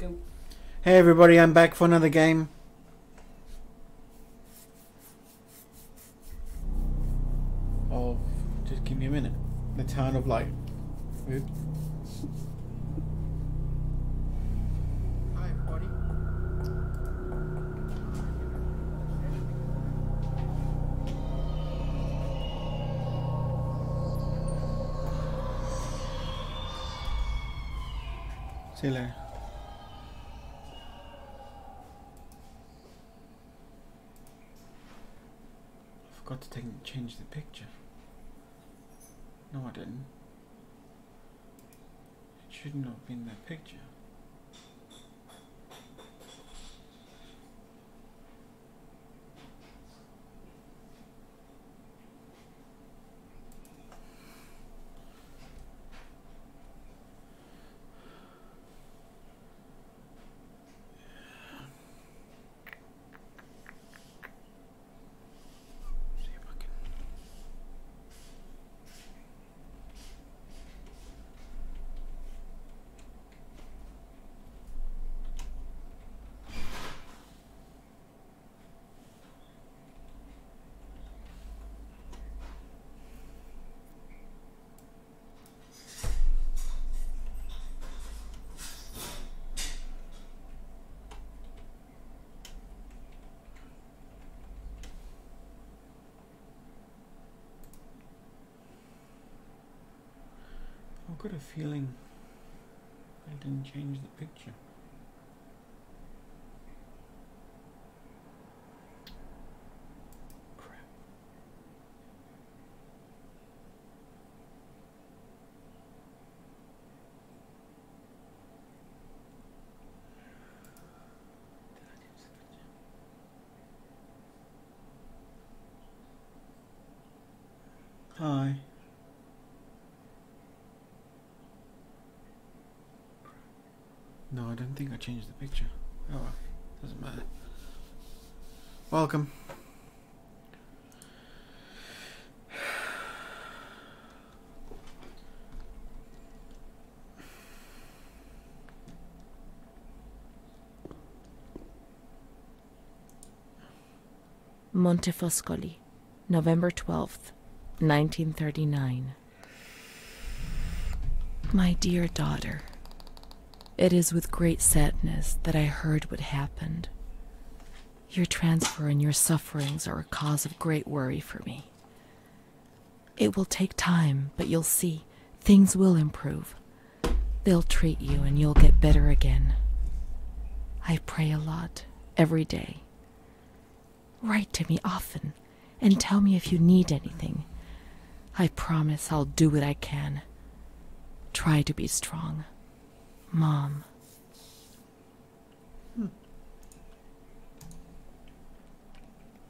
Go. Hey everybody, I'm back for another game. Oh, just give me a minute. The Town of Light. Oops. Hi everybody. See you later. I forgot to change the picture. No, I didn't. It shouldn't have been that picture. I've got a feeling I didn't change the picture. Crap. Did I change the picture? Hi. No, I don't think I changed the picture. Oh well, doesn't matter. Welcome. Montefoscoli, November 12th, 1939. My dear daughter, it is with great sadness that I heard what happened. Your transfer and your sufferings are a cause of great worry for me. It will take time, but you'll see, things will improve. They'll treat you and you'll get better again. I pray a lot, every day. Write to me often, and tell me if you need anything. I promise I'll do what I can. Try to be strong. Mom.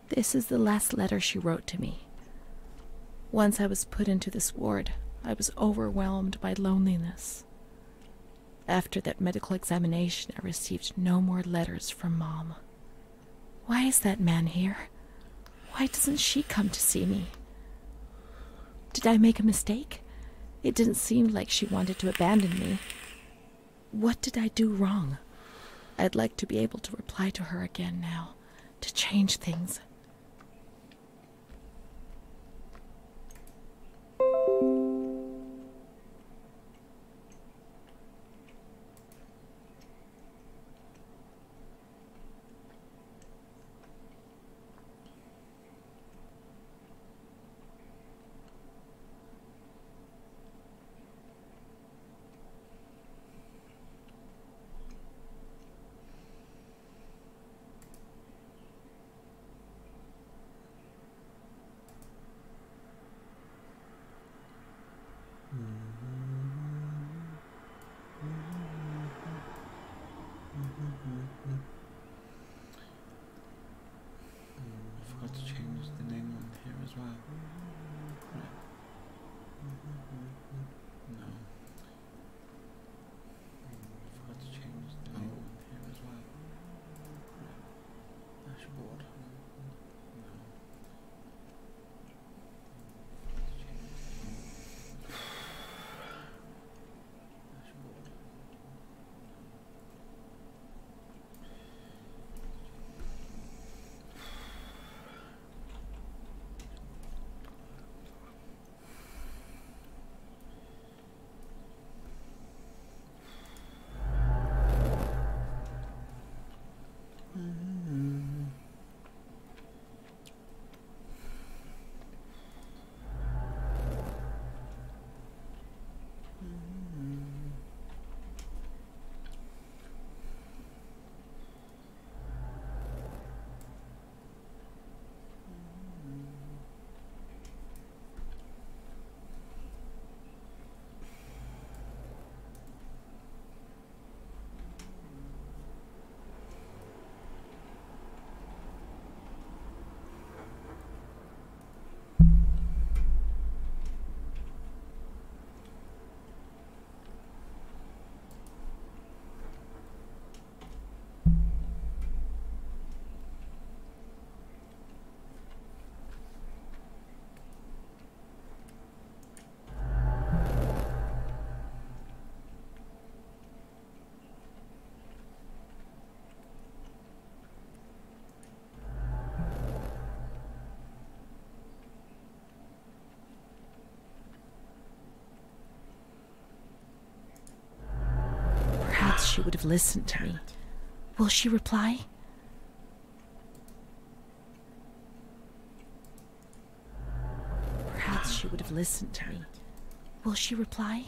This is the last letter she wrote to me. Once I was put into this ward, I was overwhelmed by loneliness. After that medical examination, I received no more letters from Mom. Why is that man here? Why doesn't she come to see me? Did I make a mistake? It didn't seem like she wanted to abandon me. What did I do wrong? I'd like to be able to reply to her again now, to change things. I forgot to change the name on here as well. Right. No. I forgot to change the name on here as well. Right. Dashboard. No. Dashboard. she would have listened to me. Will she reply? Perhaps she would have listened to me. Will she reply?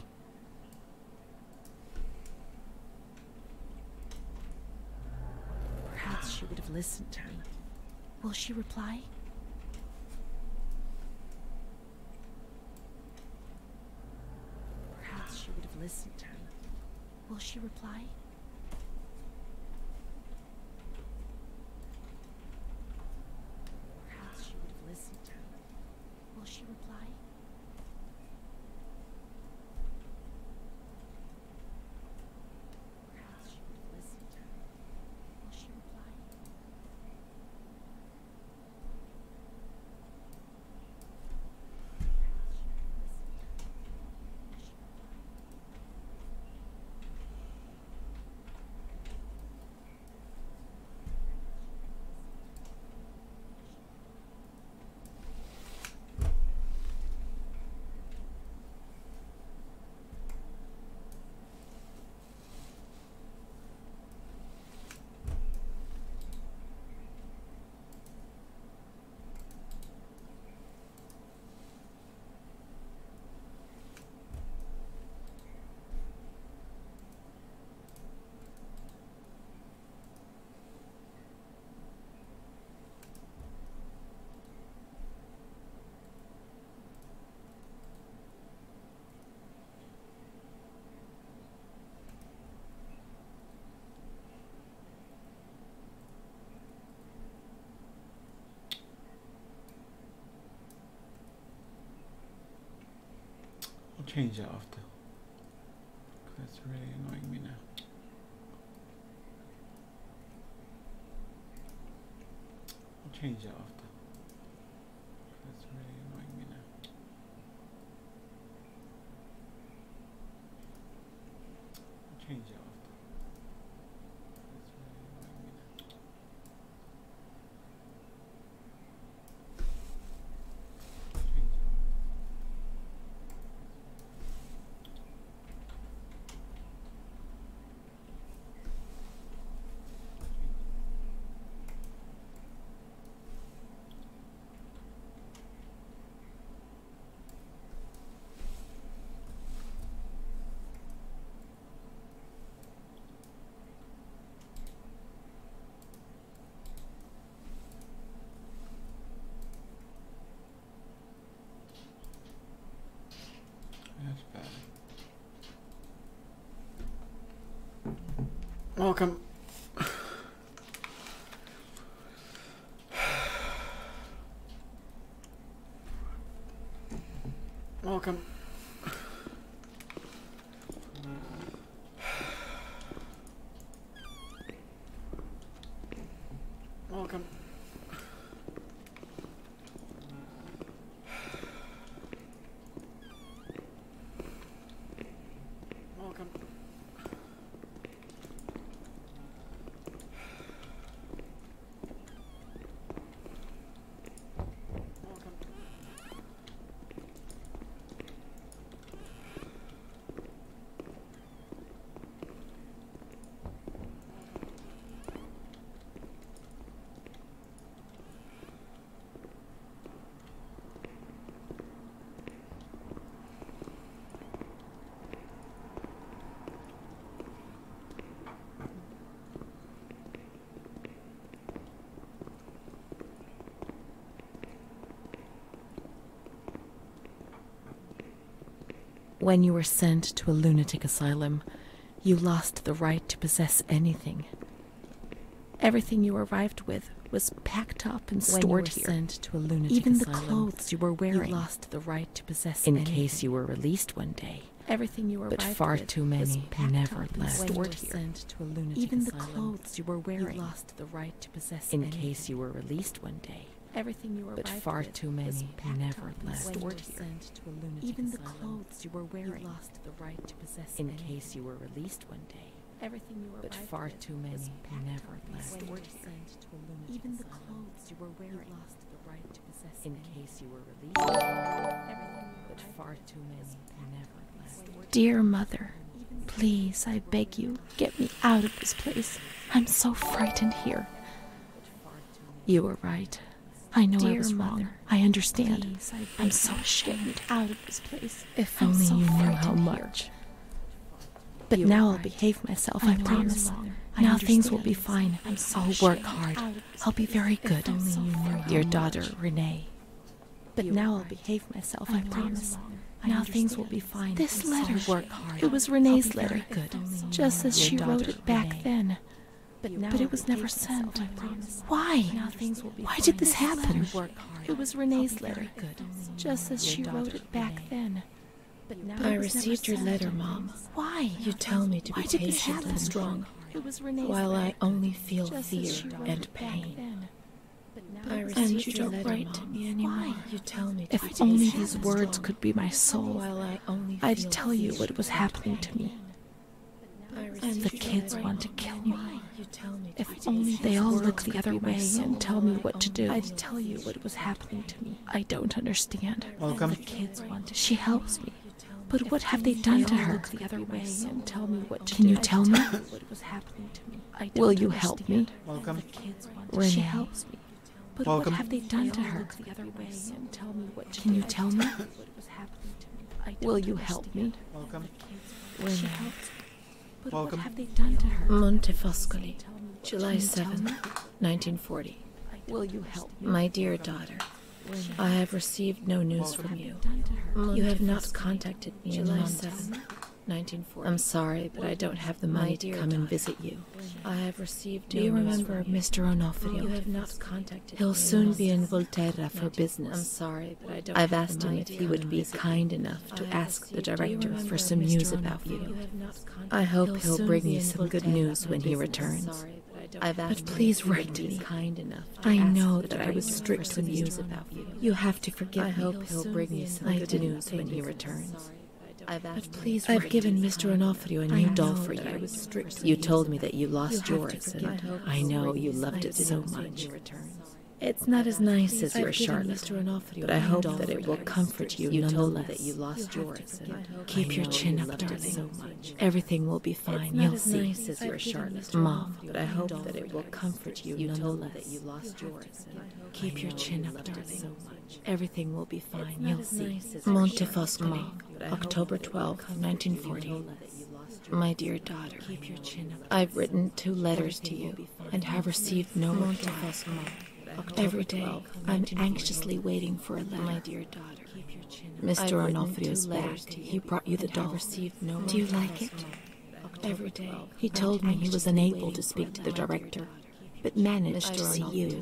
Perhaps she would have listened to me. Will she reply? Perhaps she would have listened to me. Will she reply? Perhaps she would have listened to me. Will she reply? Perhaps she would have listened to me. Will she reply? I'll change that after. That's really annoying me now. I'll change that after. That's really annoying me now. I'll change that after. That's really annoying me now. Change that after. That's bad. Welcome. Welcome. Welcome. Welcome. When you were sent to a lunatic asylum, you lost the right to possess anything. Everything you arrived with was packed up and stored here. Sent to a lunatic Even asylum, the clothes you were wearing. You lost the right to possess anything. In case you were released one day. Everything you arrived with. But far too many never left. Stored here. Sent to a lunatic Even asylum, the clothes you were wearing. You lost the right to possess anything. In case you were released one day. Everything you arrived with. But far too many never left. Stored here. Even the clothes you were wearing. You lost the right to possess in anything. Case you were released one day. Everything you arrived with. But far too many never left. Stored here. Even the clothes you were wearing. You lost the right to possess in case you were released one day. But far too many never left. Dear Mother, Please, I beg you, get me out of this place. I'm so frightened here. You were right. I know I was wrong. I understand. Please, I'm so ashamed. Out of this place. If only you knew how much. But now I'll behave myself, I promise. Now things will be fine. I'll work hard. I'll be very good. Your daughter, Renee. But now I'll behave myself, I promise. Now things will be fine. This letter, Work hard. it was Renee's letter, just as she wrote it back then. But it was never sent. Why? Why did this happen? It was Renee's letter, just as she wrote it back then. I received your letter, Mom. Why? You tell me to be patient and strong, while I only feel fear and pain. I And received you your don't letter, write to Mom. me anymore. You tell me to be If only patient these and words strong, could be my soul, while I only I'd feel tell you fear what was and happening to pain. me. I And received the your kids letter, want to Mom. kill me. You tell me to If be only patient they and all strong, look the other way and tell me what to do, while I I'd tell you what was happening to me. I don't understand. Welcome. The kids want to. She helps me. But what have they done to her? the other way and Tell me what to do. Can you tell me? What was happening to me? Will you help me? Welcome. Renee. She helps me. But Welcome. what have they done to her? Can you tell me? Will you help me? Welcome. Renee. But Welcome. what have they done to her? Montefoscoli, July 7, 1940. Will you help me? My dear daughter, I have received no news from you. You have not contacted me in months. 1940. I'm sorry, but I don't have the money to come and visit you. I have received Do you remember Mr. Onofrio? You have not contacted He'll me. soon be in Volterra for business. I'm sorry, but I don't I've have asked the him money if to he come would and be visit kind you. enough to I have ask the received- Do you director remember for some Mr. news Onofrio? about you. You have not contacted I hope me. he'll soon bring be me in some good Volterra news for when he business. returns. I'm sorry, but I don't I've have asked the him if money he to would come be and visit kind you. enough I I asked know the that I was director strict for with some you. news about you. You have to forgive I me. hope he'll bring me some I good didn't news think when he it. returns. But please, I've write given me. Mr. Onofrio a I new know doll for that you. I was strict with You you. told me that you lost You have to yours, forgive and me. I know you loved it so didn't. much. It's not as nice as your I've given Charlotte, Mr. Onofrio but a I new hope doll that for it will you. comfort you You told me nonetheless. that you lost yours, and Keep your chin up, darling. so much. Everything will be fine. It's not You'll as see. nice as your Charlotte, Mom, but I hope that it will comfort you nonetheless. That you lost yours, and keep your chin up, darling. so much. Everything will be fine. It's not You'll as see. nice as your Montefoscoli, Charlotte, but I hope October that it will 12, comfort you 1940. nonetheless. My dear daughter, Keep your chin up. I've written 2 letters to you and have received no reply. Every day, I'm anxiously waiting for a letter. My dear daughter, Mr. Onofrio's back. He brought you the doll. Do you like it? Every day, he told me he was unable to speak to the director, but managed to see you.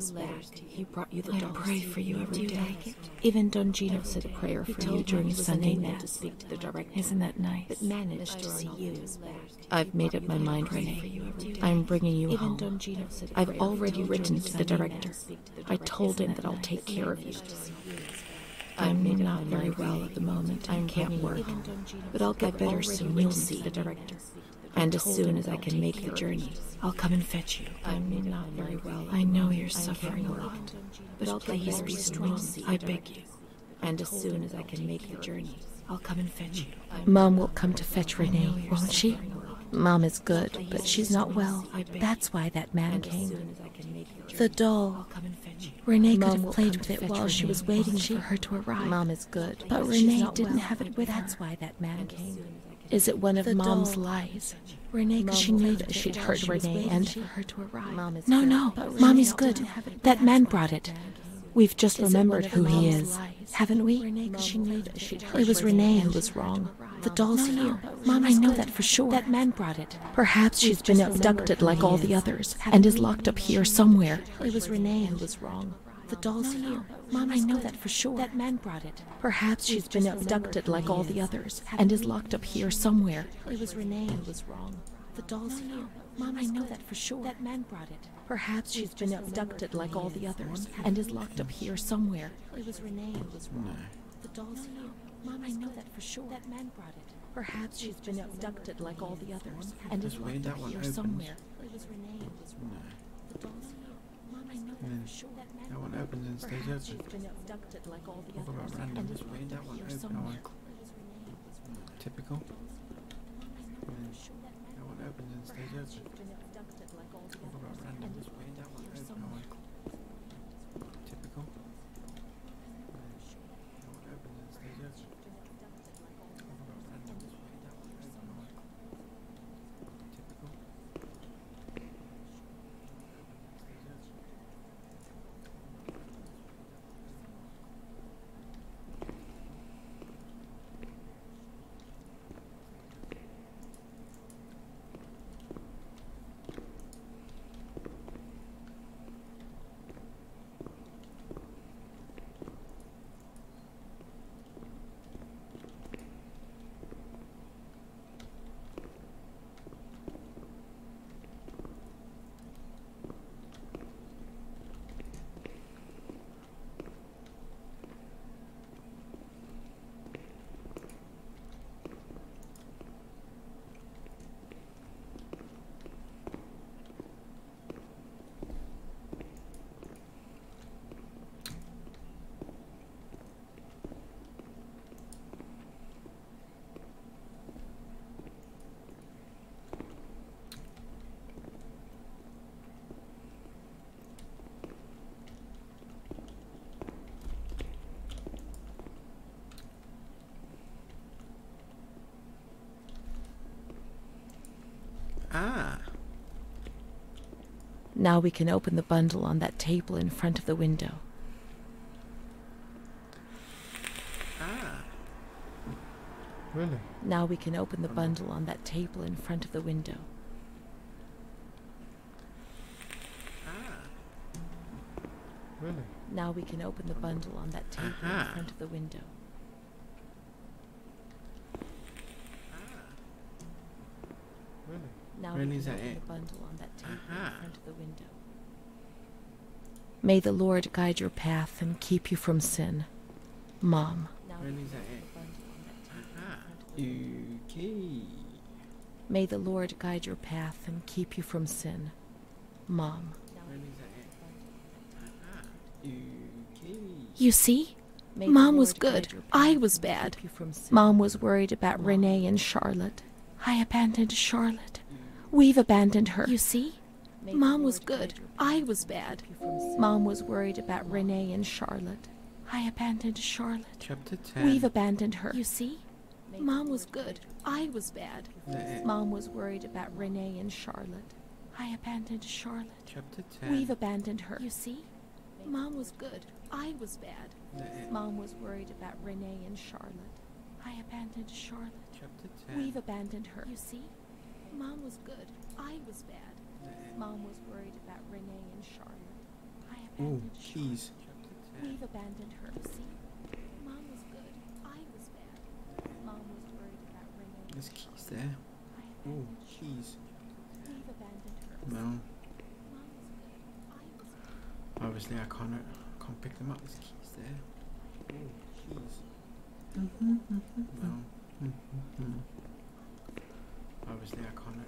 I pray for you every day. Even Don Gino said a prayer for you during Sunday Mass. Isn't that nice? But managed to see you. I've made up my mind, Renee. I'm bringing you home. I've already written to the director. I told him that I'll take care of you. I'm not very well at the moment. I can't work, but I'll get better soon. You'll see the director. And as soon as I can make the journey, I'll come and fetch you. I'm not very well. I know you're suffering a lot, but please be strong. I beg you. And as soon as I can make the journey, I'll come and fetch you. Mom will come to fetch Renee, won't she? Mom is good, but she's not well. That's why that man came. The doll. Renee could have played with it while she was waiting for her to arrive. Mom is good, but Renee didn't have it with her. That's why that man came. Is it one of Mom's lies? Renee, she knew that she'd hurt Renee and... No, Mommy's good. That man brought it. We've just remembered who he is, haven't we? It was Renee who was wrong. The doll's here. Mom, I know that for sure. That man brought it. Perhaps she's been abducted like all the others and is locked up here somewhere. It was Renee who was wrong. The doll's here. Mom, I know that for sure. That man brought it. Perhaps she's been abducted like all the others and is locked up here somewhere. It was Renee who was wrong. The doll's here. Mom, I know that for sure. That man brought it. Perhaps she's been abducted like all the others and is locked up here somewhere. It was Renee who was wrong. The doll's here. Mom, I know that for sure. That man brought it. Perhaps she's been abducted like all the others and is locked up here somewhere. It was Renee who was wrong. The doll's here. Mom, I know that for sure. That one opens and stays Perhaps she's open. been abducted like all the Talk about others random. and is Just wait locked that up one here open. That somewhere. one. It was Renee who was wrong. Typical. Mom, I know that for sure. and stays open. Talk about random display, that one open or typical. That one opens and stays open. Talk about random display, that one open or typical. Ah. Now we can open the bundle on that table in front of the window. Ah. Really? Now we can open the bundle on that table in front of the window. Ah. Really? Now we can open the bundle on that table in front of the window. Really? Now Really, we is can that open it? the bundle on that table in front of the window. May the Lord guide your path and keep you from sin. Mom. Really, is that it? Okay. May the Lord guide your path and keep you from sin. Mom. Really, is that it? Okay. You see? May the Mom was Lord guide good. your path I was and bad. keep you from sin. Mom was worried about Renee and Charlotte. I abandoned Charlotte. We've abandoned her. You see? May the Mom was Lord guide good. your path I and was keep bad. you from sin. Mom was worried about Renee and Charlotte. I abandoned Charlotte. Chapter 10. We've abandoned her. You see? May the Mom was Lord good. guide your I was bad. Is that it? Mom was worried about Renee and Charlotte. I abandoned Charlotte. Chapter 10. We've abandoned her. You see? Mom was good. I was bad. Is that it? Mom was worried about Renee and Charlotte. I abandoned Charlotte. Chapter 10. We've abandoned her. You see? Mom was good. I was bad. Is that it? Mom was worried about Renee and Charlotte. I Ooh, abandoned Charlotte. cheese. Chapter 10. We've abandoned her. You see? Mom was good. I was bad. Mom was worried about Renee. There's keys there. I Ooh, abandoned cheese. We've abandoned her. No. Mom was good. I was bad. Obviously, I can't pick them up. There's keys there. Ooh, cheese. No. Obviously, I can't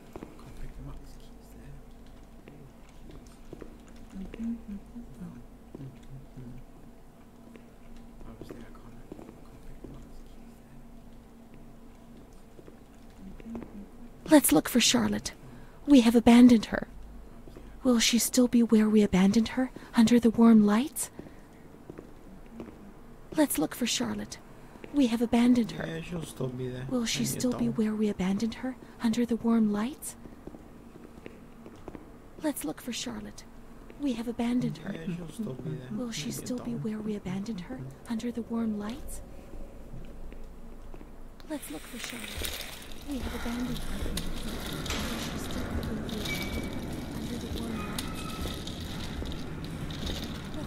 pick them up. There's keys there. No. Obviously, I can't pick them up. There's keys there. Let's look for Charlotte. We have abandoned her. Will she still be where we abandoned her, under the warm lights? Let's look for Charlotte. We have abandoned her. Yeah, she'll still be there. Will she Maybe a still be doll. where we abandoned her, under the warm lights? Let's look for Charlotte. We have abandoned her. Yeah, she'll still be there. Will she Maybe a still be doll. where we abandoned her, under the warm lights? Let's look for Charlotte. We have abandoned her. Will she still be where we abandoned her, under the warm lights?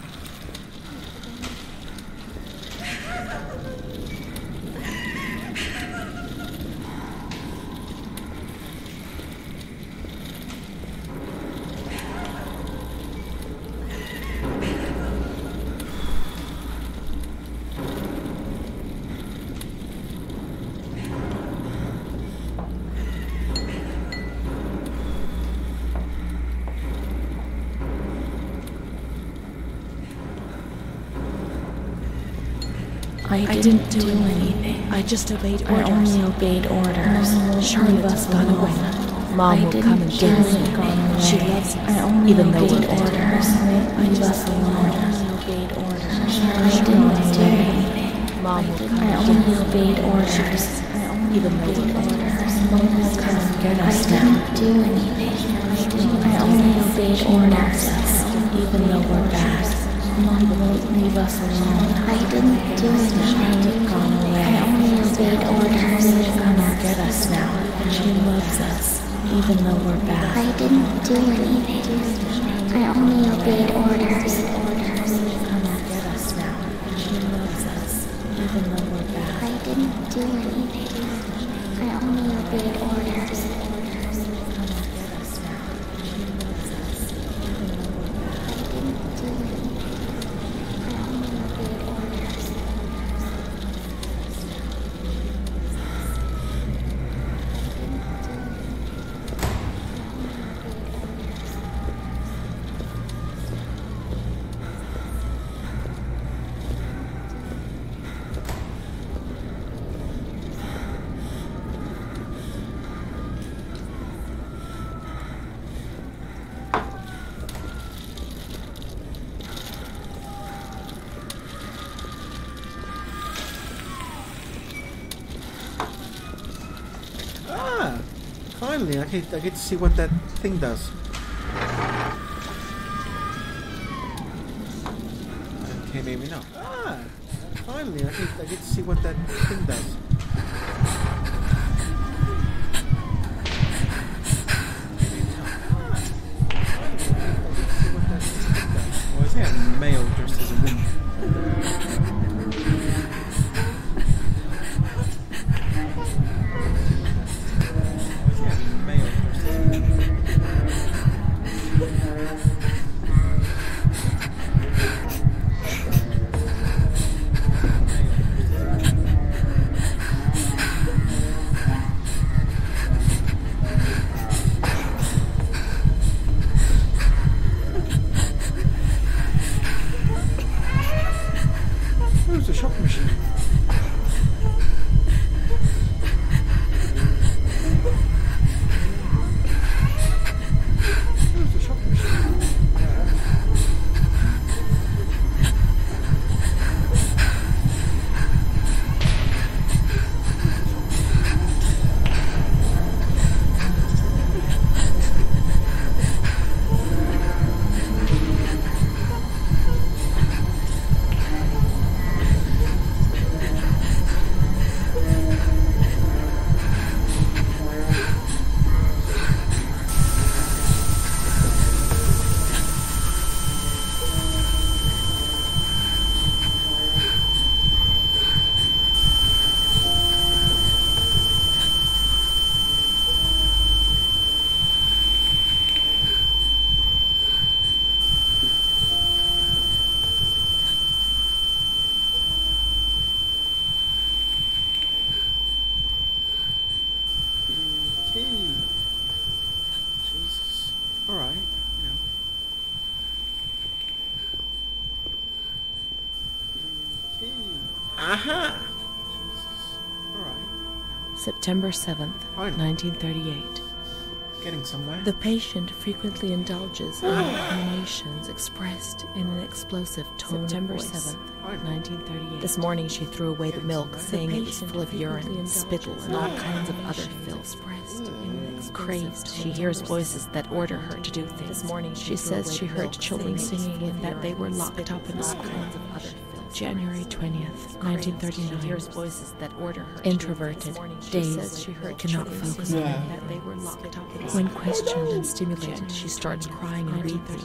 Let's look for Charlotte. We have abandoned her. I didn't do anything. I just obeyed orders. I only obeyed orders. Charlotte has gone away. Mom will come and get us. She loves us, even though we're orders. Leave us alone. I didn't do anything. Mom will come and get us. I only obeyed orders. Even though we're orders. Mom will come and get us. I didn't do anything. I only obeyed orders. Even though we're bad. Mom won't leave us alone. I didn't do anything. Gone away. I only obeyed orders. Come and get us now. She loves us, even though we're bad. I didn't do anything. I only obeyed orders. Come and get us now. She loves us, even though we're bad. I didn't do anything. I only obeyed orders. Come and get us now. She loves us, even though we're bad. I didn't do anything. I only obeyed orders. Finally, I get to see what that thing does. Okay, maybe not. Finally, I get to see what that thing does. Or is that a male dressed as a woman? Jesus. Alright, you know. Aha! Jesus. Alright. September 7th, 1938. Getting somewhere. The patient frequently indulges in inclinations expressed in an explosive tone September of voice. 7th, 1938. This morning she threw away the milk, saying it was full of urine, spittle, and all kinds of other filth. Crazed, she hears voices that order her to do things. This morning she says she heard children singing and that they were locked up in a school. January 20th, 1939. She hears voices that order her. Introverted, dazed, cannot focus on that they were locked up. When questioned and stimulated, she starts crying and weeping.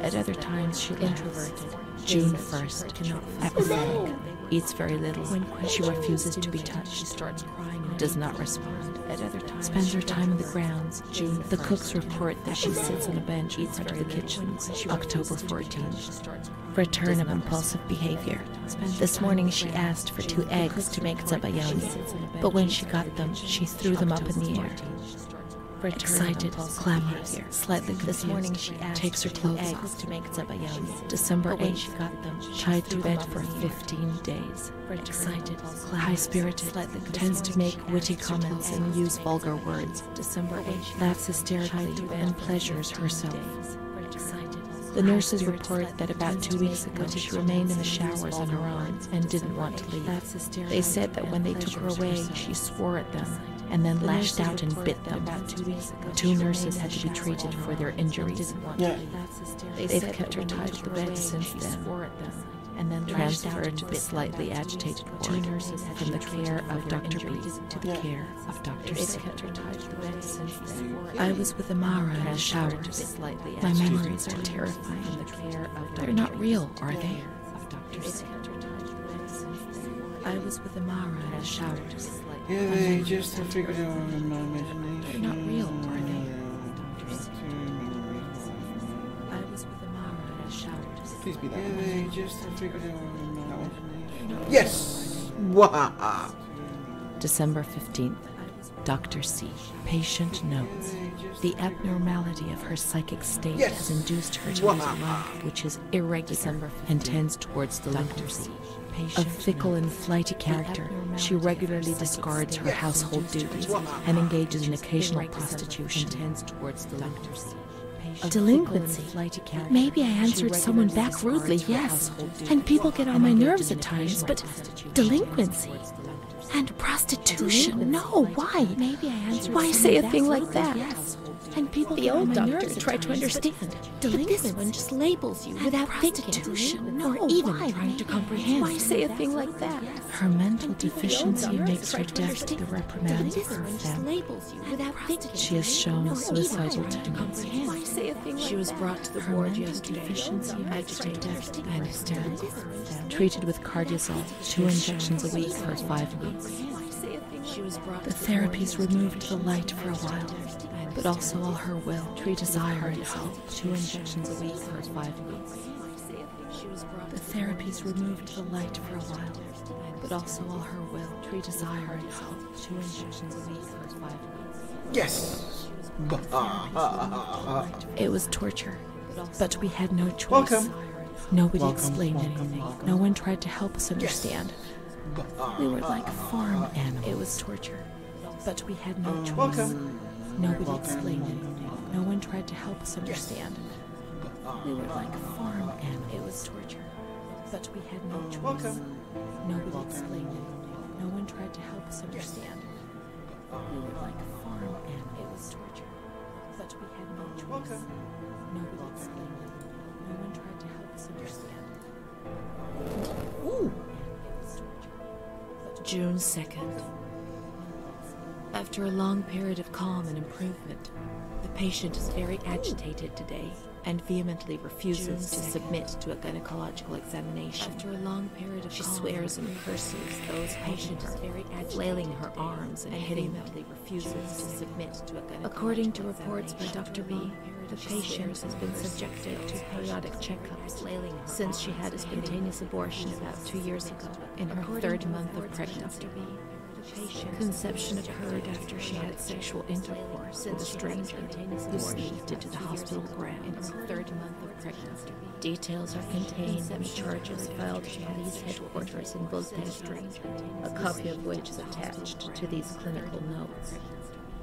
At other times, she introverted. June 1st, apathetic, eats very little. When she refuses to be touched, she starts crying and does not respond. At other times, spends her time in the grounds. June. The cooks report that she sits on a bench, eats in the kitchen. October 14th. Return of impulsive behavior. This morning she asked for 2 eggs to make zabayani, but when she got them, she threw them up in the air. Excited, clamorous, slightly confused. This morning she asked takes her for clothes eggs off. to make zabayans. December But when 8th, she got them, she tied to threw bed them for up in the air. 15 days. Excited, High-spirited, slightly tends to make confused. witty She asked for comments and eggs use to make vulgar zabayans. words. December 8th, Laughs hysterically tied to bed and for pleasures 15 herself. days. The nurses report that about 2 weeks ago she remained in the showers on her own and didn't want to leave. They said that when they took her away, she swore at them and then lashed out and bit them. 2 nurses had to be treated for their injuries. Yeah. They've kept her tied to the bed since then, and then transferred to the slightly agitated ward from the care of Dr. B to the care of Dr. C. I was with Amara in the showers. My memories are terrifying. They're not real, are they? I was with Amara in the showers. Yeah, they just have figured out my imagination. They're not real, are they? I was with Amara in the showers. Please be that. Yeah, they just have figured out my imagination. Yes! Wow! December 15th. Dr. C. Patient notes. The abnormality of her psychic state has induced her to use a life which is irregular and tends towards the lunacy. A fickle and flighty character, she regularly discards her household duties and engages in occasional prostitution. Delinquency. Maybe I answered someone back rudely, yes. And people get on my nerves at times, but delinquency and prostitution, no, why? Maybe I answered why say a thing like that? And people The get on old my doctor nerves at tried to times, understand. but this one just labels you without thinking, or even trying to comprehend. Why say a thing like that? Her mental deficiency doctor makes her tried to deaf to the understand. reprimands of This her one just family. labels you without thinking. She has shown suicidal tendencies. Why say a thing like She was that? brought to the Her ward mental yesterday. deficiency makes her Agitated. deaf to and hysterical. Treated with cardiazol, 2 injections a week for 5 weeks. She was brought The to the ward therapies removed the light for a while, but also all her will, desire, and hope. 2 injections a week for 5 weeks. The therapies removed the light for a while, but also all her will, desire, and hope. 2 injections a week for 5 weeks. Yes! It was torture, but we had no choice. Welcome. Nobody Welcome, explained welcome, anything. welcome. No one tried to help us understand. We were like farm animals. It was torture, but we had no choice. Welcome. Nobody Welcome. explained anything. No one tried to help us understand. We were like farm animals. It was torture, but we had no choice. Welcome. Nobody explained anything. No one tried to help us understand. We were like farm animals. It was torture, but we had no choice. Welcome. Nobody explained anything. No one tried to help us understand. Ooh. June 2nd. After a long period of calm and improvement, the patient is very agitated today and vehemently refuses to submit to a gynecological examination. After a long period of she swears and curses those patient is very agitated, flailing her arms and hitting them. Refuses to submit to a gynecological According to reports by Dr. B, the patient has been subjected to periodic checkups since she had a spontaneous abortion about 2 years ago in her 3rd month of pregnancy. Conception occurred after she had sexual intercourse with a stranger who sneaked into the hospital grounds. 3rd month of pregnancy. Details are contained in the charges filed at police headquarters in both districts, a copy of which is attached to these clinical notes.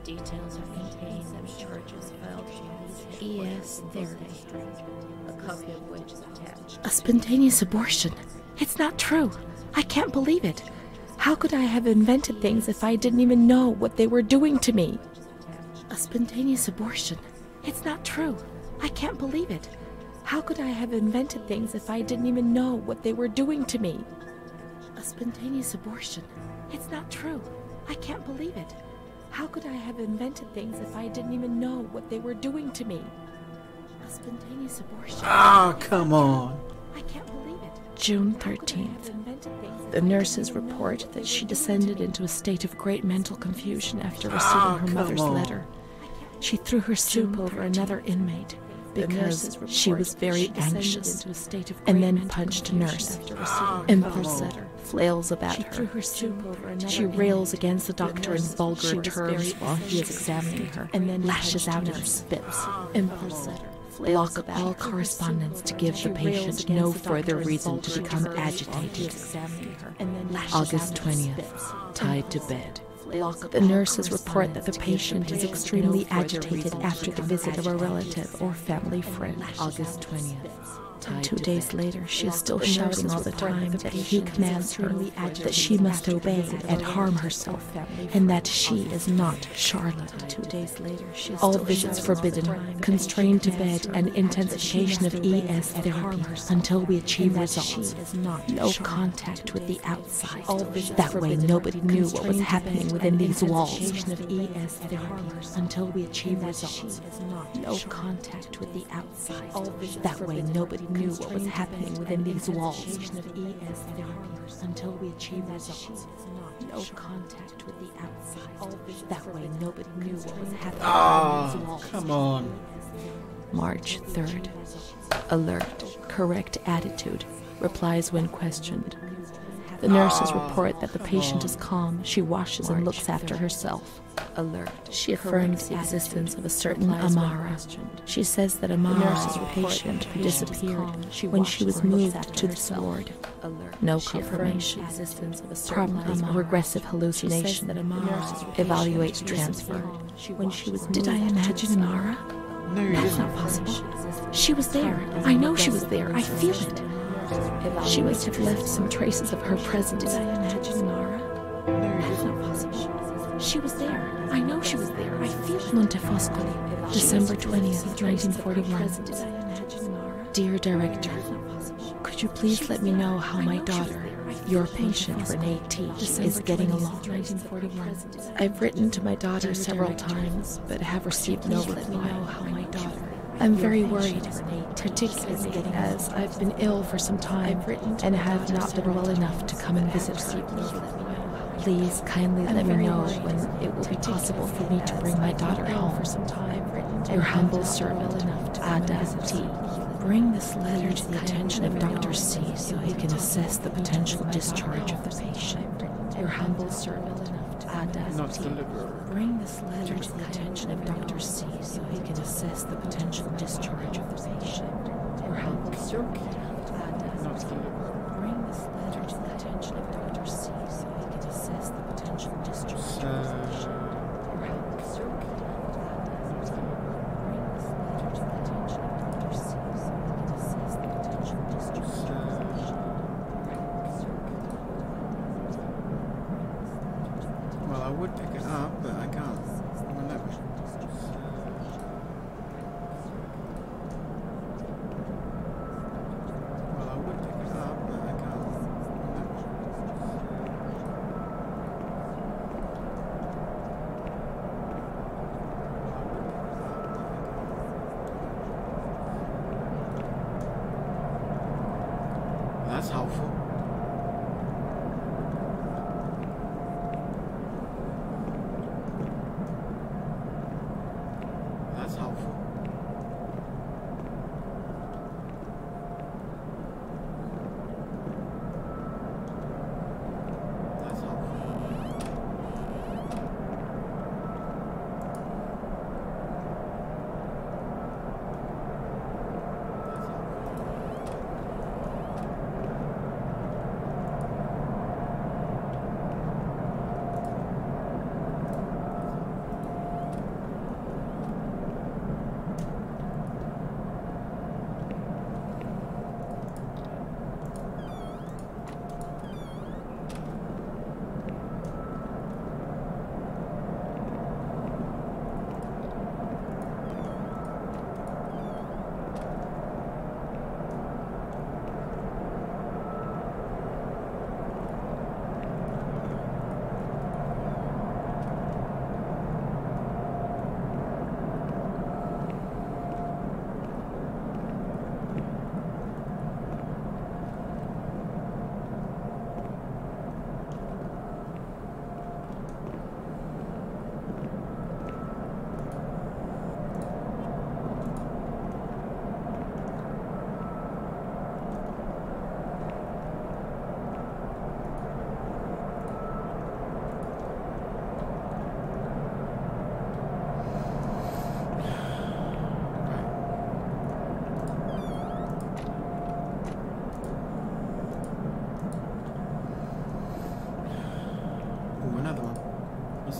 Details are contained in the charges filed at police therapy, a copy of which is attached. A spontaneous abortion. It's not true. I can't believe it. How could I have invented things if I didn't even know what they were doing to me? A spontaneous abortion. It's not true. I can't believe it. How could I have invented things if I didn't even know what they were doing to me? A spontaneous abortion. It's not true. I can't believe it. How could I have invented things if I didn't even know what they were doing to me? A spontaneous abortion. Ah, come on. I can't believe it. June 13th. The nurses report that she descended into a state of great mental confusion after receiving her come mother's on. letter. She threw her soup over another inmate, because she was very anxious and then punched a nurse. Impulse flails about her. She rails against the doctor in vulgar terms while he is examining her and then lashes out and spits. Impulse block all correspondence to give the patient no further reason to become agitated. August 20th, tied to bed. The nurses report that the patient is extremely agitated after the visit of a relative or family friend. August 20th. 2 days later, she is still shouting all the time that he commands her that she must obey and harm herself, and that she is not Charlotte. 2 days later, all visits forbidden, constrained to bed, and intensification of ES therapy until we achieve results. No contact with the outside. That way, nobody knew what was happening within these walls. Until we achieve results. No contact with the outside. That way, nobody knew what was happening within these walls. Until we achieve results. No contact with the outside. That way, nobody knew what was happening within these walls. Come on. March 3rd. Alert. Correct attitude. Replies when questioned. The nurses report that the patient is calm. She washes and looks after herself. Alert. She affirms the existence of a certain Amara. She says that Amara is a patient who disappeared when she was moved to this ward. No confirmation. Probably a regressive hallucination. Evaluates transfer. Did I imagine Amara? No, That's not possible. She was there. I know she was there. I feel it. She must have left some traces of her presence. Did I imagine Amara? That's not possible. She was there. I know she was there. I feel it. Montefosco, December 20th, 1941. Dear Director, could you please let me know how my daughter, your patient Renee T, is getting along? I've written to my daughter several times, but have received no reply. I'm very worried, particularly as I've been ill for some time and have not been well enough to come and visit her. Please kindly let me know when it will be possible for me to bring my daughter home. Your humble servant, Ada T. Bring this letter to the attention of Dr. C so he can assess the potential discharge of the patient. Your humble servant, Ada T. Bring this letter to the attention of Dr. C so he can assess the potential discharge of the patient. Your humble servant, Ada T. Bring this letter to the attention of Dr. C so he can assess the potential discharge of the patient. Your humble servant, Ada T. Bring this letter to the attention of Dr. C so he can assess the potential discharge of the patient. Well, I would pick it up, but I can't. Well, let me. Well, I would pick it up, but I can't. That's helpful. That's helpful. That's helpful.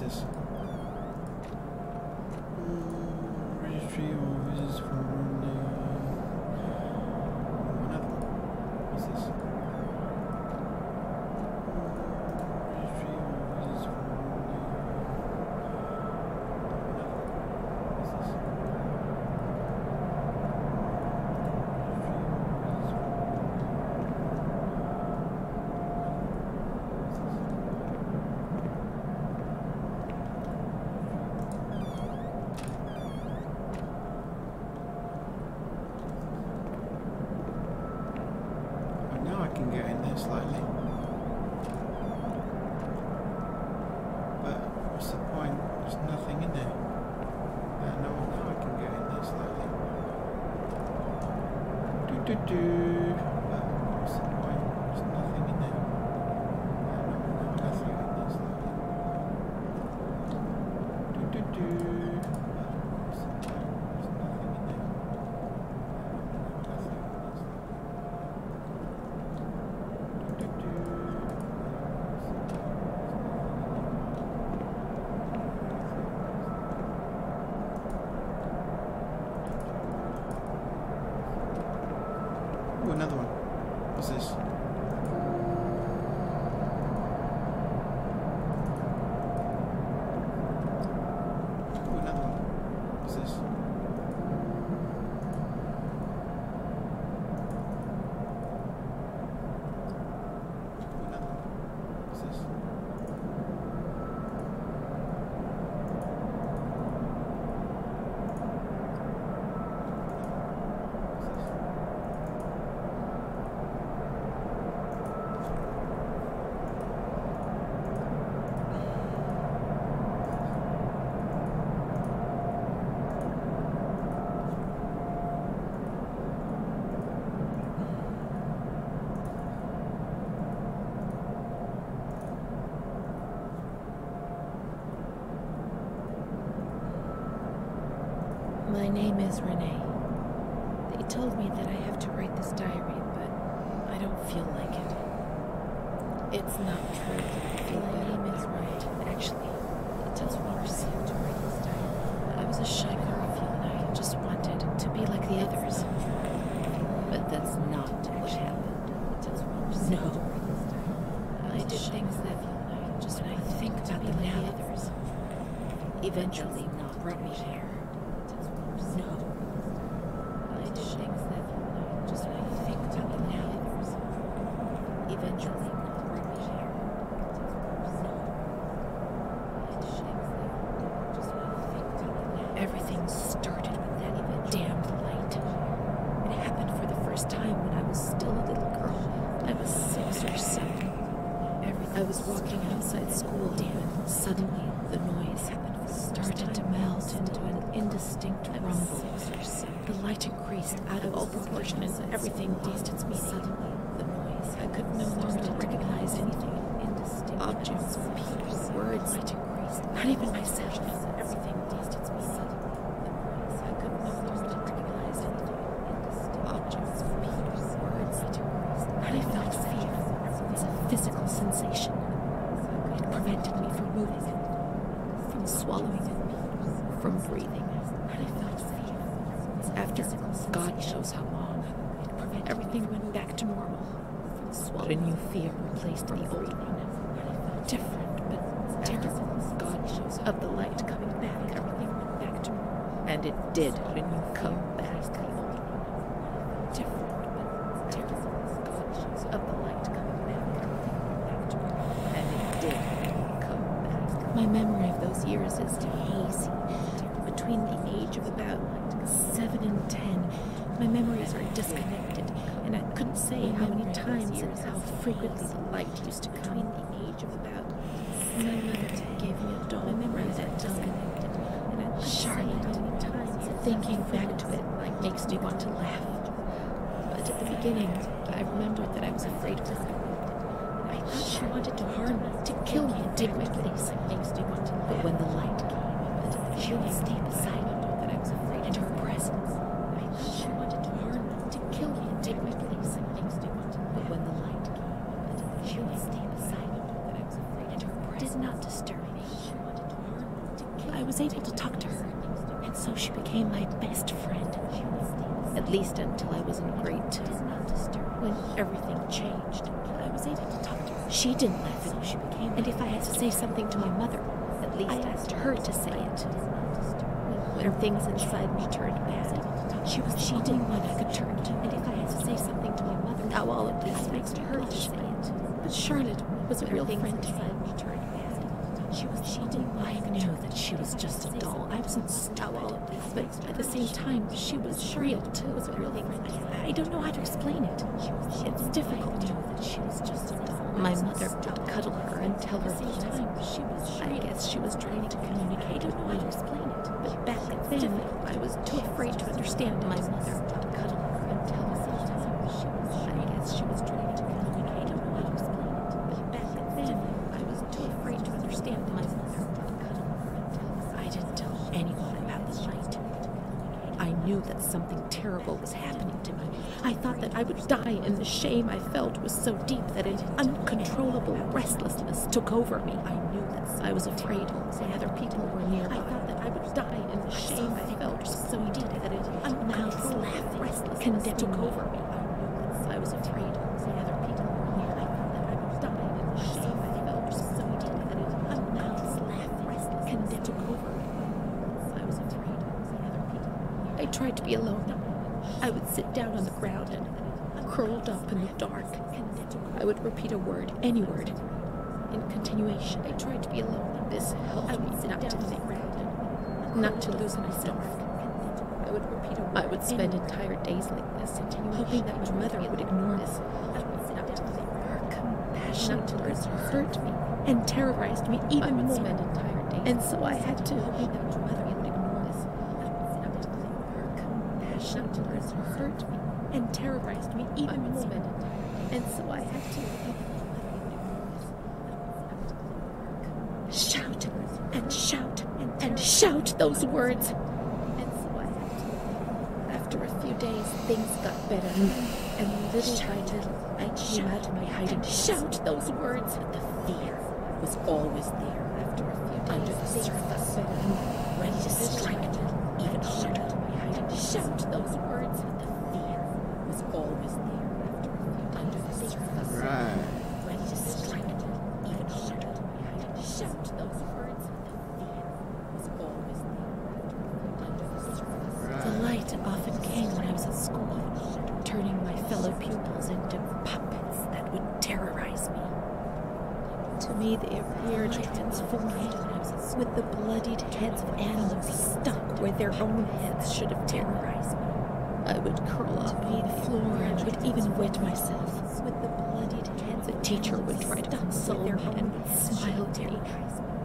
this? Registry or visits from another one. What's this? Registry or visits from what's this? Now I can get in there slightly. But what's the point? There's nothing in there. No, now I can get in there slightly. But what's the point? There's nothing in there. No, now I can get in there slightly. But what's the point? There's nothing in there. Ooh, another one. What's this? Ooh, another one. What's this? Ooh, another one. What's this? My name is Renee. They told me that I have to write this diary, but I don't feel like it. It's not true that I feel my name is right. Actually, it does worse. I have to write this diary. I was a shy girl, and I just wanted to be like the others. But that's not what happened. It does worse. No. I did things that just when I think about them now, others eventually brought me here. No. I did things that just when I think about them now, others eventually brought me here. No. I did things that just when I think about them now. Everything started with that damned light. It happened for the first time when I was still a little girl. I was 6 or 7. I was walking outside school, and suddenly the noise started to melt into an indistinct rumble. The light increased out of all proportion, and everything lost its meaning. Suddenly, the noise. I could no longer recognize anything. Objects, people, words. Light increased. Not even myself. Everything lost its meaning. I could no longer recognize anything. Objects, people, words. Light increased. And I felt fear. It was a physical sensation. It prevented me from moving, from swallowing, from breathing. And I felt fear. After God knows how long, everything went back to normal. But a new fear replaced the old one. Different, but terrible. God knows of the light coming back. Everything went back to normal. And it did when you come back. The old one. Different, but terrible. God knows of the light coming back. Everything went back to normal. And it did when you come back. My memory of those years is hazy. Between the age of about 7 and 10, my memories are disconnected, and I couldn't say how many times and how frequently the light used to come. Between the age of about my mother gave me a doll. My memories are disconnected, and I couldn't say how many times. Thinking back to it makes me want to laugh. But at the beginning, I remembered that I was afraid of her. I thought she wanted to harm me, to kill me and take my place. Makes me want to laugh. But when the light came, she would stay beside me, that I was afraid of her presence. I thought she wanted to harm me, to kill me and take my place. But when the light came, she would stay beside me, that I was afraid of her presence. Did not disturb me. She wanted to was able to talk to her, and so she became my best friend. At least until I was in grade 2, when everything changed. I was able to talk to her. She didn't laugh at me, and if I had to say something to my mother, at least I asked her to say it. When things inside me turned bad, she didn't want I could turn to, and if I had to say something to my mother, now all at least I asked her to say it. But Charlotte was a real friend to me. I knew that she was just a doll. I wasn't stupid, but at the same time, she was real too. I don't know how to explain it. It's difficult. My mother would cuddle her and tell her all the time. I guess she was trying to communicate. I don't know how to explain it. But back then, I was too afraid to understand. My mother would cuddle her and tell her all the time. I guess she was trying to communicate. I don't know how to explain it. But back then, I was too afraid to understand. My mother would cuddle her and tell her. I didn't tell anyone about the light. I knew that something terrible was happening to me. I thought that I would die, and the shame I felt was so deep that an uncontrollable restlessness took over me. I knew that I was afraid when other people were nearby. I thought that I would die, and the shame I felt was so deep that an uncontrollable restlessness took over me. I knew that I was afraid when other people were nearby. I thought that I would die, and the shame I felt was so deep that an uncontrollable restlessness took over me. I was afraid when other people were nearby. I tried to be alone. I would sit down on the ground and, curled up in the dark, I would repeat a word, any word, in continuation. I tried to be alone. This helped me not to think, not to lose myself. I would spend entire days like this, hoping that my mother would ignore this. Her compassionate words hurt me and terrorized me even more. And so I had to, hoping that my mother would ignore this. Her compassionate words hurt me and terrorized me even more. And so I had to shout and shout and shout those words. And so I had to. After a few days, things got better, and little by little, I came out of my hiding. Shout those words, but the fear was always there. After a few days, under the surface, ready to strike me even harder. Shout those words, but the fear was always there. After a few days, under the surface, ready to strike me even harder. Shout those words, but the fear was always there. Under the surface, the light often came when I was at school, turning my fellow pupils into puppets that would terrorize me. To me, they appeared transformed, with the bloodied heads of animals stuck where their own heads should have terrorized me. I would curl up on the floor and would even wet myself. With the bloodied heads, the teacher would try to console me and would smile to me,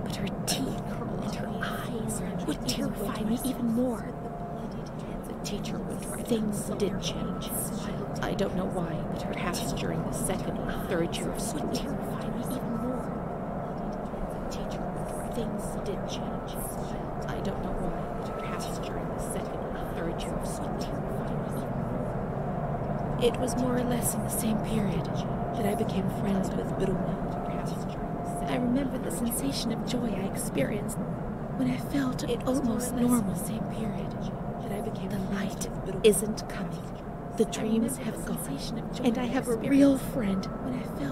but her teeth and her eyes would terrify me even more. The teacher would try. Things did change. I don't know why, but perhaps during the second or third year of school. Terrify me even more. The teacher would try. Things did change. I don't know why, but perhaps during the second or third year of school. It was more or less in the same period that I became friends with Bruna. I remember the sensation of joy I experienced when I felt it almost normal. Same period that I became the light isn't coming. The dreams have gone, and I have a real friend,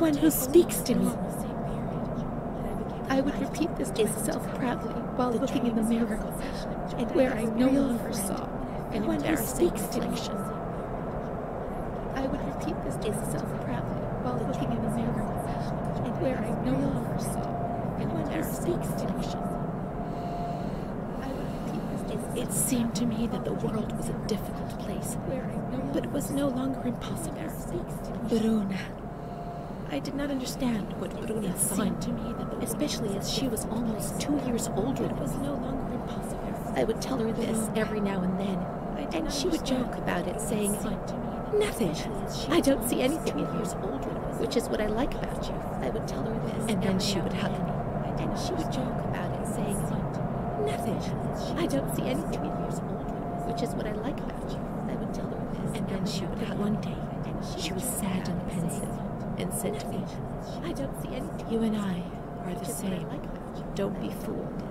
one who speaks to me. I would repeat this to myself proudly while looking in the mirror, and where I no longer saw an embarrassing reflection. I would repeat this to myself proudly while looking in the mirror, and where I no longer saw an embarrassing reflection. It seemed to me that the world was a difficult place, but it was no longer impossible. Bruna. I did not understand what Bruna signed to me, especially as she was almost 2 years older than me. It was no longer impossible. I would tell her this every now and then, and she would joke about it, saying, "Nothing. I don't see anything in you," which is what I like about you. I would tell her this, and then she would hug me, and she would joke about it, saying, "Nothing. I don't see anything in you," which is what I like about you. I would tell her this, and then she would hug. One day, she was sad and pensive, and said to me, "I don't see anything. You and I are the same, Don't be fooled.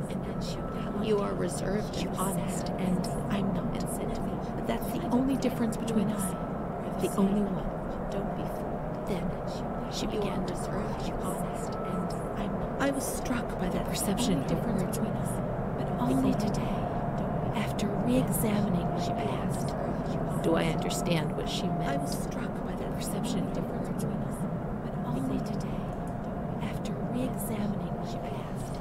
You are reserved and honest, and I'm not. But that's the only difference between us. The only one. Don't be fooled. Then she began to reserved and honest, and I'm not. I was struck by the perception of her words between us. But only today, after re-examining my past, do I understand what she meant. I was struck by the perception of her words between us. But only today, after re-examining my past,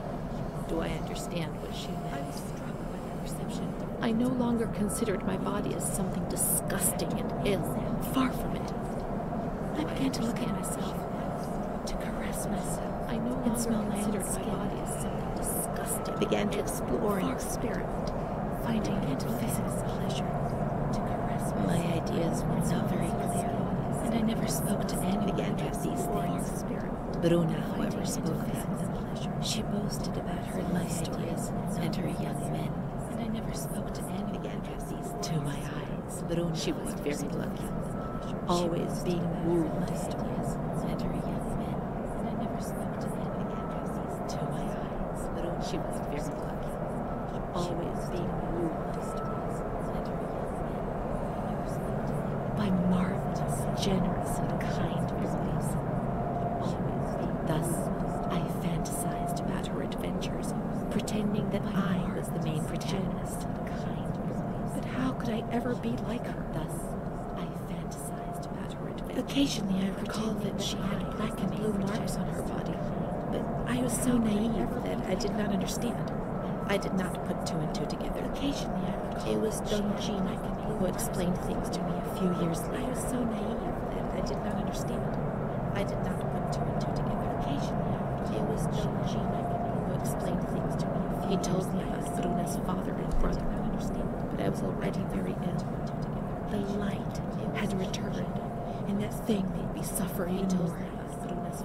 do I understand what she meant. I was struck by the perception. I no longer considered my body as something disgusting and ill. Far from it. I began to look at myself, to caress myself. I no longer considered my body as something disgusting. I began to explore and experiment, finding physical pleasure, to caress myself. My ideas were not very clear, and I never spoke to anyone about these things. Bruna, however, spoke about them. She boasted about her life stories and her young men, and I never spoke to anyone about these. To my eyes, Bruna, she was very lucky, always being wooed by stories and her young men, and I never spoke to anyone about these. To my eyes, Bruna, she was very lucky, always being wooed by stories and her young men, I never spoke to anyone. By marvelous, generous, and kind boys. Thus, I fantasized about her adventures, pretending that I was the main protagonist. But how could I ever be like her? Thus, I fantasized about her adventures. Occasionally, I recall that she had black and blue marks on her body, but I was so naive that I did not understand. I did not put two and two together. Occasionally, I recall it was Don Gina who explained things to me a few years later. I was so naive that I did not understand. I did not put two and two together. Occasionally, it was Don Gina who explained things to me. He told me about Bruna's father and brother, but I was already very ill. The light had returned, and that thing made me suffer even more.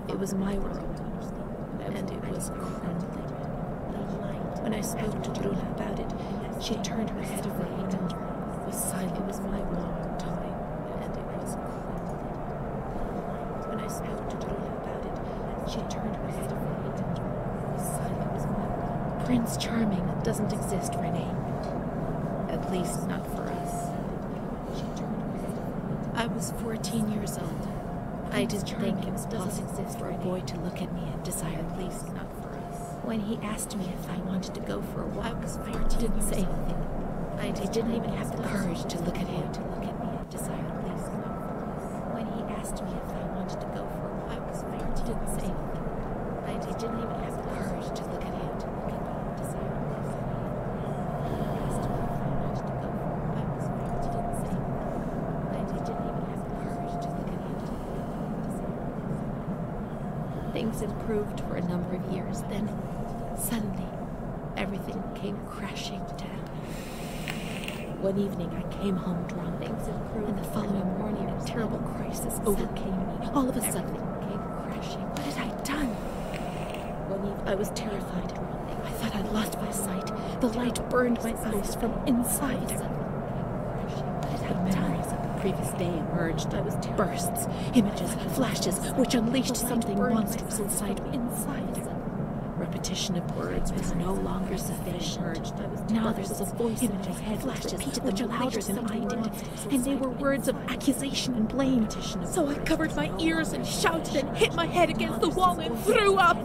It was my world, and it was crumbling. When I spoke to Bruna about it, she turned her head away and was silent. It was my wrong time, and it was crumbling. When I spoke to Bruna about it, she turned her head away and was silent. It was my wrong. Prince Charming doesn't exist, Renee. At least not for us. She turned her head away. I was 14 years old. I didn't think it was possible for a boy to look at me and desire, at least not for us. When he asked me if I wanted to go for a walk, I didn't say anything. I didn't even have the courage to look at him. When he asked me if I wanted to go for a walk, I didn't say anything. I didn't even have the courage to look at him. Things improved for a number of years, then suddenly everything came crashing down. One evening I came home drunk, and the following morning a terrible crisis overcame me. All of a sudden it came crashing. What had I done? One evening I was terrified. I thought I'd lost my sight. The light burned my eyes from inside. The memories of the previous day emerged. Bursts, images, flashes, which unleashed something monstrous inside me. Repetition of words was no longer sufficient. Now there was a voice in my head which repeated them louder than I did, and they were words of accusation and blame. So I covered my ears and shouted and hit my head against the wall and threw up.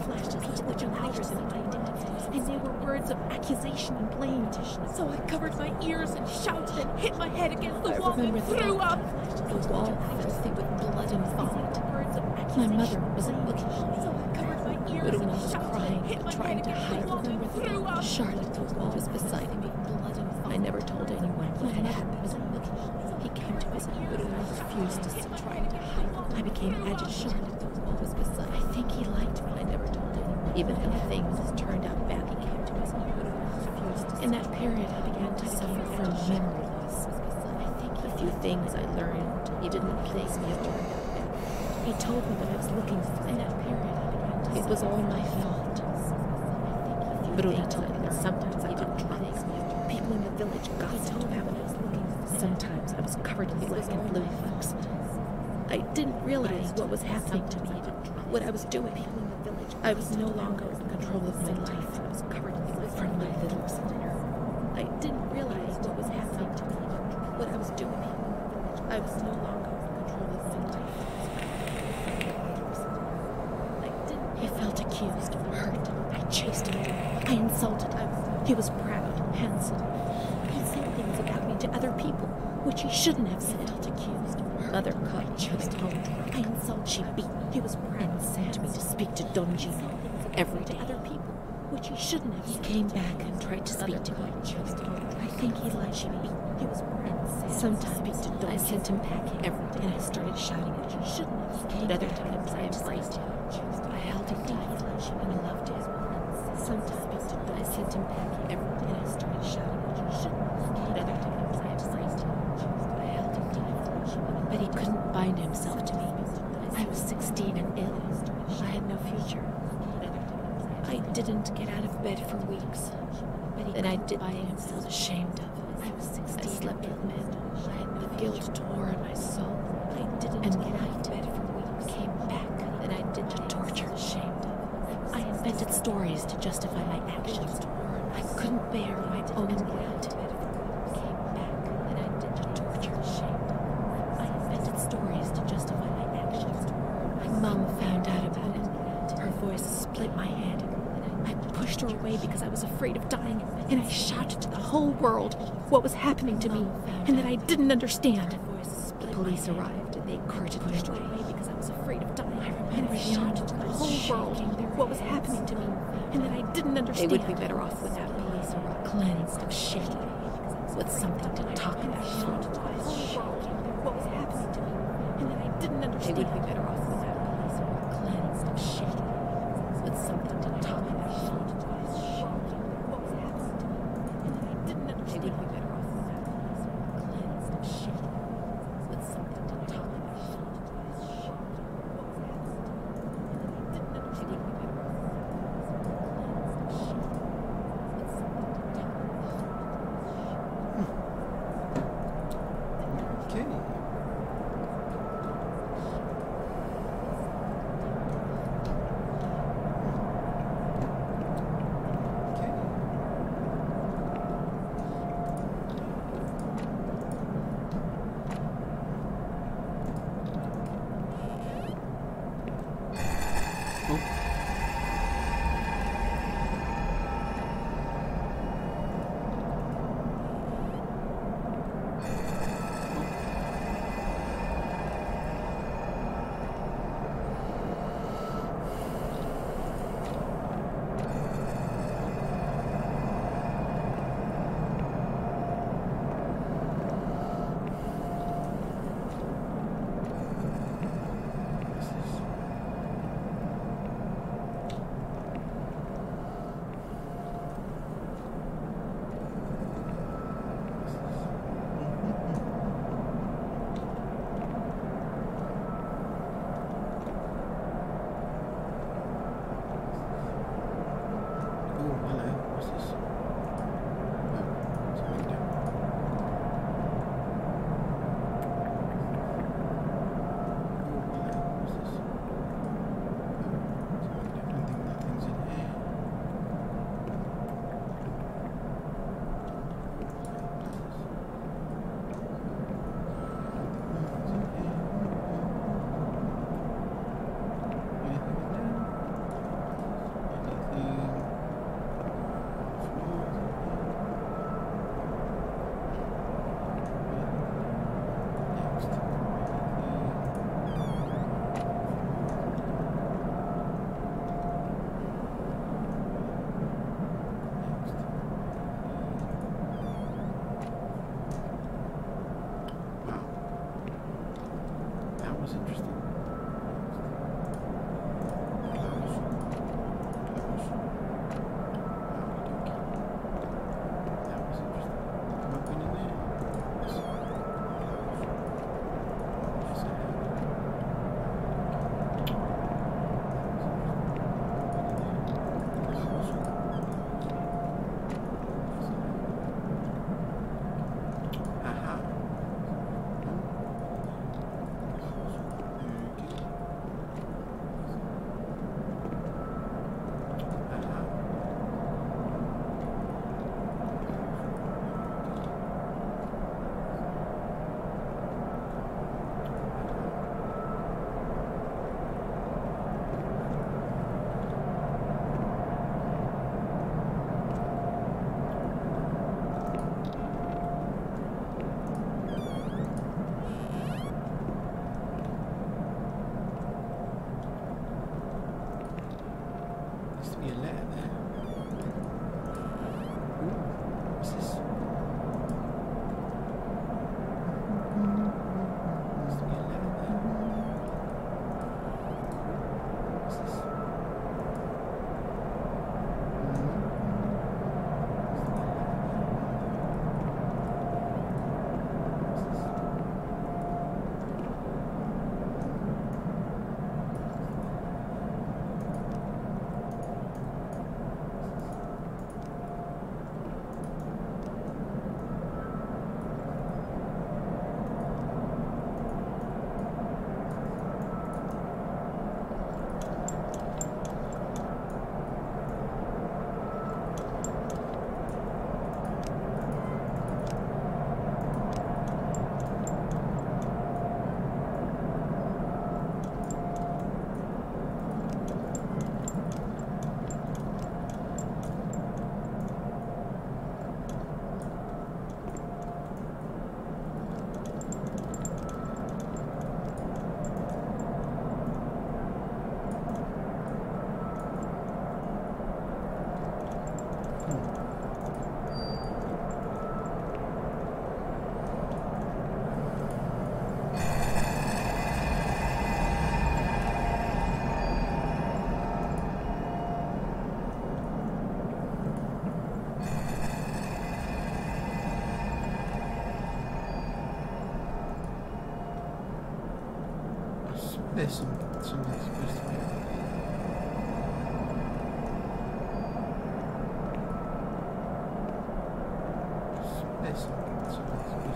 And they were words of accusation and blame. So I covered my ears and shouted and hit my head against the wall and threw up. The wall filthy with blood and vomit. My mother wasn't looking. So I covered my ears and was crying and trying to hide. Charlotte was beside me. I never told anyone what had happened. He came to visit me, but I refused to sit. I became agitated. I think he liked me. I never told anyone. Even though things turned out badly, he came to visit me, but I refused to sit. In that period, I began to suffer from memory loss. The few things I learned, he didn't please me after I got back. He told me that I was looking for in that period. It was all my fault. Bruna told me that sometimes I got drunk. People in the village gossiped about me. Sometimes I was covered in black and blue marks. I didn't realize what was happening to me, what I was doing. I was no longer in control of my life. I was covered in blood from my little dinner. I didn't realize what was happening to me, what I was doing. I was no longer in control of my life. He felt accused, hurt. I chased him. I insulted him. He was proud, handsome. He said things about me to other people, which he shouldn't have said. He felt accused. Mother caught chased home. I insulted. She beat me. He was proud and sent me to speak to Don Gino every day. Other people, which he shouldn't have. He came back and tried to speak to me. I think he lied. She beat me. He was proud. Sometimes I sent him packing every day, and I started shouting at him. He shouldn't have. But other times I embraced him. I held him tight and I loved him. Sometimes I sent him packing every day, and I started shouting at him. He shouldn't have. But other times I embraced him. I held him tight, but he couldn't bind himself to me. I was 16 and ill. I had no future. I didn't get out of bed for weeks. Then I did things I was ashamed of. I was 16. I slept with men. The guilt tore on my soul. I didn't get out of bed for weeks. Came back. Then I did the torture. Ashamed of. I invented stories to justify my actions. I couldn't bear my own guilt. Came back. Then I did the torture. Ashamed of. I invented stories to justify my actions. My mom found out about it. Her voice split my head. I pushed her away because I was afraid of dying, and I shouted to the whole world what was happening to me, and that I didn't understand. The police arrived, and they carted me away because I was afraid of dying, and I shouted to the whole world what was happening to me, and that I didn't understand. They would be better off without police, cleansed and shaken, with something to talk about. What was happening to me, and that I didn't understand. They would be better off without police, cleansed and shaken, with something to talk about. They would be better off without police, cleansed and shaken, with something to talk about. They would be better off without police, cleansed and shaken, with something to talk about. Okay. see a letter there. Ooh, what's this? Must be a letter there. What's this? There's something supposed to be. There's something supposed to be.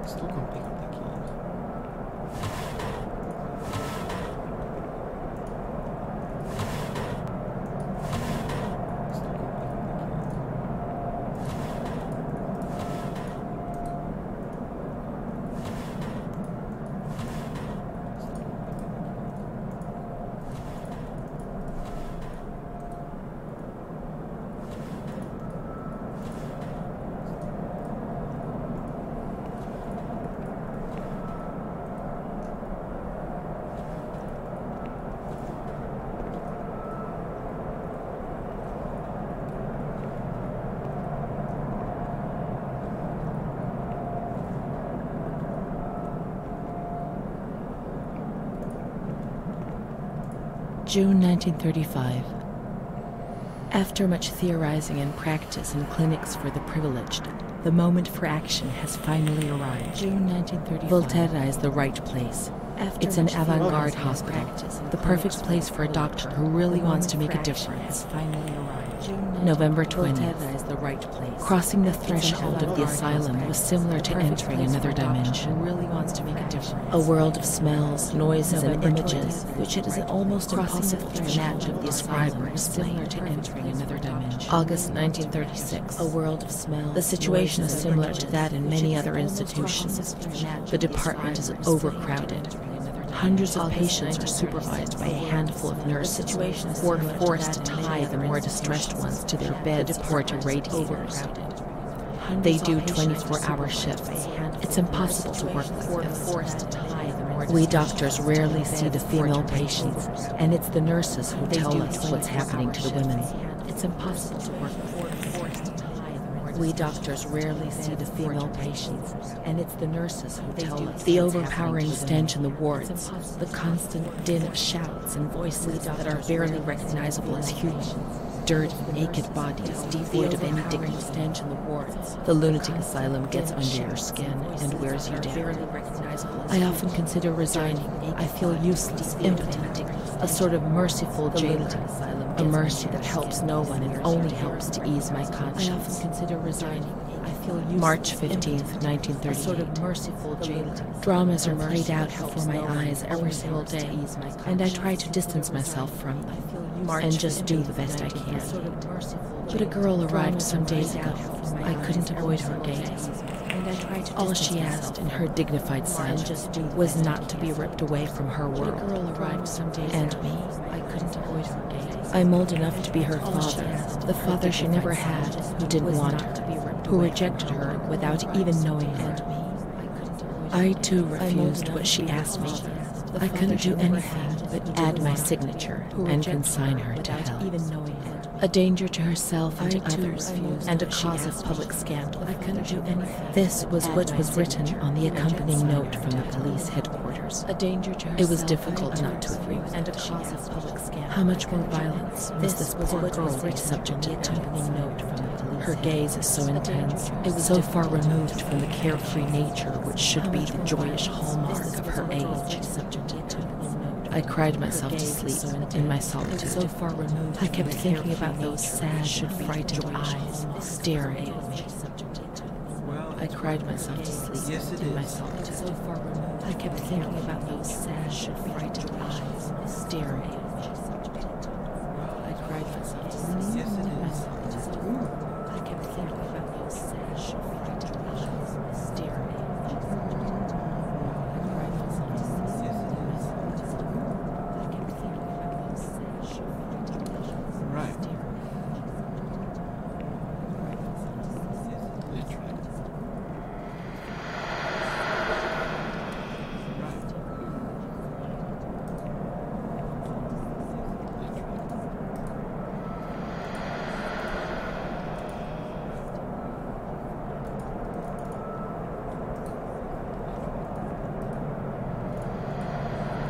Still can't pick up the keys. June 1935. After much theorizing and practice in clinics for the privileged, the moment for action has finally arrived. June 1935. Volterra is the right place. It's an avant-garde hospital, the perfect place for a doctor who really wants to make a difference. November 20th. Is the right place. Crossing the threshold of the asylum was similar to entering another dimension. Really wants to make a difference. A world of smells, noises, and images, which it is almost impossible to imagine, describe, or explain. Similar to entering another dimension. August 1936. A world of smells. The situation is similar to that in many other institutions. The department is overcrowded. Hundreds of patients are supervised by a handful of nurses who are forced to tie the more distressed ones to their beds or to radiators. They do 24-hour shifts. It's impossible to work with them. We doctors rarely see the female patients, and it's the nurses who tell us what's happening to the women. It's impossible to work with them. We doctors rarely see the female patients, and it's the nurses who tell us. The overpowering stench in the wards, the constant din of shouts and voices that are barely recognizable as human. Dirty, naked bodies, devoid of any dignity. Stench in the wards. The lunatic asylum gets under your skin and wears you down. I often consider resigning. I feel useless, impotent, a sort of merciful jailer. A mercy that helps no one and only helps to ease my conscience. I often consider resigning. I feel useless. March 15th, 1938. A sort of merciful jailer. Dramas are played out before my eyes every single day, and I try to distance myself from them. and just do the best I can. But a girl arrived some days ago. I couldn't avoid her gaze. All she asked in her dignified silence was not to be ripped away from her world and me. I couldn't avoid her gaze. I'm old enough to be her father, the father she never had, who didn't want her, who rejected her without even knowing her. I too refused what she asked me. I couldn't do anything but add my signature and consign her to hell. A danger to herself and to others, and a cause of public scandal. I couldn't do anything. This was what was written on the accompanying note from the police headquarters. A danger to herself. It was difficult not to agree with and a cause of public scandal. How much more violence was this poor girl subject to the accompanying note from the police? Her gaze is so intense. It was so far removed from the carefree nature which should be the joyous hallmark of her age. I cried myself to sleep in my solitude. So far removed. I kept thinking about those sad, frightened eyes staring at me. I cried myself to sleep in my solitude. So far removed. I kept thinking about those sad, frightened eyes staring at me. I cried myself to sleep in my solitude. I kept thinking about those sad, frightened eyes staring at me.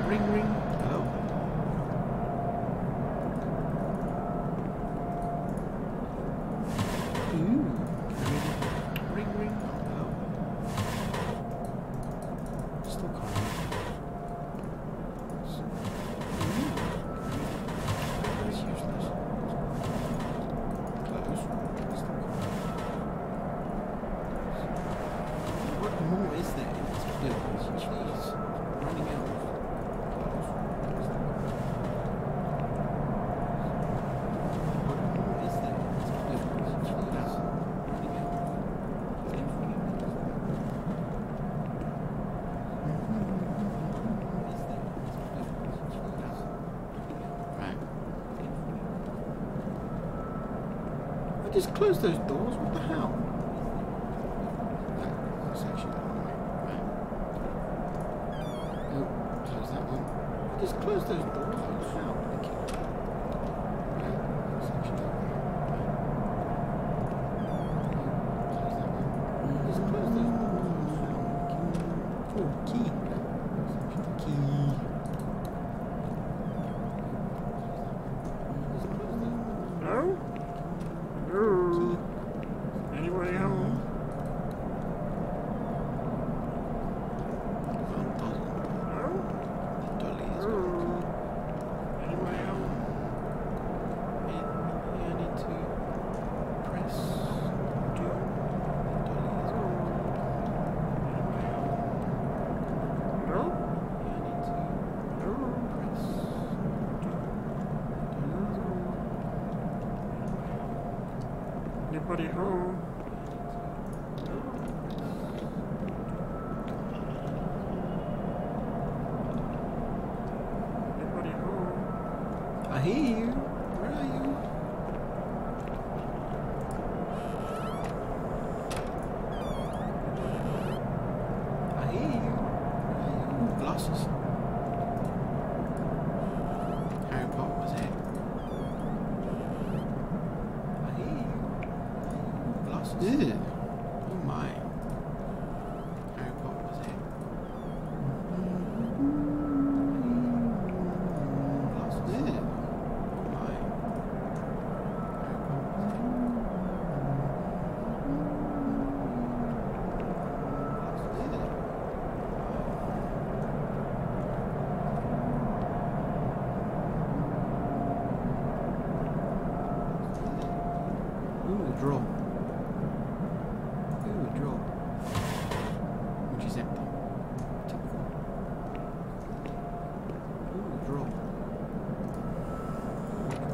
Ring, ring. Hello. Ooh. Ring, ring. Hello. Still calling. That's useless. Close. Still calling. What more is there in this building? Jeez. Running out. Just close those doors, what the hell? That's actually that one. Right. Oh, close that one. Just close those doors, what the hell? Thank you. Right, that's actually that one. Right. Oh, close that one. Just close those doors, what the hell? Thank you. Oh, key. That's actually the key. Hello? Hello? Anybody home? Hello? Hello? Anybody home? I need to press do. Hello? I need to press do. Anybody home? Anybody home? I hear you. Where are you? I hear you. Where are you? Ooh, glasses. Harry Potter was it? I hear you. Glasses. Ew. Oh my. Harry Potter was it? Glasses. Ew. Oh my. Harry Potter was it? Ooh, a drawer. Ooh, a drawer. Which is empty. Typical. Ooh, a drawer. Ooh, a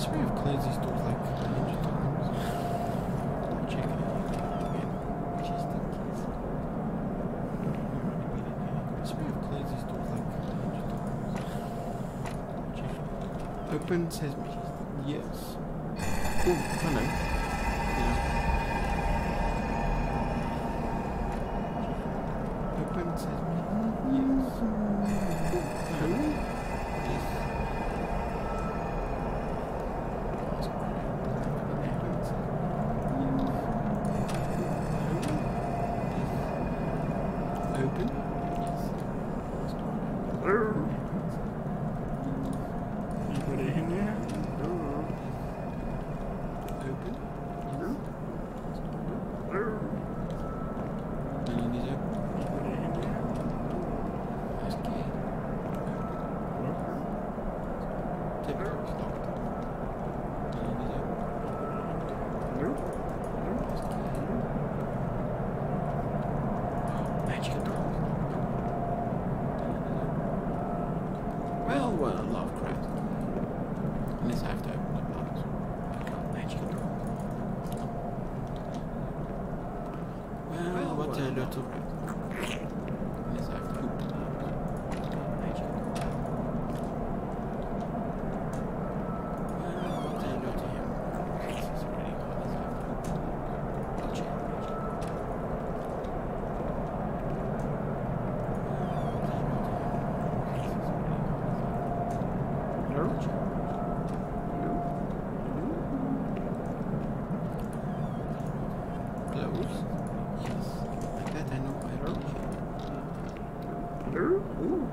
swear I've closed these doors like 100 times. I'll check it again. Just in case. I swear I've closed these doors like 100 times. I'll check it. Open sesame. Yes. Oh, hello. Yeah. Open sesame. Yes. Oh, hello. Yes. Open? Yes. Anybody in there? Open? Hello? None is open. Anybody in there? That's gay. Tip door is locked. None is open. Hello? That's gay. Magic door is locked. Well, Lovecraft. Unless I have to open the box. Magic door. Well, what a little rat. Unless I have to open the box. Magic door. Well, what a little him. This is really hard as I have to open the box. I'll check magic door. Hello? Close? Yes. Like that I know I don't check. Hello? Ooh.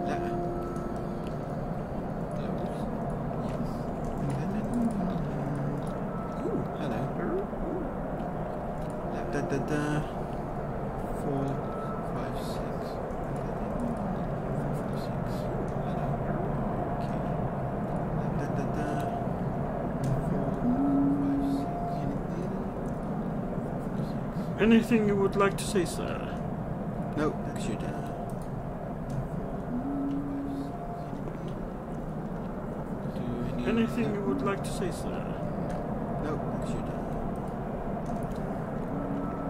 That. Close? Yes. And then I know. Ooh, hello. Da. 4, 5, 6. 4, 5, 6. Hello. Okay. Da. 4, 5, 6. Anything you would like to say, sir? No, because you're dead. Anything you would like to say, sir? No, because you're dead.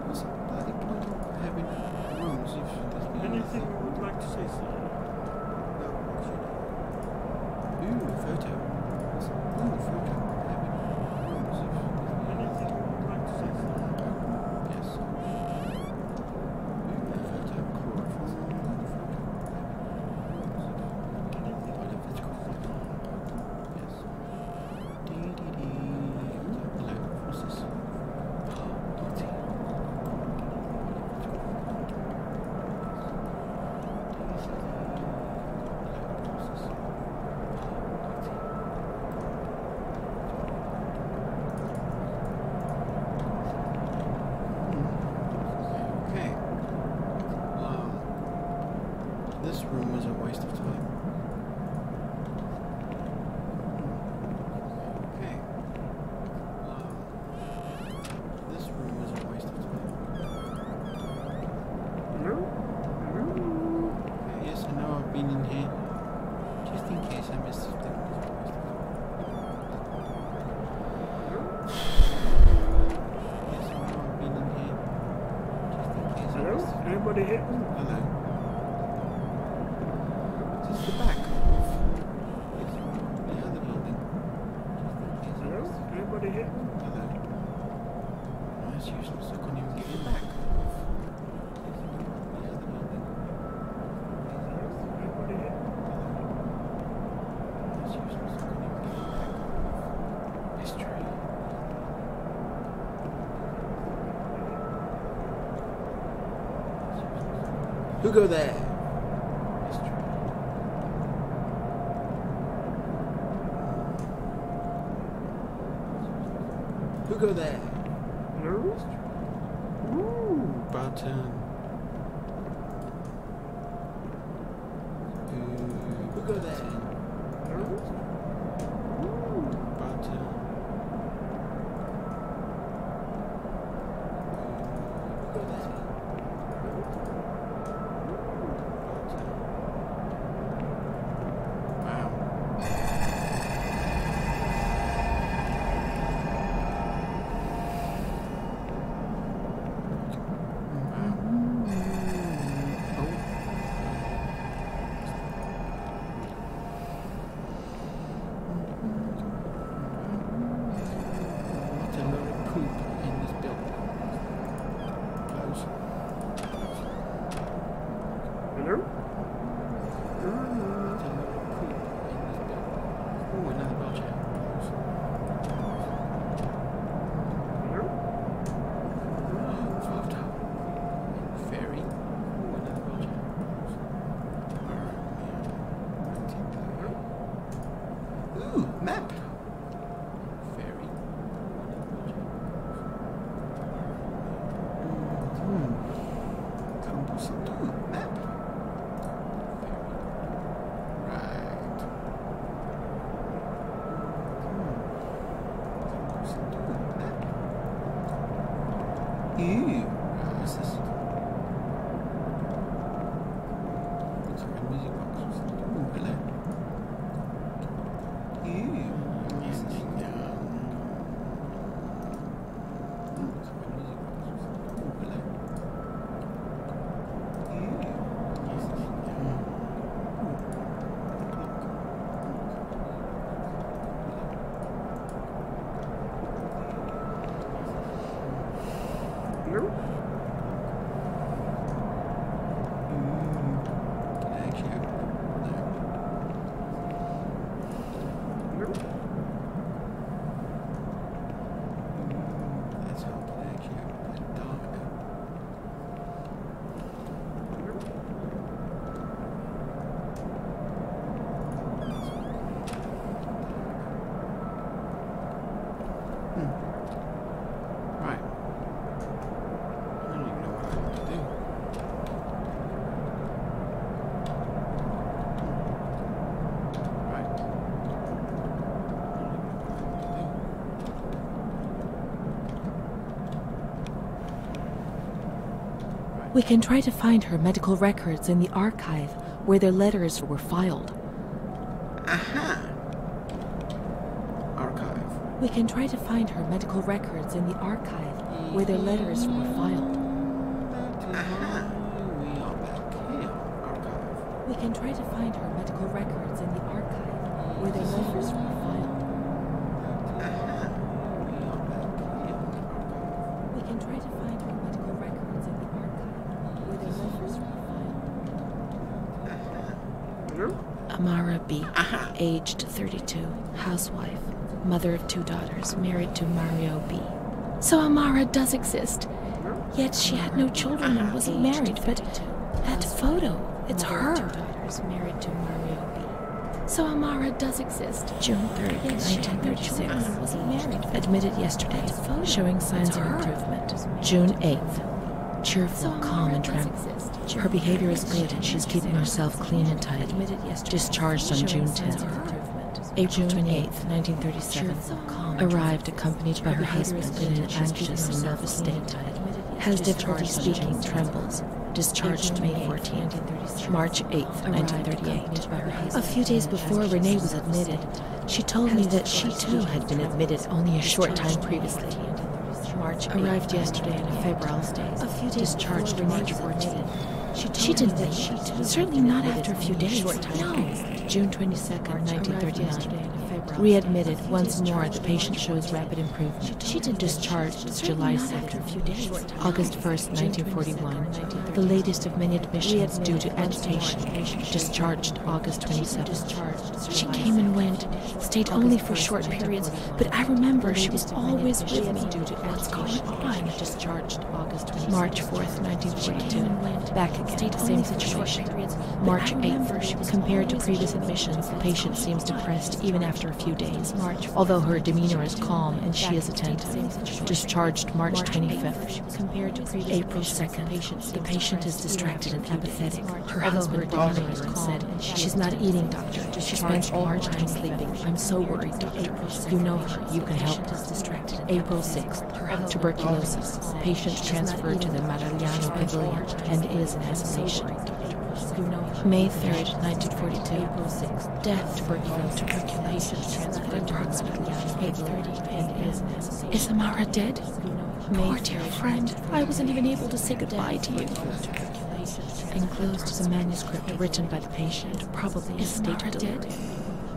What's the bloody point of having rooms if there's no Anything you would like to say, sir? No, because you're dead. Ooh, a photo. What's a photo? Having rooms if there's no Anything you would like to say, sir? Yes. Ooh, a photo. Chloroform. Yes. Hello, what's this? Okay. This room was a waste of time. Okay. This room was a waste of time. Hello? Okay, yes, I know I've been in here. Just in case I missed something. Yes, I know I've been in here. Just in case I Hello? missed something. Anybody here? Hello? Is this the back of yes, the other building? Just in case I Hello? missed something. Anybody here? Hello? Oh, that's useless. I can't even get it back. The other building. Anybody here? That's useless. I can't even get it back. History. Who go there? History. Who go there? Hello? Ooh, button. Who go there? Hello? Ooh, button. Who go there? Wow. Map. Very. Map. Right. Map. Ew. What's this? Looks like a music box. Ooh, hello. Ew. What's this? Looks like a music box. Ooh, hello. Right. I don't even know what I want to do. Right. I don't even know what I want to do. We can try to find her medical records in the archive where their letters were filed. Aha! Archive. We can try to find her medical records in the archive where their letters were filed. Aha! We are back here. Archive. We can try to find her medical records in the archive where their letters were filed. Aha! We are back here. Archive. We can try to find her medical records in the archive where their letters were filed. Amara B., aged 32, housewife, mother of 2 daughters, married to Mario B. So Amara does exist. Yet she had no children and wasn't married, but that photo, it's her. 2 daughters, married to Mario B. So Amara does exist. June 3rd, 1936, wasn't married, admitted yesterday, showing signs of improvement. June 8th, cheerful, calm, and tranquil. Her behavior is good and she's keeping herself clean and tidy. Discharged on June 10th. April 28th, 1937, arrived accompanied by her husband in an anxious and nervous state. Has difficulty speaking, trembles. Discharged May 14th. March 8th, 1938. A few days before Renee was admitted, she told me that she too had been admitted only a short time previously. Arrived yesterday in a febrile state. A few days discharged March 14th. She didn't think she too. Certainly not after a few days. No. June 22nd, 1939. Readmitted once more. The patient shows rapid improvement. She did discharged July 2nd. August 1st, 1941. The latest of many admissions due to agitation. Discharged August 27th. She came and went, stayed only for short periods, but I remember she was always with me. What's going on? Discharged August 27th. March 4th, 1942. Back again, same situation. March 8th. Compared to previous admissions, the patient seems depressed even after a few days, although her demeanor is calm and she is attentive. Discharged March 25th. April 2nd. The patient is distracted and apathetic. Her husband brought her and said, "She's not eating, doctor. She spends all her time sleeping. I'm so worried, doctor. You know her. You can help her." April 6th. Tuberculosis. Patient transferred to the Marigliano Pavilion and is in isolation. May 3rd, 1942. Death, tuberculosis, transferred approximately 8:30 and is Amara dead? Poor dear friend, I wasn't even able to say goodbye to you. Enclosed is a manuscript written by the patient, probably a state delivery.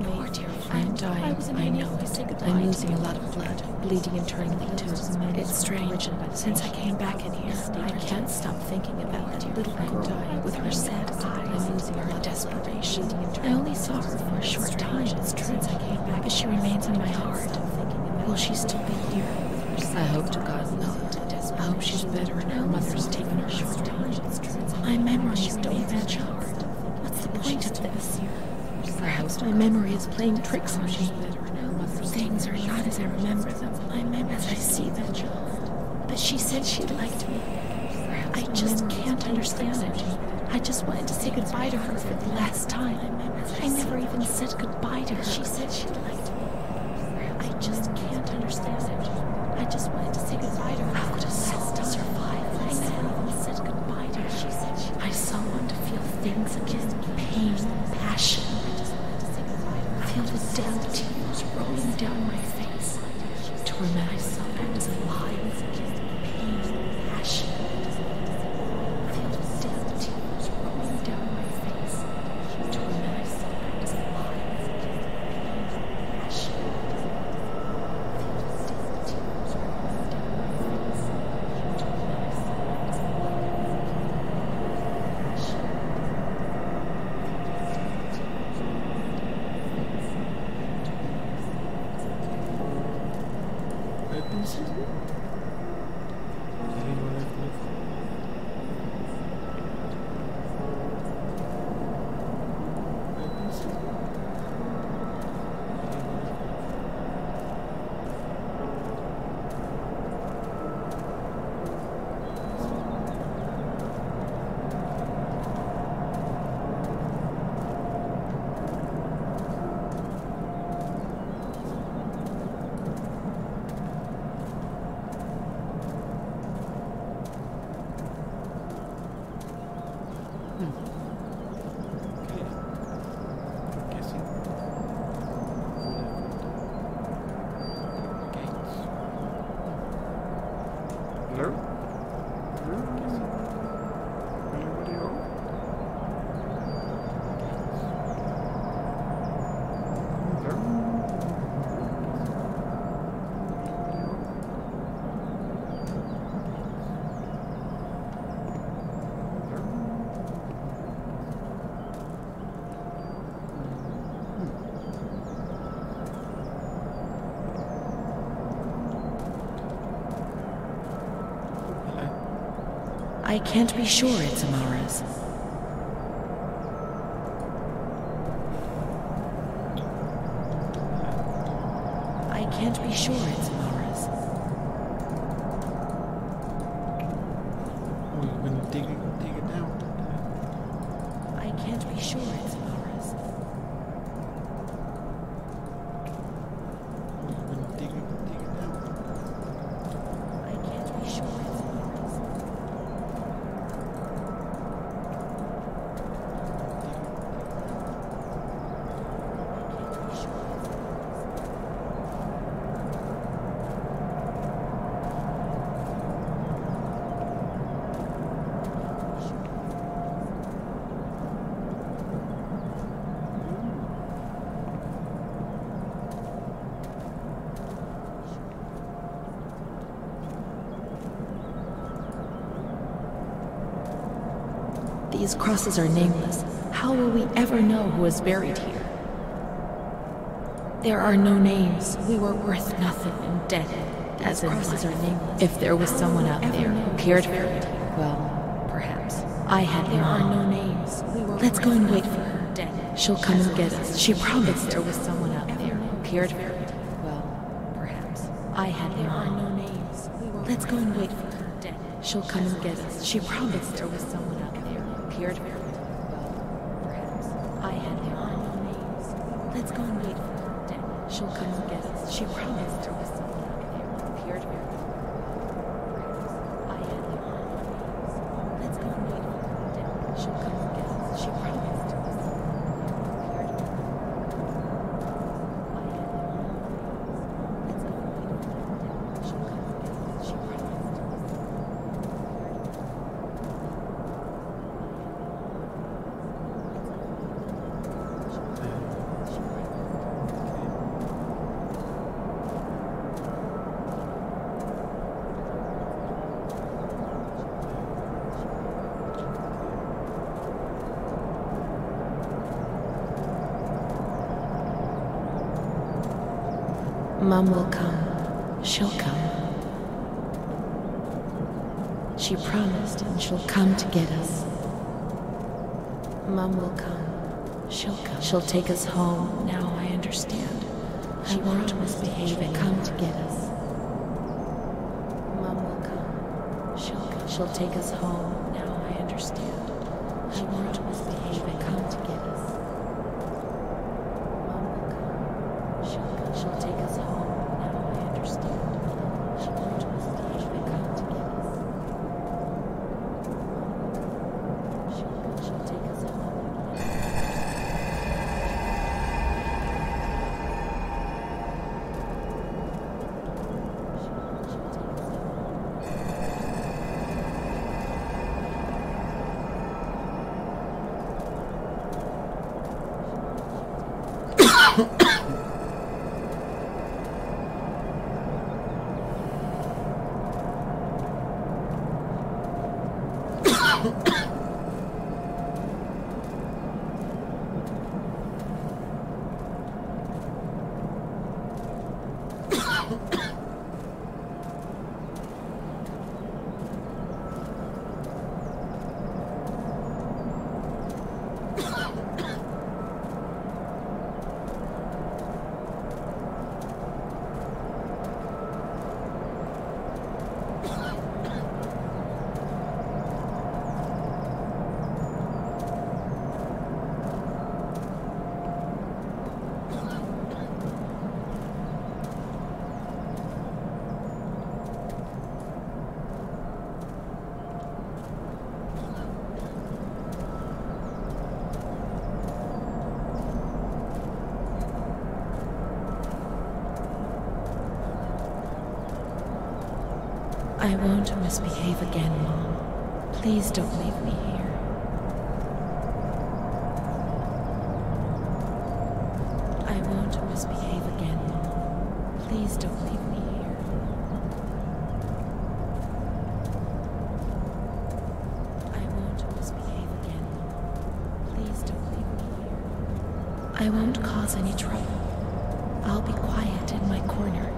Poor dear friend, I'm dying, I know it. I'm losing a lot of blood, bleeding internally too. It's strange. Since I came back in here, I can't stop thinking about that little girl with her sad eyes. I'm losing her desperation. I only saw her for a short time, it's true, but she remains in my heart. Will she still be here? I hope to God not. I hope she's better and her mother's taken her short time. My memories don't match hard. What's the point of this? Perhaps my memory is playing tricks on me. Things are not as I remember them, as I see them. But she said she liked me. I just can't understand it. I just wanted to say goodbye to her for the last time. I never even said goodbye to her. She said she liked me. I just can't understand it. I just wanted to say goodbye to her. How could a soul survive? I never even said goodbye to her. She said she liked me. I so want to feel things again. Pain, passion. I just wanted to say goodbye to her. Feel the damn tears rolling down my face. To remember that I was alive. Pain, passion. Feel the damn tears rolling down my face. To remember that I was alive. Pain, passion. Open sesame? Is anyone open it? Open sesame? Okay. I'm guessing. Gates. Hello? Hello? Guessing. Anybody home? Gates. Hello? I can't be sure it's Amara's. I can't be sure it's Amara's. Oh, you're gonna dig it down. I can't be sure it's Amara's. Oh, you're gonna dig it down. I can't be sure it's Amara's. These crosses are nameless. How will we ever know who is buried here? There are no names. We were worth nothing and dead. As in crosses are nameless. If there was someone out there who cared for me, well, perhaps. I had there are no names. Let's go and wait for her. Dead. She'll come and get us. She promised there was someone out there who cared for me. Well, perhaps. I had there are no names. Let's go and wait for her. Dead. She'll come and get us. She promised there was someone out there who cared for me. Well, perhaps. I had there are no names. Let's go and wait for her. Dead. She'll come and get us. She promised there was someone out there who cared for me. Perhaps. I had there are no names. Let's go and wait for her. Dead. She'll come and get us. She promised there was someone out there who cared for me. I had there are no names. Let's go and wait for her. Dead. She'll come and get us. She promised there was someone out there who cared for me. Mom will come. She'll come. She promised and she'll come to get us. Mom will come. She'll take us home. Now I understand. She won't misbehave and come to get us. Mom will come. She'll take us home. Now I understand. She won't misbehave and come to get us. Mom will come. She'll take us home. Now I understand. She won't misbehave and come to get us. She'll take us home. I won't misbehave again, Mom. Please don't leave me here. I won't misbehave again, Mom. Please don't leave me here. I won't misbehave again, Mom. Please don't leave me here. I won't cause any trouble. I'll be quiet in my corner.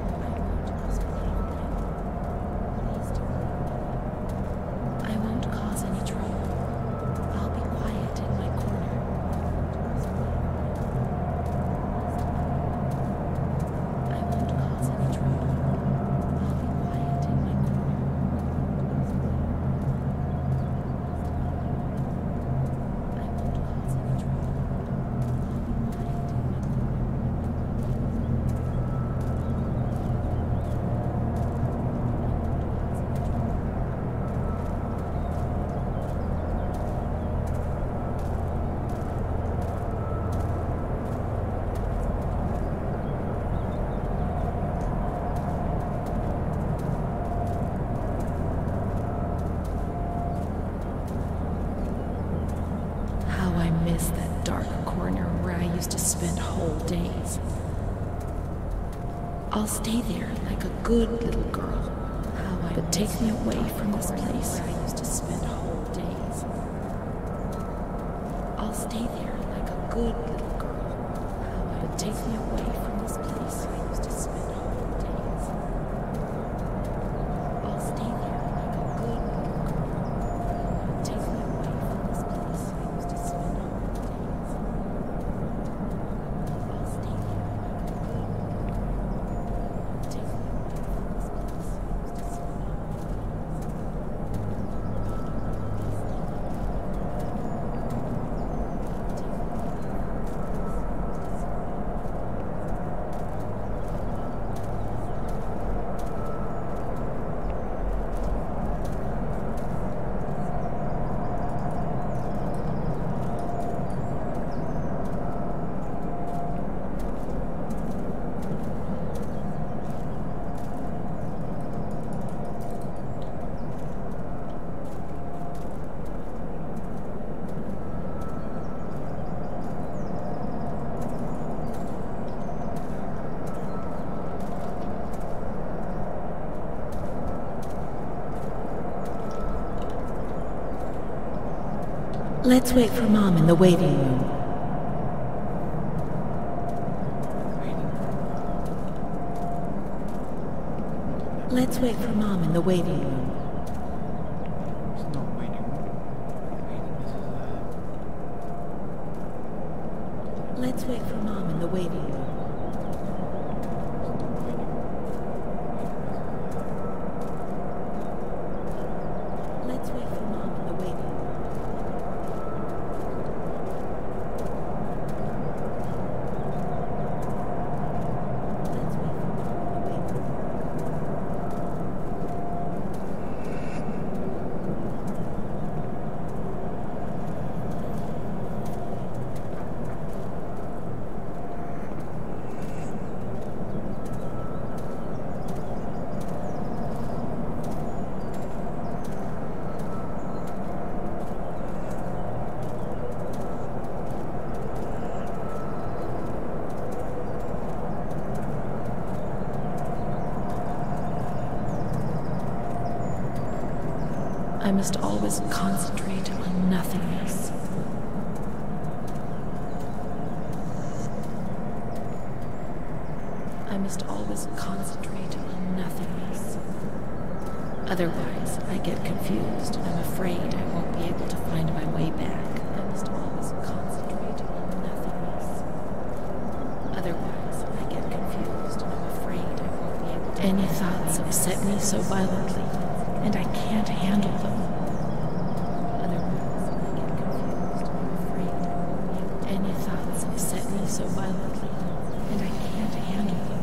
That dark corner where I used to spend whole days. I'll stay there like a good little girl, but take me away from this place where I used to spend whole days. I'll stay there like a good little girl, but take me away from this place where I used to spend whole days. I'll stay there like a good little girl, but take me away from this place where I used to spend whole days. Let's wait for Mom in the waiting room. Let's wait for Mom in the waiting room. It's not waiting room. This is I must always concentrate on nothingness. I must always concentrate on nothingness. Otherwise, I get confused and I'm afraid I won't be able to find my way back. I must always concentrate on nothingness. Otherwise, I get confused and I'm afraid I won't be able to. Any thoughts upset me so violently, and I can't handle them. Otherwise, I get confused and I'm afraid I won't be able to. Any thoughts upset me so violently, and I can't handle them.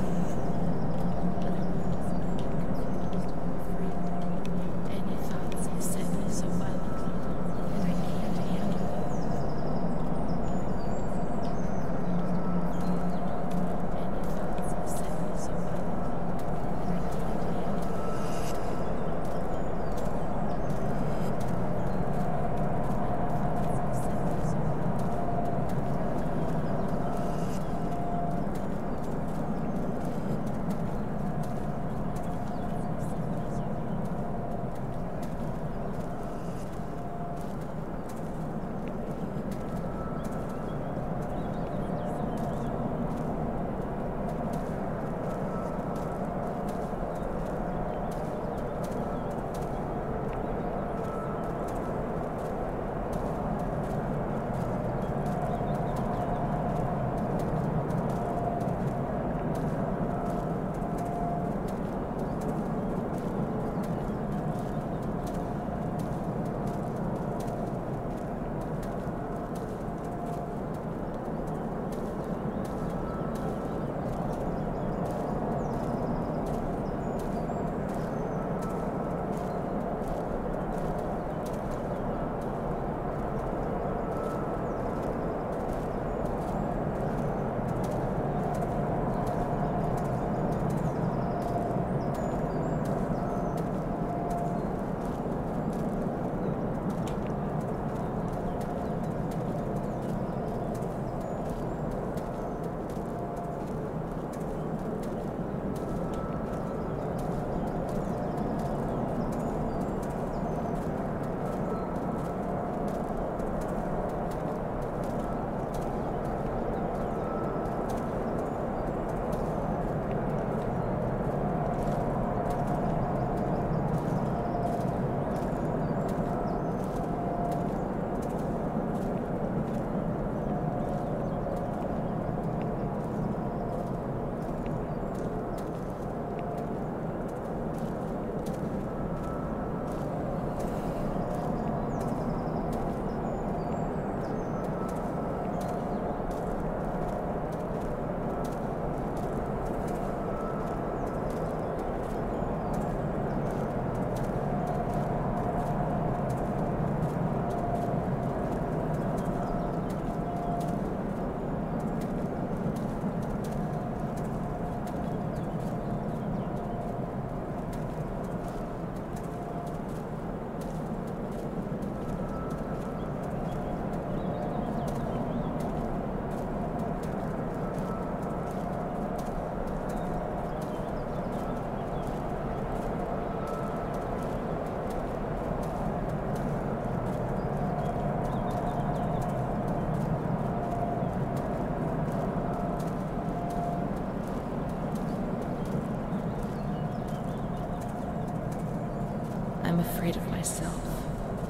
I'm afraid of myself,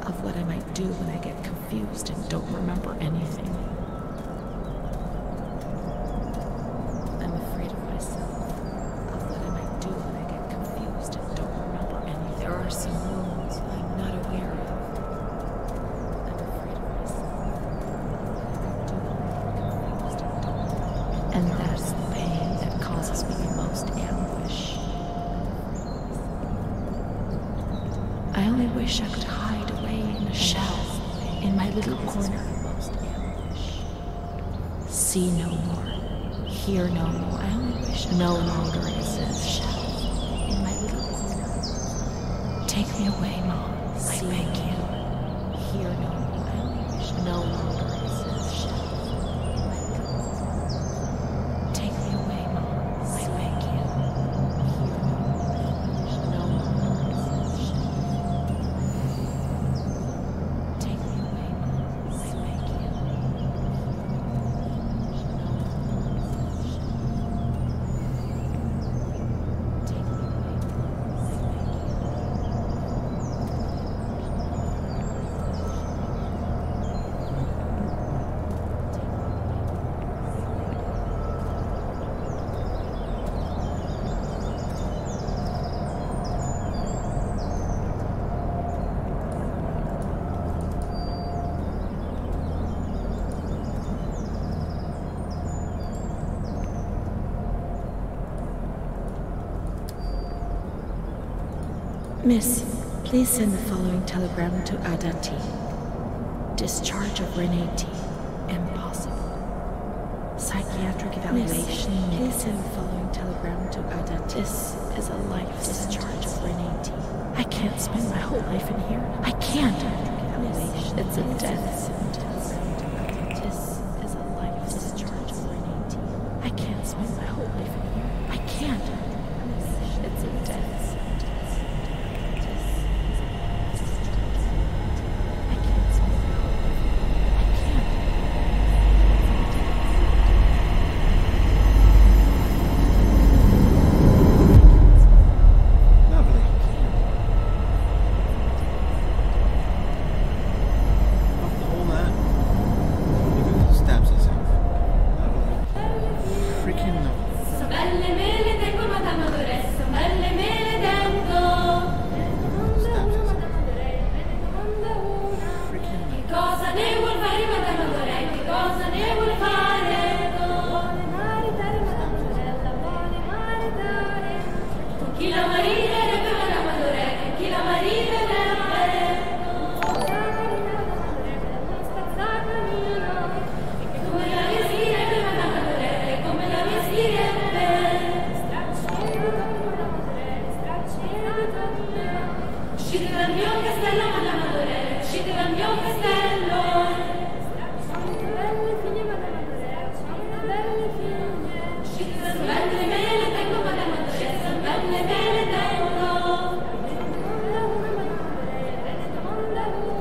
of what I might do when I get confused and don't remember anything. I'm afraid of myself, of what I might do when I get confused and don't remember anything. There are some worlds I'm not aware of. I'm afraid of myself, of what I might do when I get confused and don't remember anything. And that's the pain that causes me the most anguish. I only wish I could hide away in a shell, in my little corner. See no more, hear no more. I only wish I no longer exist. In my little corner. Take me away, Mom. I beg you. Hear no more. I only wish I no longer exist. In my little corner. Take me away, Mom. I beg you. Hear no more. I only wish I no longer exist. Miss, please send the following telegram to Adati. Discharge of Renee T. Impossible. Psychiatric evaluation. Miss, please send the following telegram to Adati. This is a life discharge of Renee T. I can't spend my whole life in here. I can't. Miss, it's a death sentence. This is a life discharge of Renee T. I can't spend my whole life in here. I can't. It's a death sentence.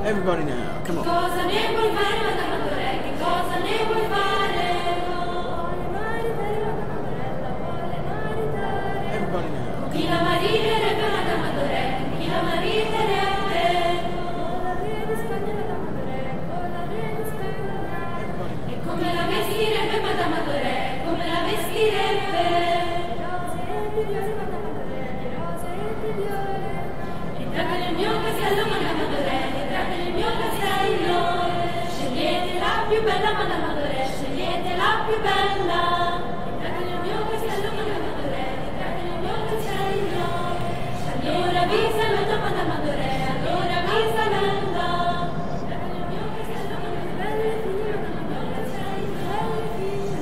Everybody now, come on. Cosa ne vuoi fare, Motherboard? Che cosa ne vuoi fare? Everybody now. Chi la marinerebbe, Motherboard? Chi la marinerebbe? E come la vestirebbe, Motherboard? Come la vestirebbe? Entrate nel mio castello, Motherboard. Scegliete la più bella, Motherboard, scegliete la più bella. Entrate nel mio castello, Motherboard, entrate nel mio castello. Allora vi saluto, Motherboard, allora vi saluto. Entrate nel mio castello,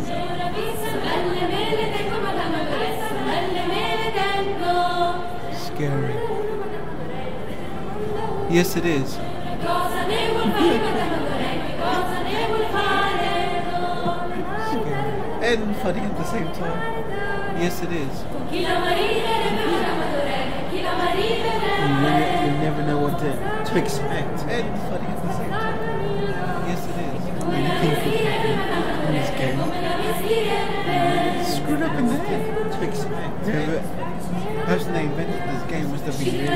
allora vi saluto. Belle me le tengo, Motherboard, belle me le tengo. Scary. Yes, it is. Cosa ne vuol fare, Motherboard? Cosa ne vuol fare? Scary. And funny at the same time. Yes, it is. Chi la marinerebbe, Motherboard? Chi la marinerebbe? You never know what to expect. And funny at the same time. Yes, it is. Anything could happen in this game. Screwed up in the head. To expect. The person that invented this game must have been really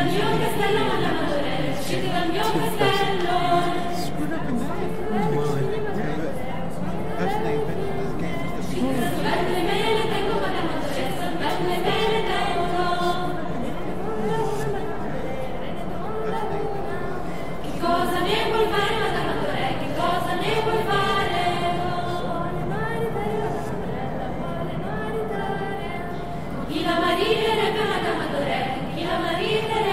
screwed up in the head. The person that invented this game must have been Cosa ne vuoi fare, Motherboard? Che cosa ne vuoi fare? Chi la marinerebbe, Motherboard? Chi la marinerebbe?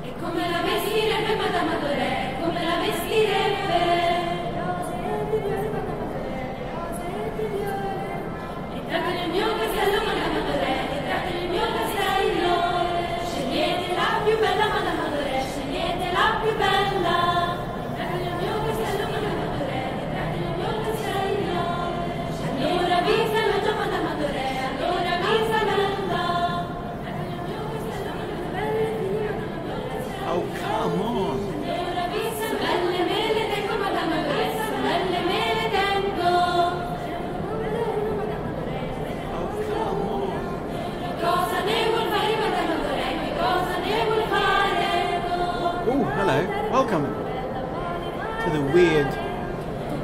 E come la vestirebbe, Motherboard? Come la vestirebbe? Entrate nel mio castello, Motherboard, entrate nel mio castello. Scegliete la più bella, Motherboard, scegliete la più bella. Entrate nel mio castello, Motherboard, entrate nel mio castello. Allora vi saluto, Motherboard, allora vi saluto. Entrate nel mio castello, Motherboard. Oh, come on. Allora vi saluto. Belle me le tengo, Motherboard, belle me le tengo. Oh, come on. Cosa ne vuol fare, Motherboard? Che cosa ne vuol fare? Oh, hello. Welcome to the weird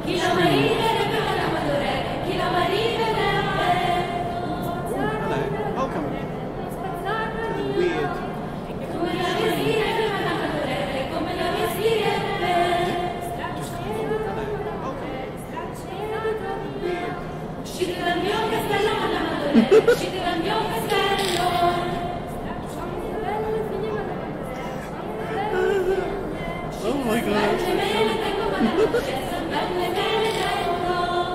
Chi la marinerebbe, Motherboard? Chi la marinerebbe? hello. Welcome to the weird Come la vestirebbe, Motherboard? Come la vestirebbe? hello. Welcome to the weird Uscite dal mio castello, Motherboard. Oh my god.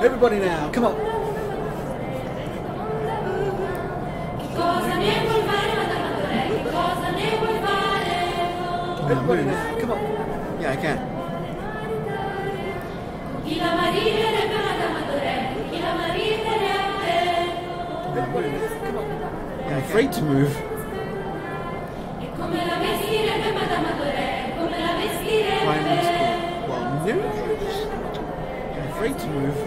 Everybody now, come on. Everybody now, come on. Yeah, I can. Everybody now, come on. I'm afraid to move. Primary school. Well, no. I'm afraid to move.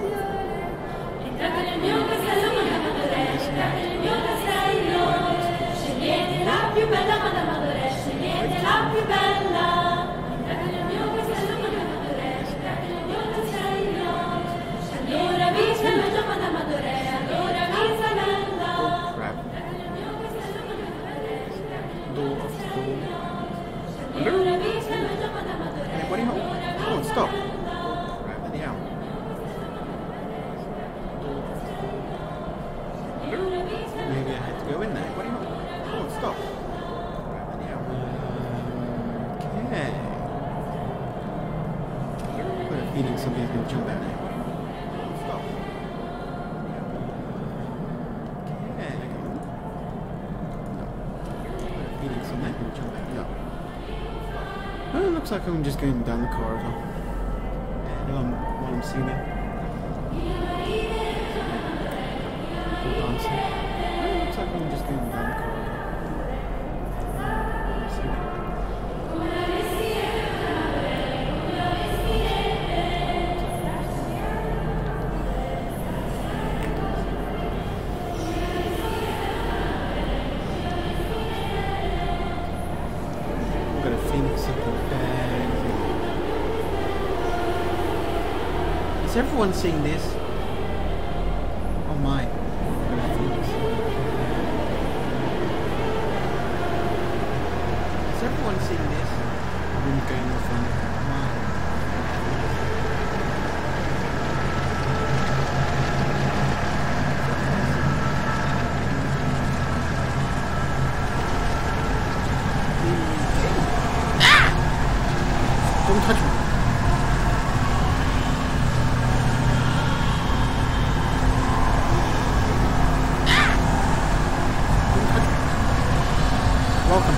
Anybody home? Come on, stop. Right, let me out. Maybe I had to go in there. Anybody home? Come on, stop. Right, let me out. Okay. I've got a feeling somebody's going to jump out there. Stop. Okay. No. I've got a feeling somebody's going to jump out. No. Well, it looks like I'm just going down the corridor. While I'm seeing it. Dancing. Well, it looks like I'm just going down the corridor. I'm gonna think something bad. Is everyone seeing this? Oh my. I'm gonna think something bad. Is everyone seeing this? I'm really going in front. Oh my. Don't touch me. Don't touch me. Welcome.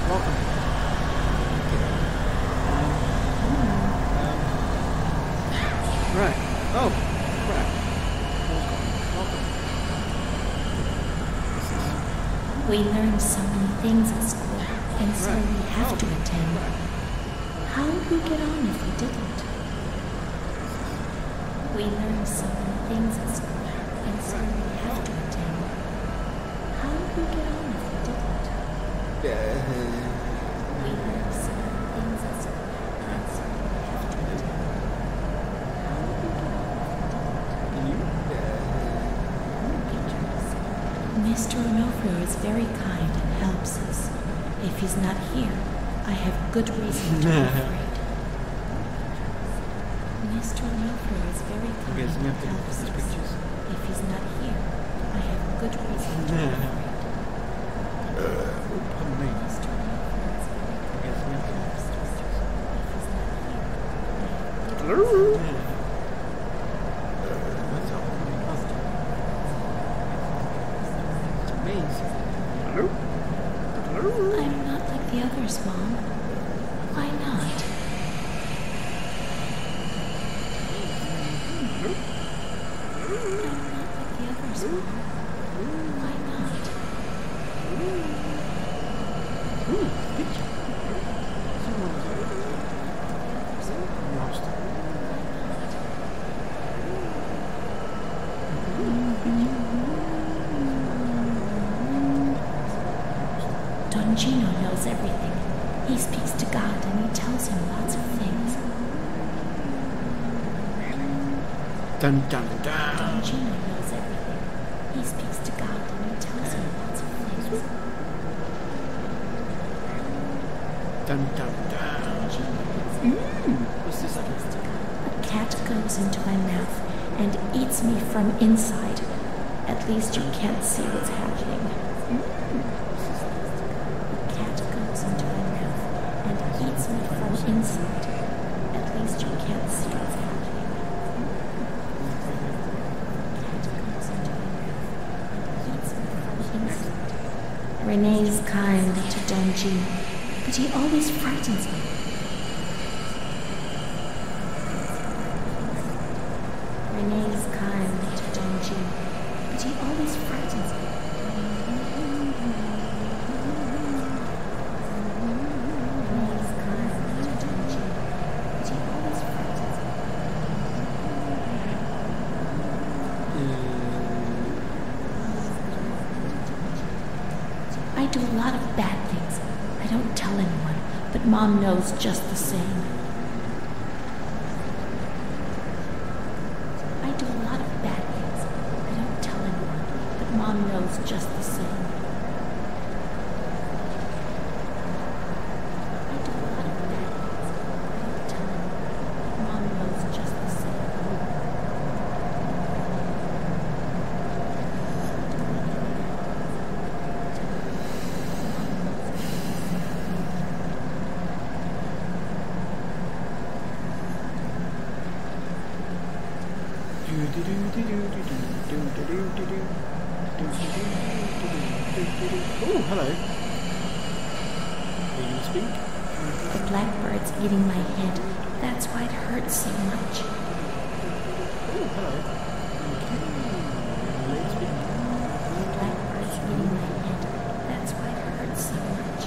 Welcome. Right. Oh, crap. Welcome. We learn so many things at school, and so Right. we have to Oh, attend. right. How would we get on if we didn't? We learn so many things at school, and so we have to attend. How would we get on if we didn't? We learn so many things at school, and so we have to attend. How would we get on if we didn't? Mr. Onofrio is very kind and helps us. If he's not here, I have good reason to be afraid. Mr. Onofrio is very kind Okay, so we and have to look helps at these us. pictures. If he's not here, I have good reason to be afraid. Pardon me. Mr. Onofrio is very kind Yes, we have to and look at helps these us. pictures. If he's not here, I have good Hello? reason. That's all. It's amazing. Hello? Hello? I'm not like the others, Mom. Why not? I'm not like the others, Mom. Why not? Ooh, picture. Someone's lost it. Don Gino knows everything. He speaks to God and he tells him lots of things. Dun dun dun. Don Gino knows everything. He speaks to God and he tells him lots of things. Dun dun dun. What's this? A cat goes into my mouth and eats me from inside. At least you can't see what's happening. A cat goes into my mouth and eats me from inside. At least you can't see what's happening. A cat goes into my mouth and eats me from inside. Rene's kind to Donji, but he always frightens me. Rene's kind to Donji, but he always frightens me. Rene's kind to Donji, but he always frightens me. I do a lot of bad things. I don't tell anyone, but Mom knows just the same. I do a lot of bad things. I don't tell anyone, but Mom knows just the same. I do a lot of bad things. I don't tell anyone, but Mom knows just the same. Oh, hello. Are you gonna speak? The blackbird's eating my head. That's why it hurts so much. Oh, hello. The blackbird's eating my head. That's why it hurts so much.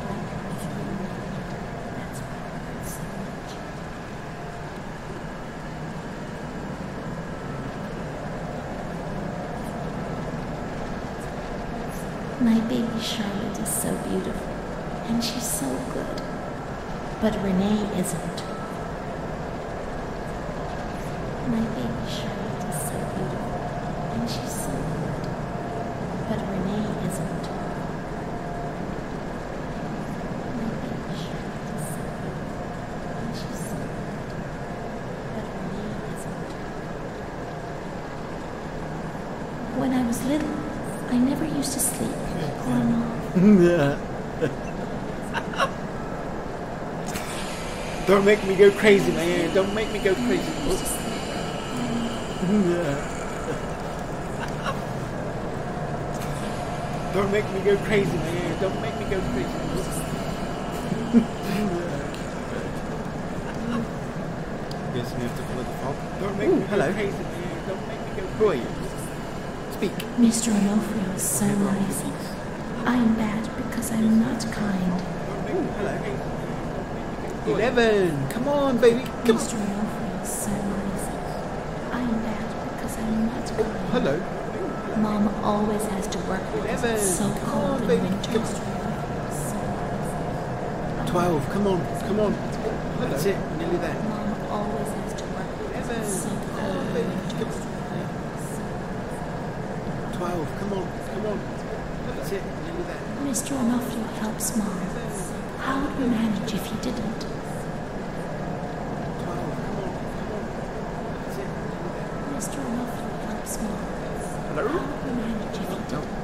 Blackbird's eating my head. That's why it hurts so much. My baby Charlotte is so beautiful, and she's so good. But Renee isn't. My baby Charlotte is so beautiful, and she's so good. But Renee isn't. My baby Charlotte is so beautiful, and she's so good. But Renee isn't. When I was little, I never used to sleep. Poor Mom. Yeah. Don't make me go crazy, man. Don't make me go crazy. Yeah. Don't make me go crazy, man. Don't make me go crazy. Guess we have to follow the fog. Don't make me go crazy, man. Don't make me go crazy. Who are you? Speak. Mr. Onofrio is so nice. I'm bad because I'm not kind. Hello. 11. Come on, baby. Come Mr. Onofrio is so nice. I'm bad because I'm not kind. Hello. Mom always has to work because it's so cold in winter. Mr. Onofrio is so nice. 12. Come on. Come on. That's it. Nearly there. Mom always has to work because it's so cold in winter. 12. Come on. Come on. That's it. Nearly there. Mr. Onofrio helps Mom. How would we manage if he didn't? 12. Come on. Come on. That's it. Nearly there. Mr. Onofrio helps Mom. Hello? How would we manage if he didn't?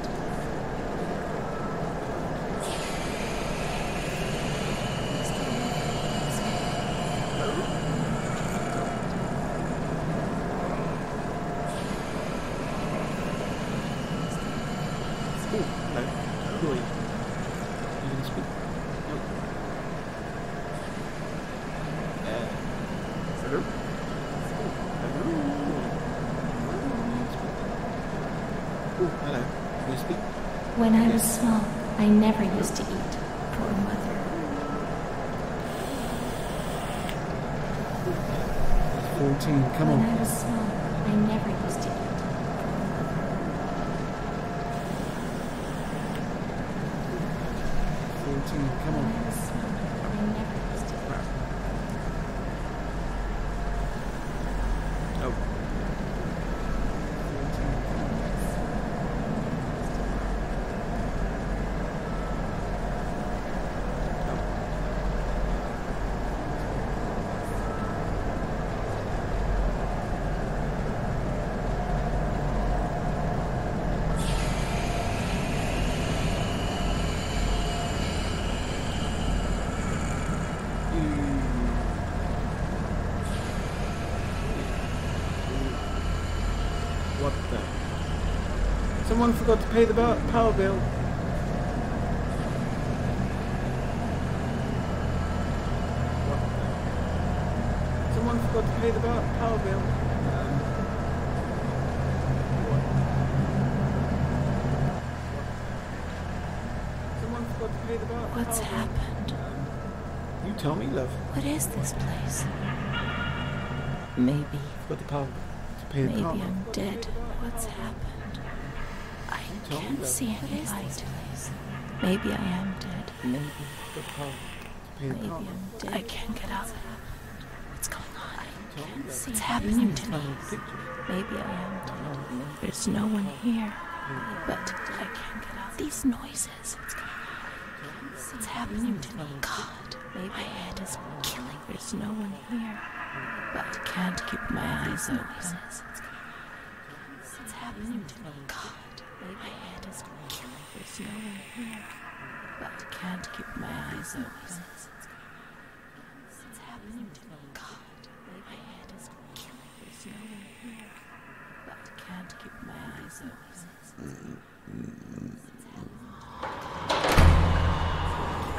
When I was small, I never used to eat. Poor mother. 14, come When on. I was small, I never used to eat. Poor mother. 14, come When on. I was small, I never used to eat. Oh. 14, come on. Someone forgot to pay the power bill. Someone forgot to pay the power bill. Someone forgot to pay the power bill. What's happened? You tell me, love. What is this place? Maybe. Forgot the power bill. To pay the power Maybe bill. I'm dead. What's happened? I can't see any light. Maybe I am dead. Maybe. Forgot the power bill. To pay the Maybe power bill. I'm dead. I can't get up. What's going on? What's happening to me? Maybe I am dead. There's no one here. But I can't get up. These noises. What's happening to me? God, maybe my head is killing. There's no one here. But I can't keep my eyes open. What's happening to me? God, maybe my head is killing. There's no one here. But I can't keep my eyes open. What's happening to me? God, maybe my head is killing. There's no one here. But I can't keep my eyes open.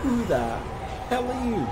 Who the hell are you?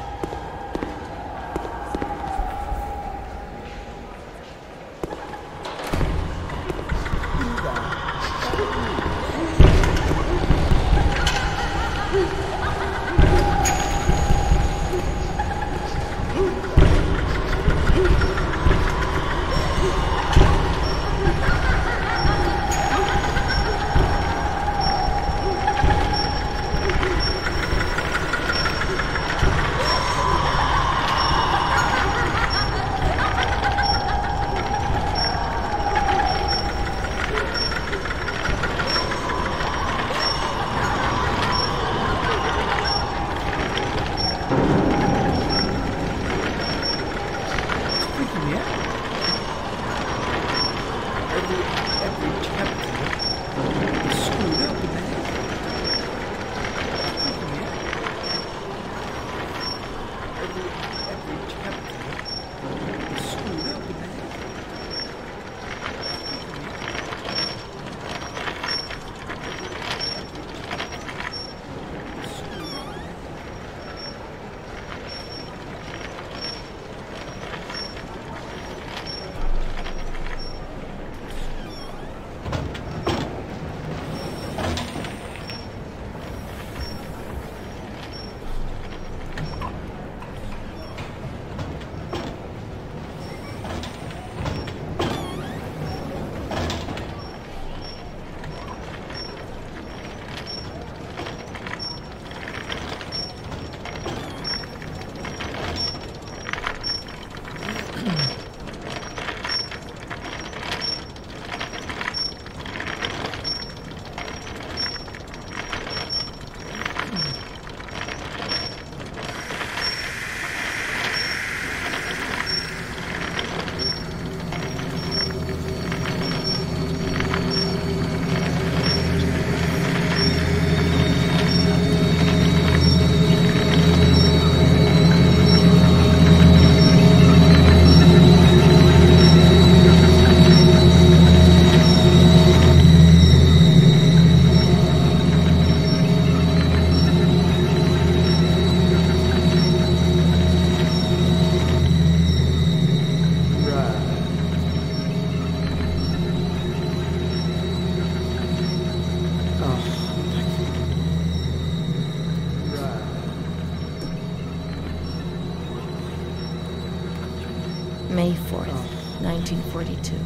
May 4th, 1942.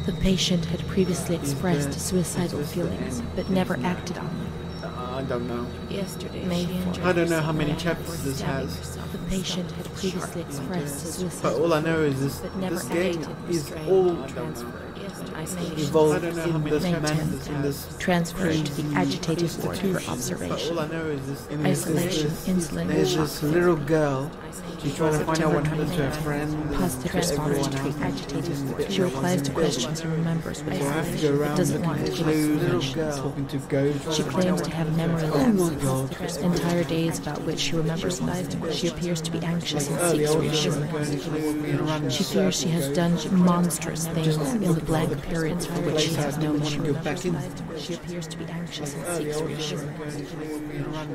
The patient had previously expressed suicidal feelings, but never acted on them. I don't know. Yesterday, May she 4th. injured I don't know how herself many by chapters this stabbing has. herself The with patient a had sharp previously knife. expressed suicidal But all I know is but never this game acted is restrained all or transferred Yesterday, isolation. involved May in 10th. this Transferred to the agitated ward for But all observation. I know is this Isolation, insulin, there's shock this little therapy. girl. She's trying to find out what happened to her friend. Positive to response everyone to treat else. agitated ward. She replies to questions and remembers with So I have to go isolation, but around doesn't looking want to for give clues, little explanations. girl talking to ghosts. She claims to have memory Oh my lapses, God. entire days about which she remembers nothing. She appears to be anxious and Early seeks old girls reassurance. going to walking around in She fears she has done monstrous things in the blank periods for which she has no memory. Go back in. She appears to be anxious and seeks reassurance.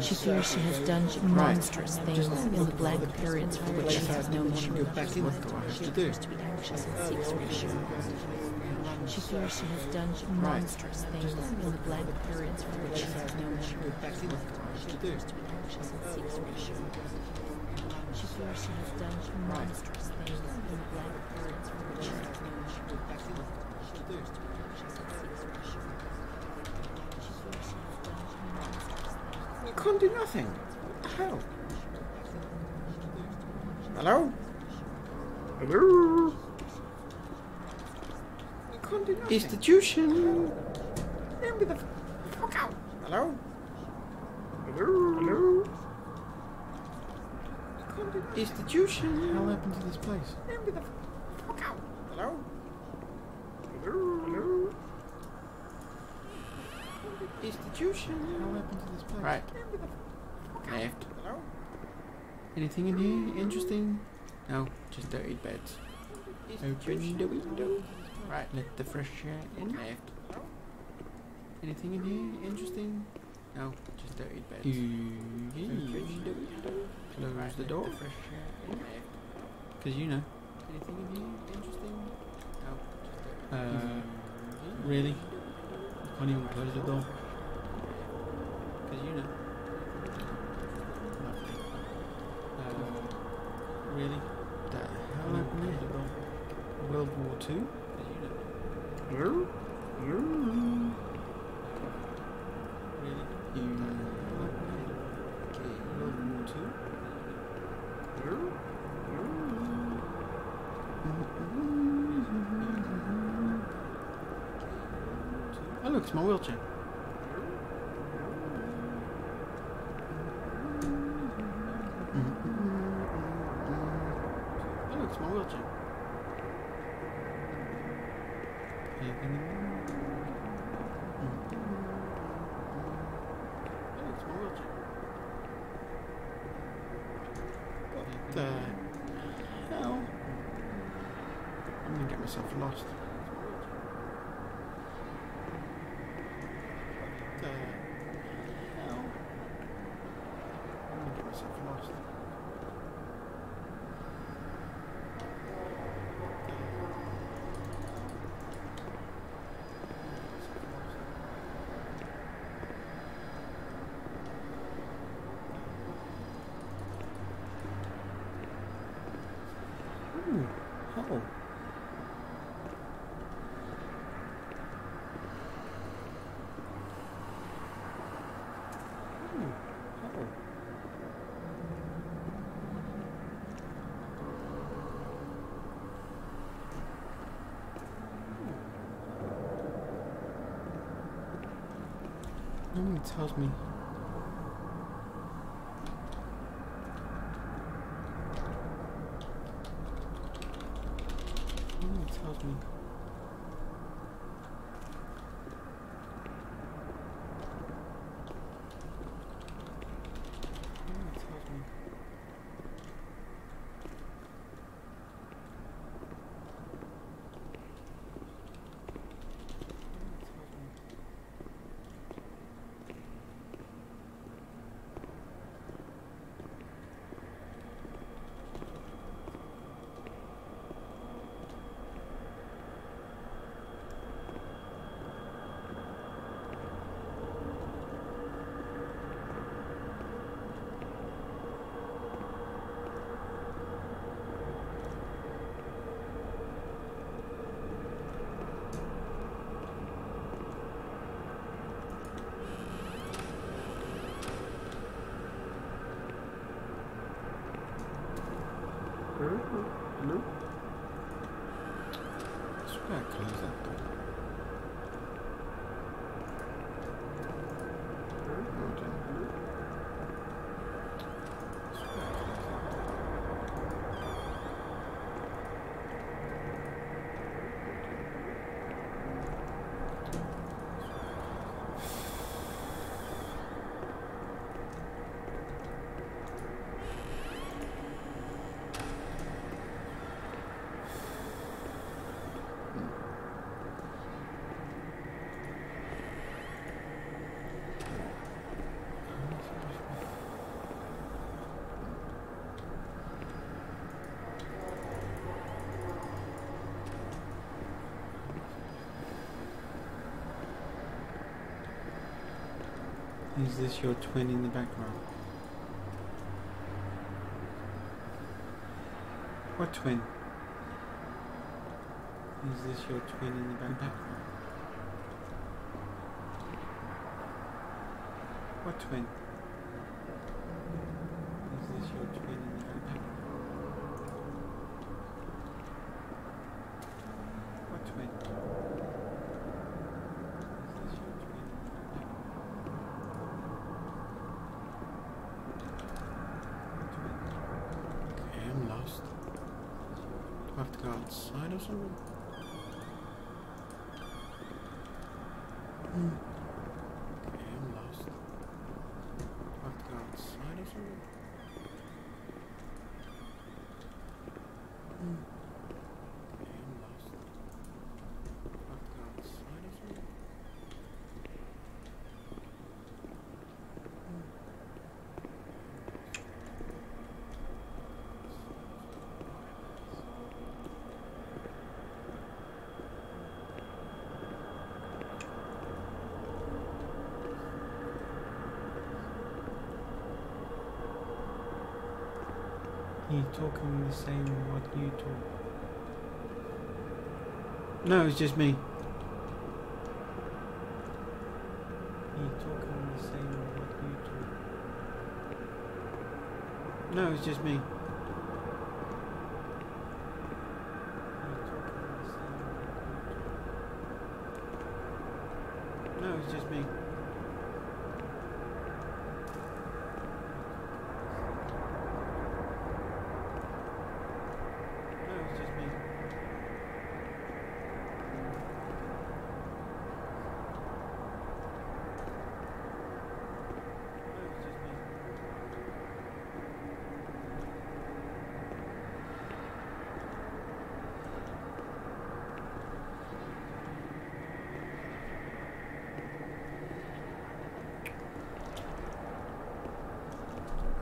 She fears she has done monstrous things in the blank periods for which she has no memory. Go back in. What do I have to do? To be anxious and seeks reassurance. She fears she has done monstrous things in the blank periods for which she has no memory. Go back in. What do I have to do? To be anxious and seeks reassurance. She fears she has done monstrous things in the blank periods for which she has no memory. Go back in. What do I have to do? To be anxious and seeks reassurance. She fears she has done monstrous things. You can't do nothing. What the hell? Hello? Hello? You can't do nothing. Institution. Let me the fuck out. Hello? Hello? Hello? Institution. What happened to this place? Let me the fuck out. Hello? Hello? Hello? Institution. What happened to this place? Right. Left. Hello? Anything in here interesting? No, just dirty beds. Open the window. Right, let the fresh air in. Left. Anything in here interesting? No, just dirty beds. Open the window. Close the door. Fresh air in. Because you know. Anything in here interesting? No, just dirty beds. Really? You can't even close the door. Because you know. Really? The hell happened here? World War II? Hello? Hello? Really? Okay, World War II? Hello? Oh look, it's my wheelchair. Oh look, it's my wheelchair. Oh look, it's my wheelchair. What the hell? I'm gonna get myself lost. What the hell? I'm gonna get myself lost. Ooh, oh. No one tells me. No one tells me. No one tells me. Is this your twin in the background? What twin? Is this your twin in the background? What twin? Is this your twin in the background? What twin? Is this your twin in the background? What twin? Okay, I'm lost. Do I have to go outside or something? Okay, I'm lost. Do I have to go outside or something? Okay, I'm lost. Do I have to go outside or something? You talking the same what you talk? No, it's just me. You talking the same what you talk? No, it's just me. You talking the same what you talk? No, it's just me.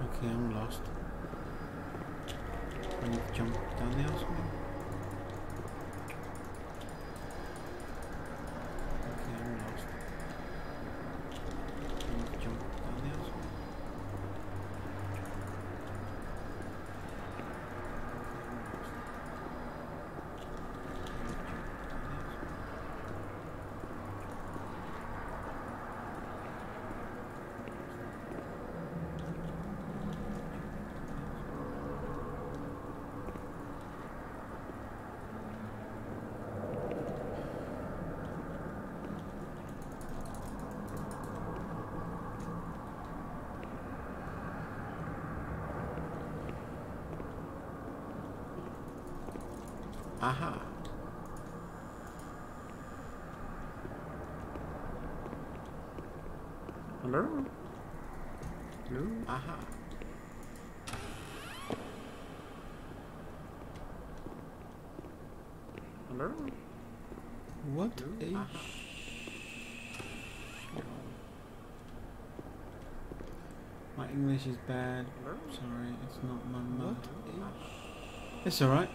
Okay, I'm lost. I need to jump down there or something. Okay, I'm lost. I need to jump down there or something. Aha. Hello? Hello? Aha. Hello? What a My English is bad. Sorry, it's not my mother. It's alright.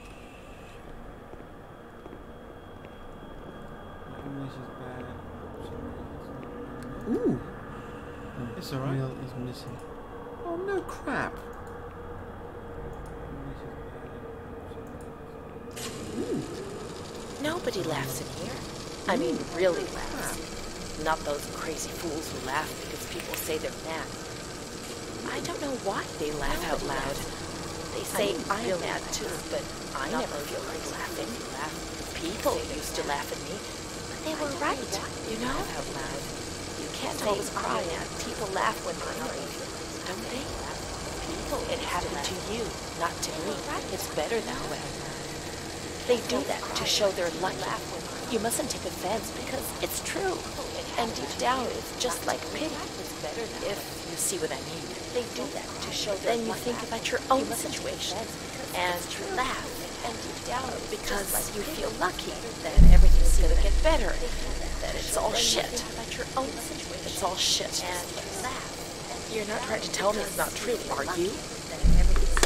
My English is bad. Sorry, it's not my mother. Ooh! It's alright. Meal is missing. Oh no crap! Nobody laughs in here. I mean, really laughs. Not those crazy fools who laugh because people say they're mad. I don't know why they laugh out loud. They say I'm mad too, but I never feel like laughing. People used to laugh at me, but they were right, you know? Out loud. You can't always cry at people laugh when they're hungry, don't they? It happened to you, not to me. It's better that way. They do that to show they're lucky. You mustn't take offense because it's true. And deep down, it's just like pity. If you see what I mean. They do that to show then you think about your own situation and laugh. And deep down, because you feel lucky that everything's going to get better, that it's all shit. It's all shit. And laugh. You're not trying to tell me it's not true, are you?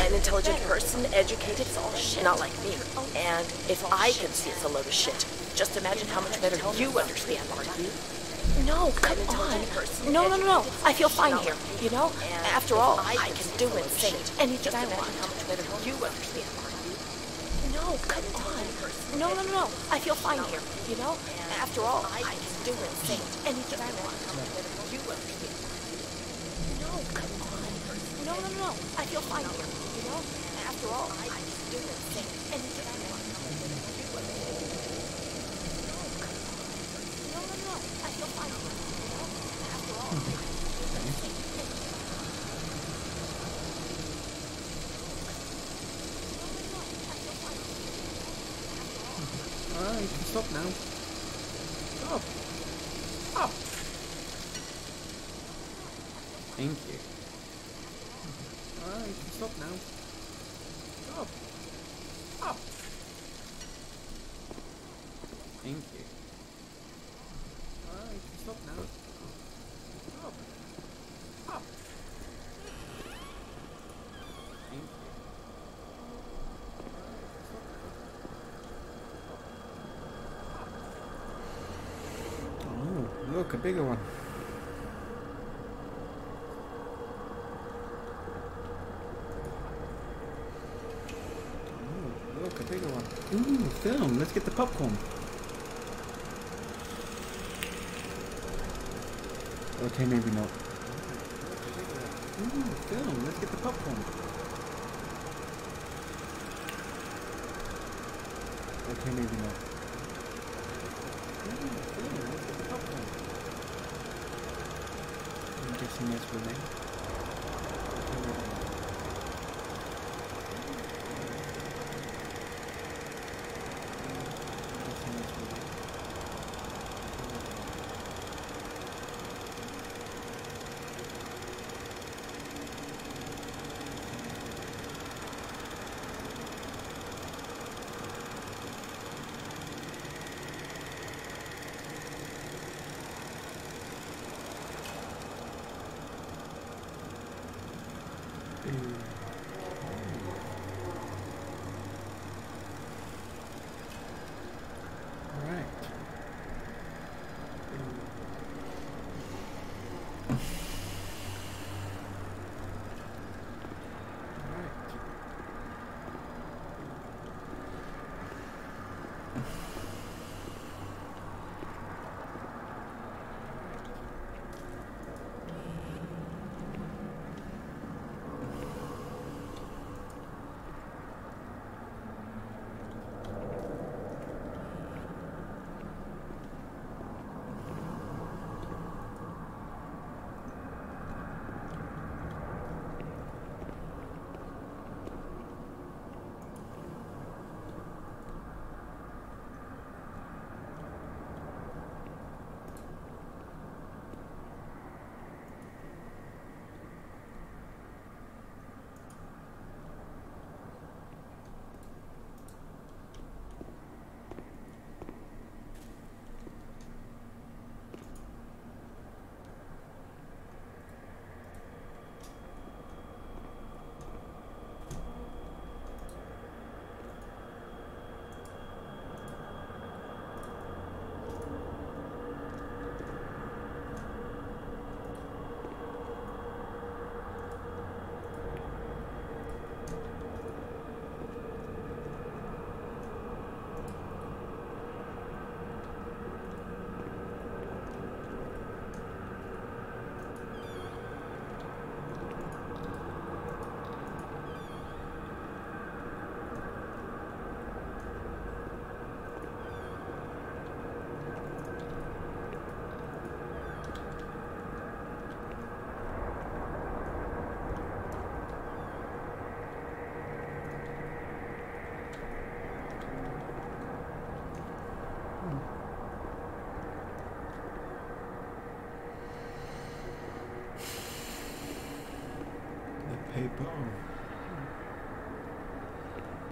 An intelligent person, educated, it's all shit. Not like me. And if I can see it's a load of shit, just imagine how much better you understand, are you? No, come on. No. I feel fine here, you know? After all, I can do and say anything I want. You understand, No, come on. No. I feel fine here, you know? After all, I can do and say anything I want. You understand. No, come on. No. I feel fine here, you know? After all, I can do and say anything I want. No. I feel fine here, you know? After all, I can do and say anything. Alright, you can stop now. Stop. Thank you. Alright, you can stop now. Stop. Thank you. Alright, you can stop now. Stop. Thank you. Oh, look, a bigger one. Oh, look, a bigger one. Ooh, film. Let's get the popcorn. Okay, maybe not. Ooh, film. Let's get the popcorn. Okay, maybe not. Ooh, film. Let's get the popcorn. I'm guessing that's for me. Okay, maybe not.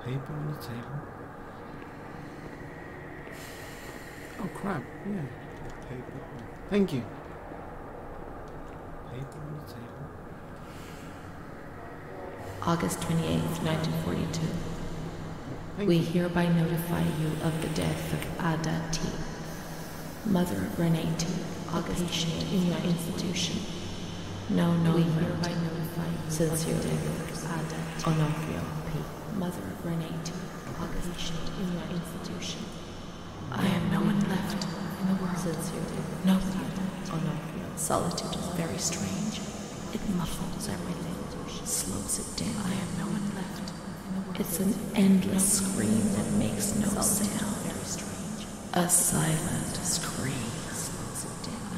Paper on the table. Oh crap, yeah. Paper. Thank you. Paper on the table. August 28th, 1942. We hereby notify you of the death of Ada T., mother of Renee T., occupation in your institution. No, we hereby notify sincerely yours, Onofrio P., mother of Renate, occupation in your institution. I have no one left in the world. Sincerely, nobody. Onofrio. Solitude is very strange. It muffles everything, slows it down. I have no one left in the world. It's an endless scream that makes no sound. Very strange. A silent scream.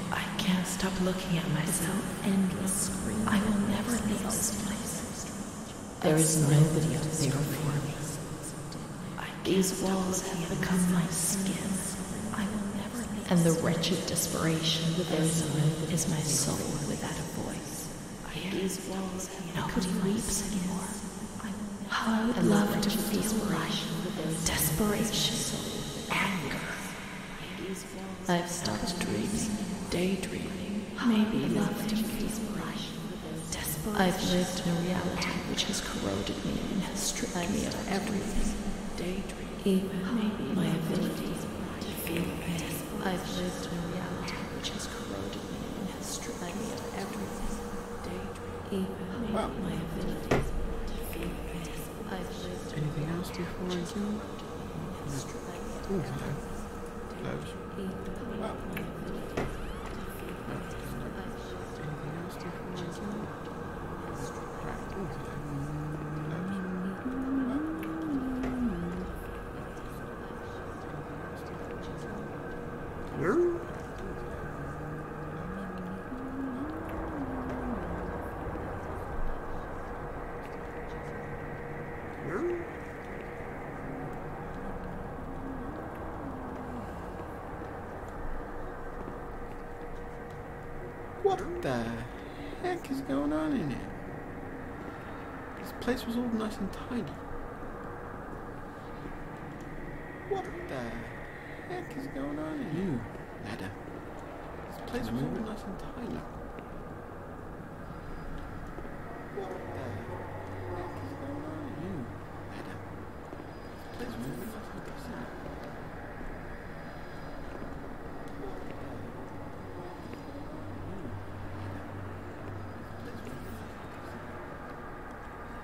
I can't stop looking at myself. Endless scream. I will never leave this place. There is nobody up there for me. These walls have become my skin. I will never leave. And the wretched desperation within me is my soul without a voice. These walls have nobody weeps anymore. How I would love to feel life, desperation, anger. I've stopped dreaming, daydreaming, maybe love to feel life. I've lived in a reality which has corroded me and has stripped me of everything, daydreaming, even maybe my ability to feel pain. I've lived in a reality which has corroded me and has stripped me of everything, daydreaming, even maybe my ability to feel pain. I've lived in Anything else before I do? Ooh, hello. Close. Wow. Anything else before I do? Right. Ooh, hello. Hello? Hello? What the heck is going on in here? This place was all nice and tidy. What the heck is going on in here? Ladder. This place was all nice and tidy. What the heck is going on in here? Ladder. This place was all nice and tidy.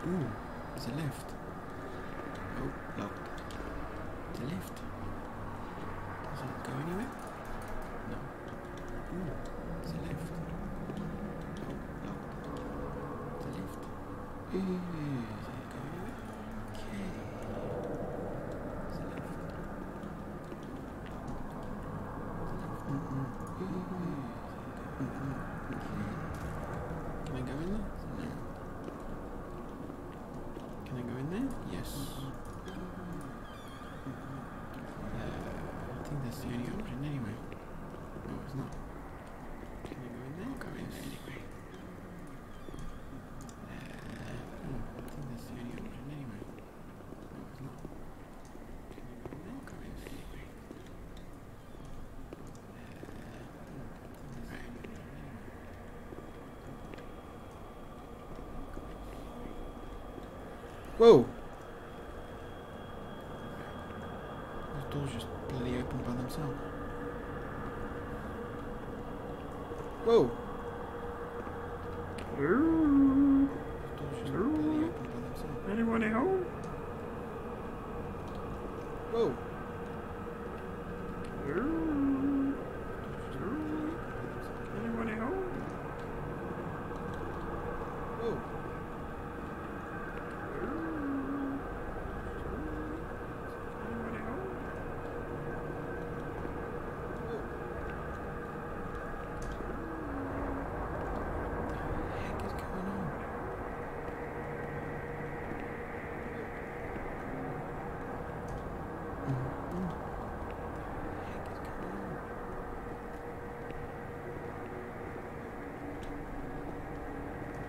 Ooh, there's a lift. Oh, locked. There's a lift. Does it go anywhere? No. Ooh, there's a lift. Oh, locked. There's a lift. Ooh, does it go anywhere? Okay. There's a lift. Can I go in there? No. Can I go in there? Yes. I think that's the only option anyway. No, it's not. Can I go in there? Go in there anyway. I think that's the only option anyway. No, it's not. Can I go in there? Go in there anyway. Whoa! Those doors just bloody open by themselves. Whoa! Hello? Those doors just bloody open by themselves. Anyone at home? Whoa! Hello? Anyone at home? Whoa! Anyone at home? What the heck is going on?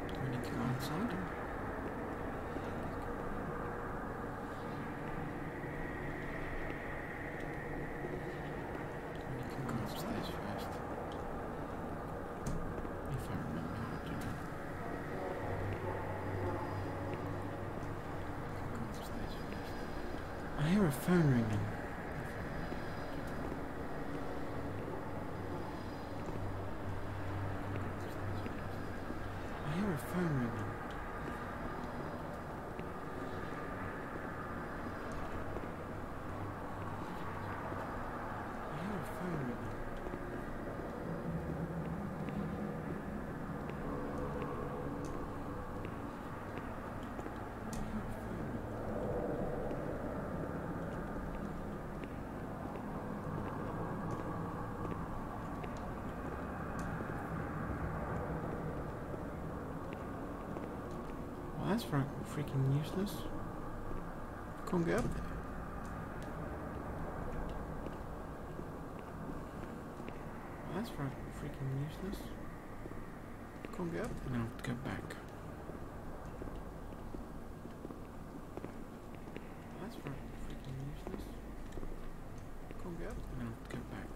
Do we need to go inside? We can go upstairs first. If I remember how to do it. Go upstairs first. I hear a phone ringing. hear a phone ringing. I hear a phone ringing. Well, that's freaking useless. Can't get up there. Well, that's freaking useless. Can't get up there. Now I have to go back. That's freaking useless. Can't get up there. Now I have to go back.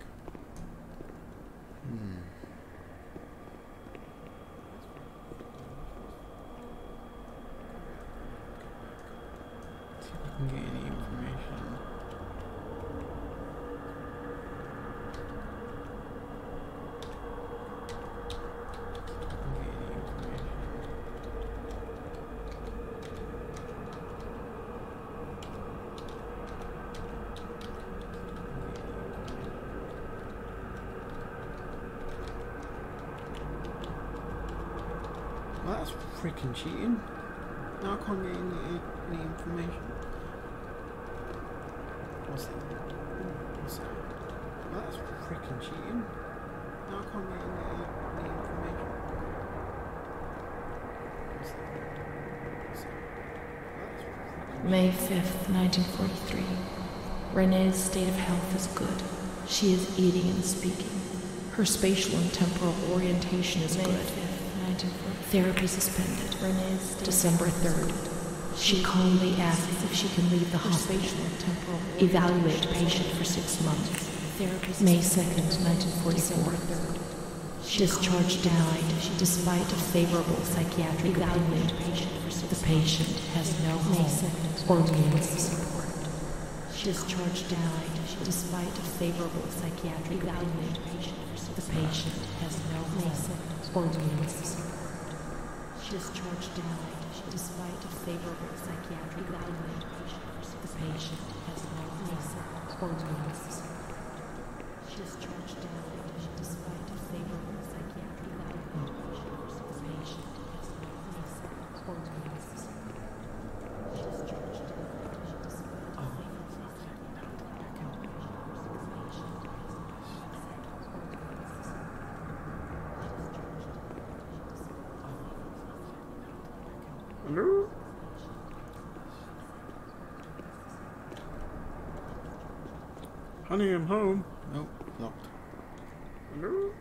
See if I can get any information. Well, that's freaking cheating. Now I can't get any information. What's that? What's that? Well, that's freaking cheating. Now I can't get any information. What's that? What's that? Well, that's freaking May 5th, 1943. Renee's state of health is good. She is eating and speaking. Her spatial and temporal orientation is good. Therapy suspended. December 3rd. She calmly asks if she can leave the hospital. Evaluate patient for 6 months. May 2nd, 1944. Discharge denied despite a favorable psychiatric opinion. The patient has no home or means of support. Discharge denied despite a favorable psychiatric opinion. The patient has no home or means of support. Discharge denied despite a favorable psychiatric opinion. The patient has no home or means of support. Discharge denied despite a favorable psychiatric opinion. The patient has no home or means of support. Discharge denied despite a favorable Hello? Honey, I'm home. Nope, locked. Hello?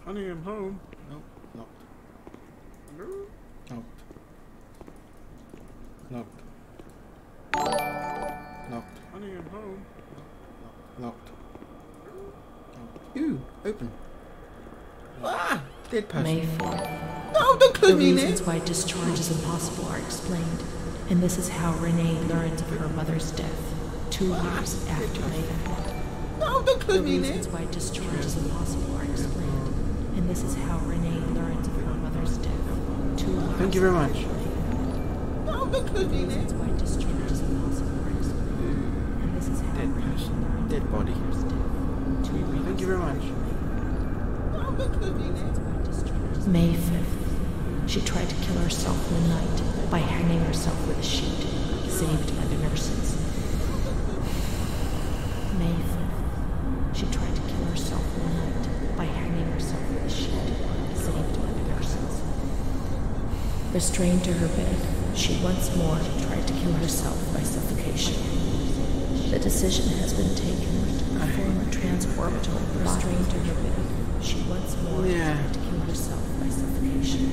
Honey, I'm home. Nope, locked. Hello? Locked. Locked. Locked. Honey, I'm home. Locked. Ooh, open. Ah! Dead person. May 4th. No, don't The close me in reasons there. why discharge is impossible are explained, and this is how Renee learns of her mother's death 2 years after May 4th. No, don't The close me in there. reasons why discharge is impossible are explained, and this is how Renee learns of her mother's death 2 years. Thank you very much. No, don't close me in Reasons there. why discharge is impossible are explained, and this is how Dead Renee person. learns Dead of her body. mother's death 2 years. Thank you very much. No, don't close me in there. May 5th. She tried to kill herself in the night by hanging herself with a sheet, saved by the nurses. May 5th. She tried to kill herself in the night by hanging herself with a sheet, saved by the nurses. Restrained to her bed, she once more tried to kill herself by suffocation. The decision has been taken to perform a transportal restrained to her bed. She once more tried to kill herself by suffocation.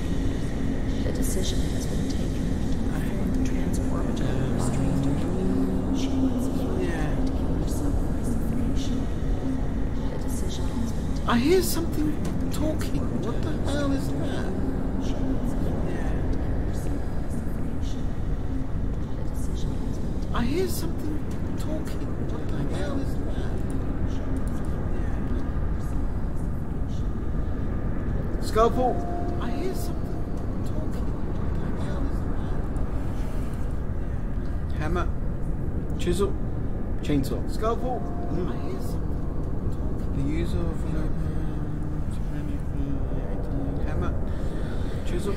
The decision has been taken to perform the transportal restrained to her bed. She once more tried to kill herself by suffocation. The decision has been taken. I hear something talking. What the hell is that? She once more tried to kill herself by suffocation. The decision has been taken. I hear something talking. What the hell is that? Scalpel! I hear something talking. Hammer. Chisel. Chainsaw. Scalpel! I hear something talking. The user of hammer. Chisel.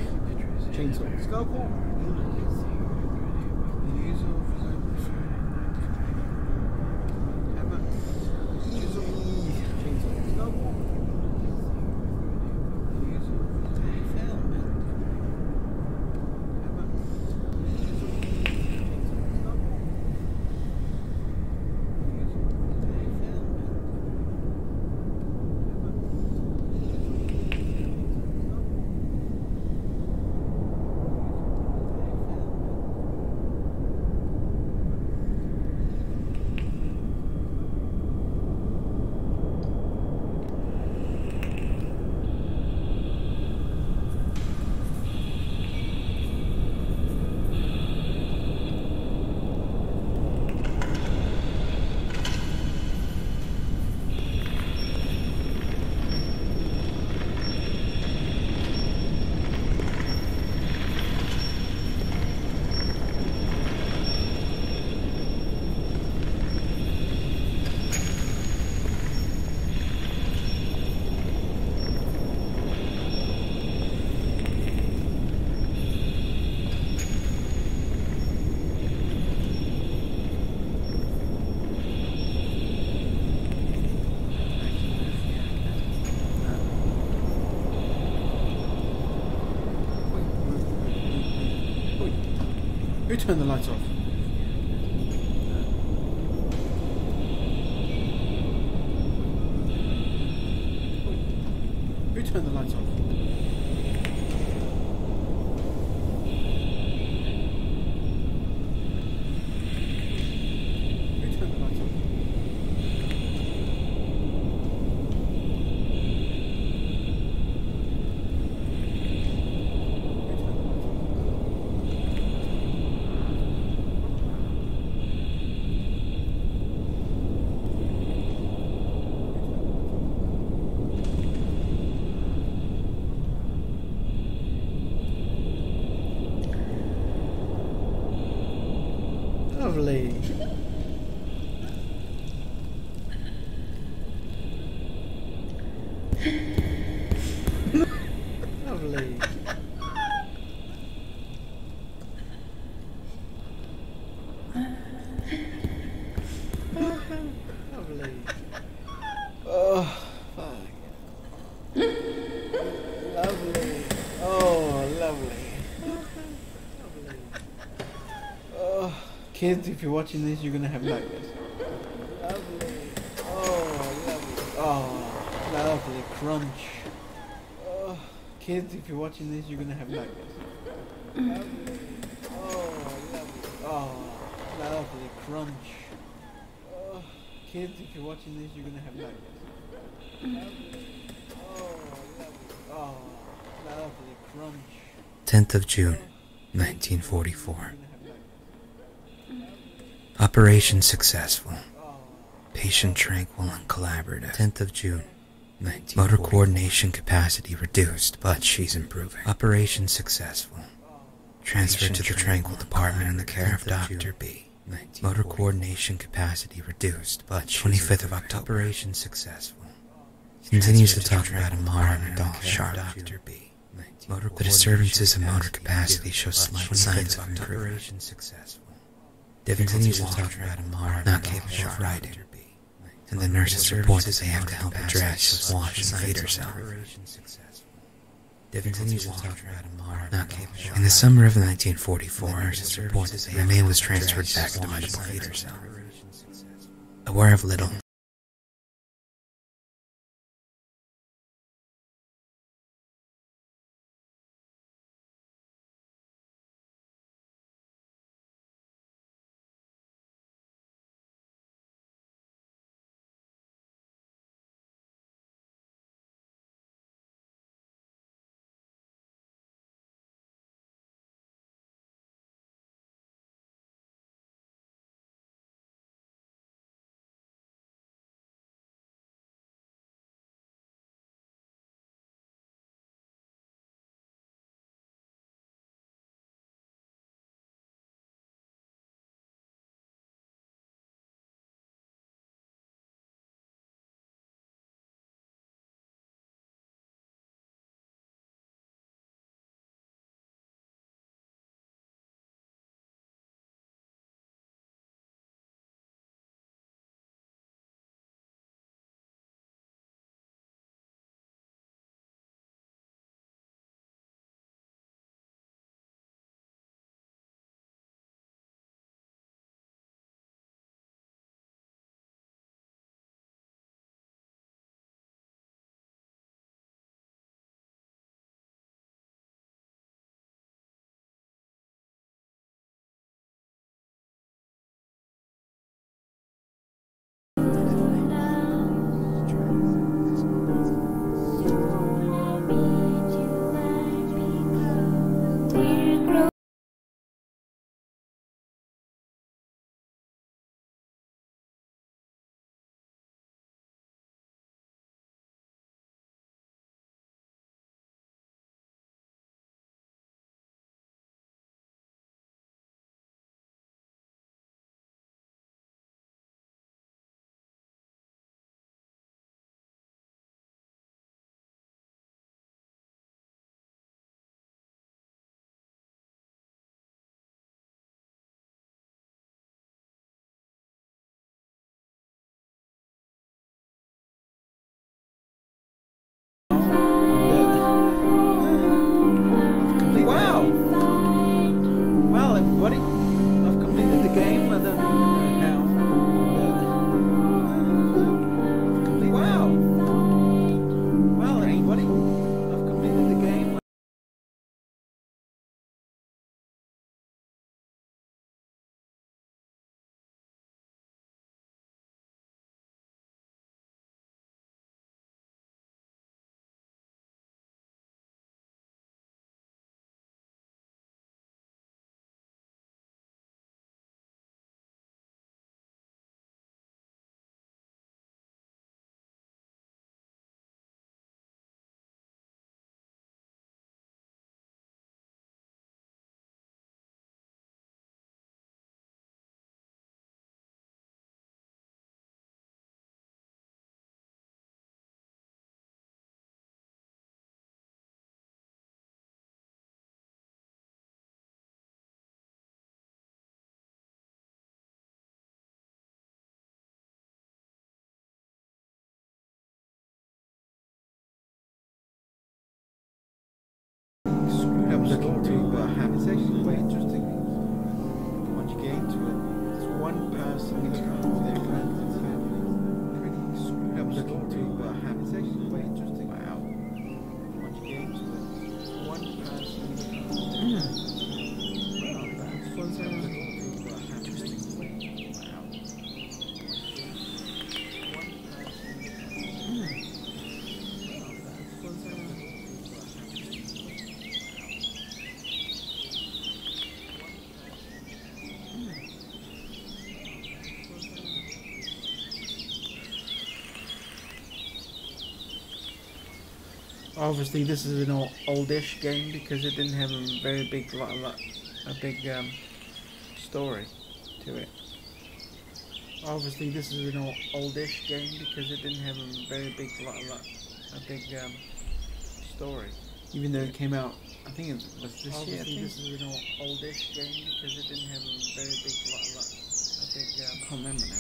Chainsaw. Scalpel! The user of hammer. Chisel. Chainsaw. Scalpel! Who turned the lights off? Who turned the lights off? Who turned the lights off? Lovely. Lovely. Lovely. Oh, fuck. Lovely. Oh, lovely. Lovely. Oh. Kids, if you're watching this, you're gonna have nightmares. Lovely. Oh, lovely. Oh, lovely crunch. Oh, kids, if you're watching this, you're gonna have nightmares. Lovely. Oh, lovely. Oh, lovely crunch. Oh, kids, if you're watching this, you're gonna have nightmares. Lovely. Oh, lovely. Oh, lovely crunch. 10th of June, 1944. Operation successful. Patient tranquil and collaborative. 10th of June, 1944. Motor coordination capacity reduced, but she's improving. Operation successful. Transferred to the tranquil department in the care of Dr. B. Motor coordination capacity reduced, but 25th of October. Operation successful. Continues to talk about Amara and Adol Sharp. Dr. B. The disturbances in motor capacity show slight signs of improvement. Continues to talk about Amara not capable of riding, and the nurses report that they have to help her dress, wash, and feed herself. Continues to talk about Amara not capable. In the summer of 1944, nurses report that Renee was transferred back to Motherboard. Aware of little, I'm looking to have. It's actually quite interesting. Once you get into it, it's one person with their friends and family. Pretty screwed up looking to have. It's actually quite interesting. Wow. Once you get into it, it's one person with their friends. Wow, that was interesting. Obviously, this is an oldish game because it didn't have a very big, story to it. Obviously, this is an oldish game because it didn't have a very big, story. Even though it came out, I think it was this year. Obviously, this is an oldish game because it didn't have a very big, I can't remember now.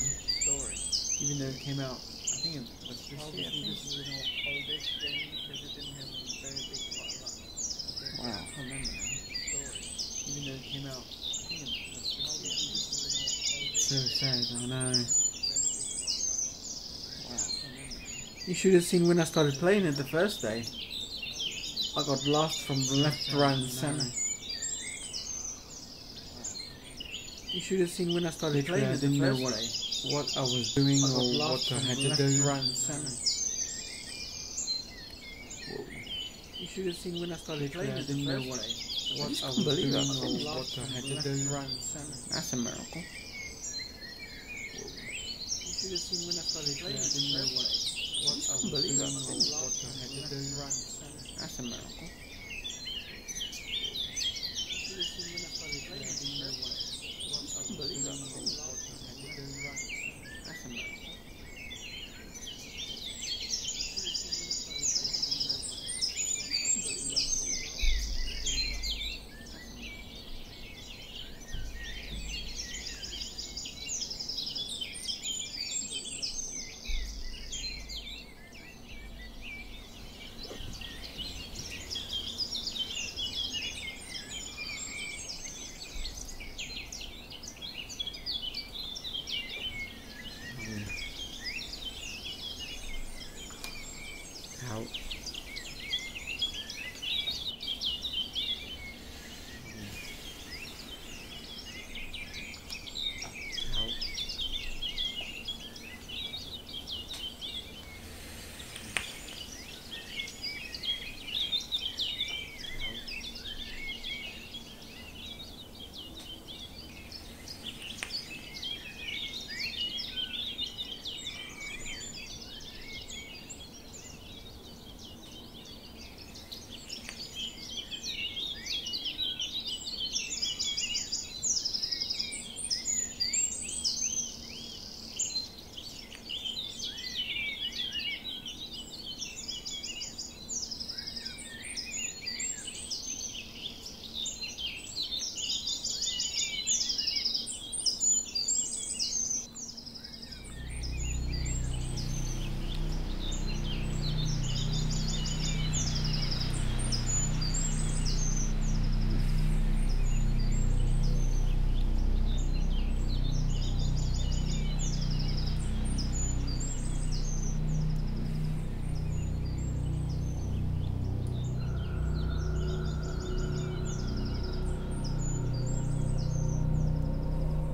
Story. Even though it came out, I think it was this year. This is an oldish game because it didn't have a very big, wow, I can't remember now. Story. Even though it came out, I think it was this year. So sad, I know. Wow. You should have seen when I started playing it the first day. I got lost from left, right, and center. You should have seen when I started playing it. I didn't know what I was doing or what I had to do. Right and center. You should have seen when I started playing it. I didn't know what I was doing or what I had to do. Right and center. That's a miracle. You should have seen when I started playing it. I didn't know what I was doing or what I had to do. That's a miracle.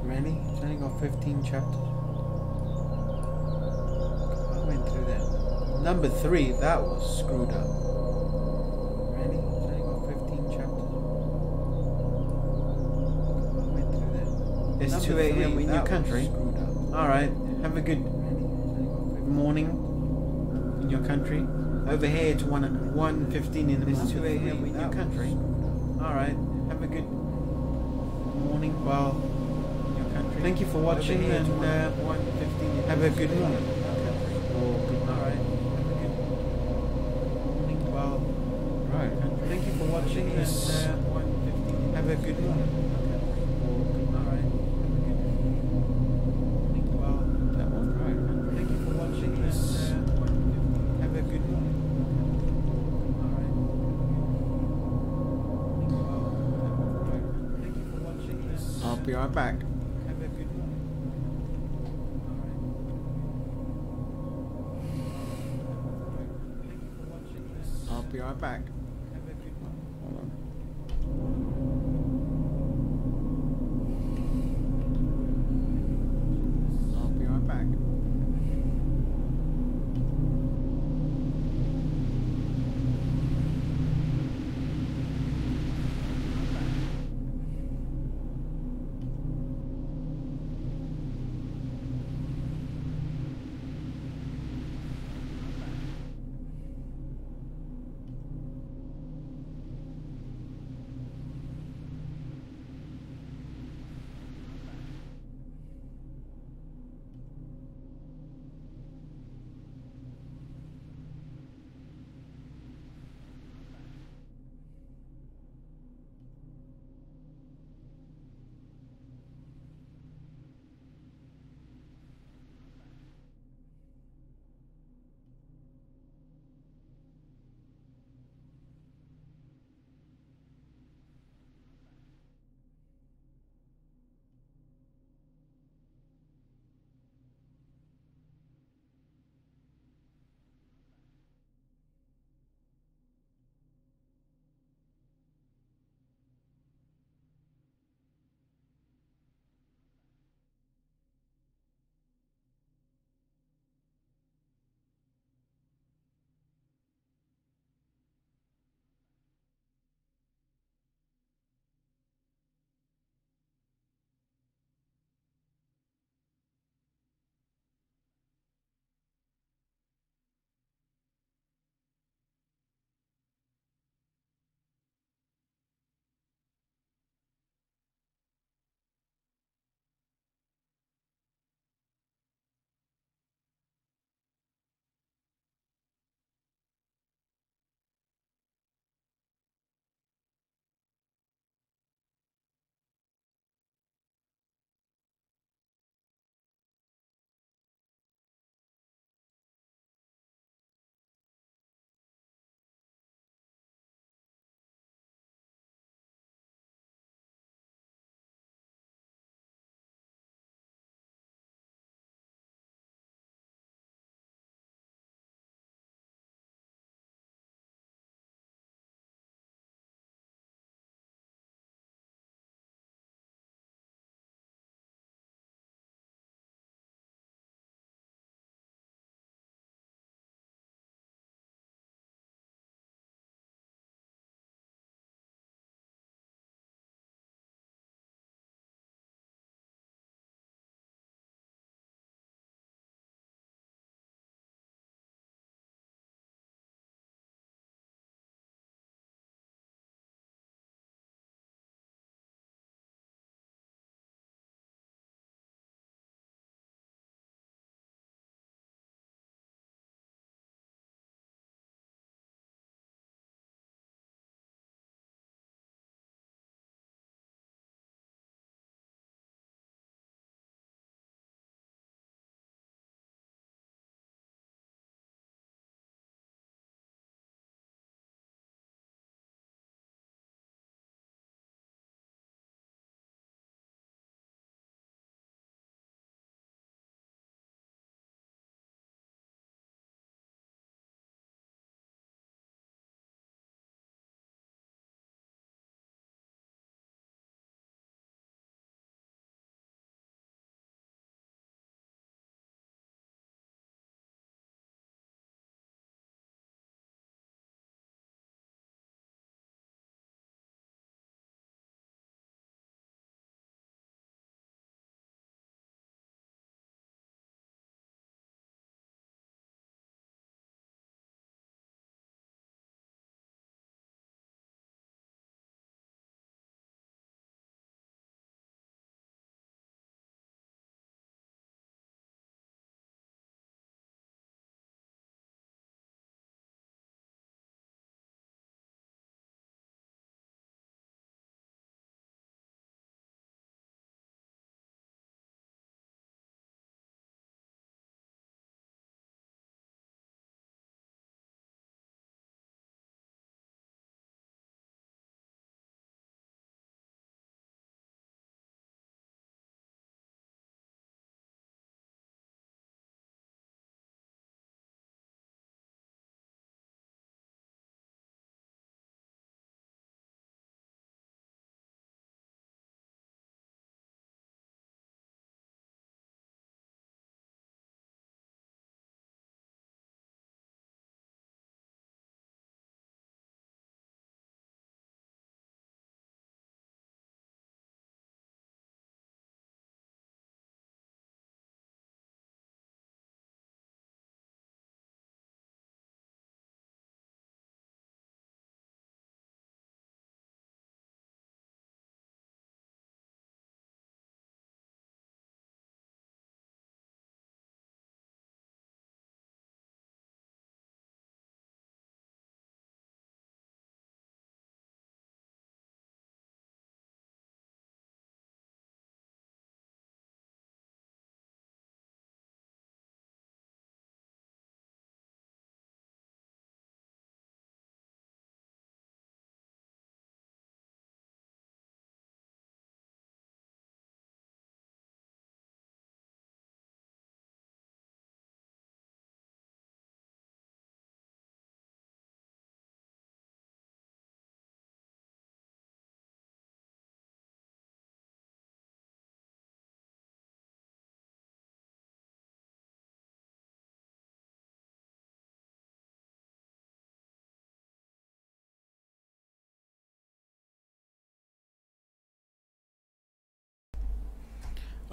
Really? It's only got 15 chapters. I went through that. Number 3, that was screwed up. Really? It's only got 15 chapters. I went through that. It's 2 a.m. in your country. Alright, have a good morning in your country. Over here it's 1:15 in the morning. It's 2 a.m. in your country. Alright, have a good morning. Well, thank you for watching and have a good morning. Alright. Well, right. Thank you for watching and have a good morning. Alright. Well, that one. Right. Thank you for watching and have a good morning. Alright. be right back. I'll be right back. Hold on. I'll be right back.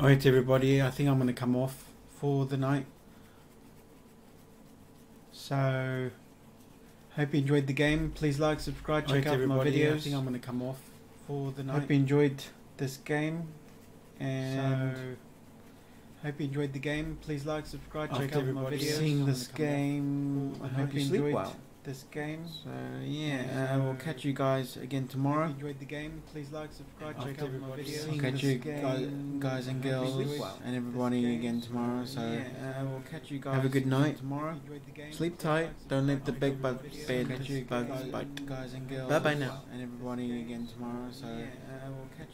Alright everybody, I think I'm going to come off for the night. So, hope you enjoyed the game. Please like, subscribe, check out my videos. I think I'm going to come off for the night. Hope you enjoyed this game. And so, hope you enjoyed the game. Please like, subscribe, check out my videos. Seeing this game, I hope you enjoyed this game. So yeah, we'll catch you guys again tomorrow. If you enjoyed the game, please like, subscribe, check out my videos. I'll catch you guys and girls and everybody again tomorrow. So we'll catch you guys. Have a good night tomorrow. Sleep tight. Don't let the big bugs bite. Bye bye now. And everybody again tomorrow. So we'll catch.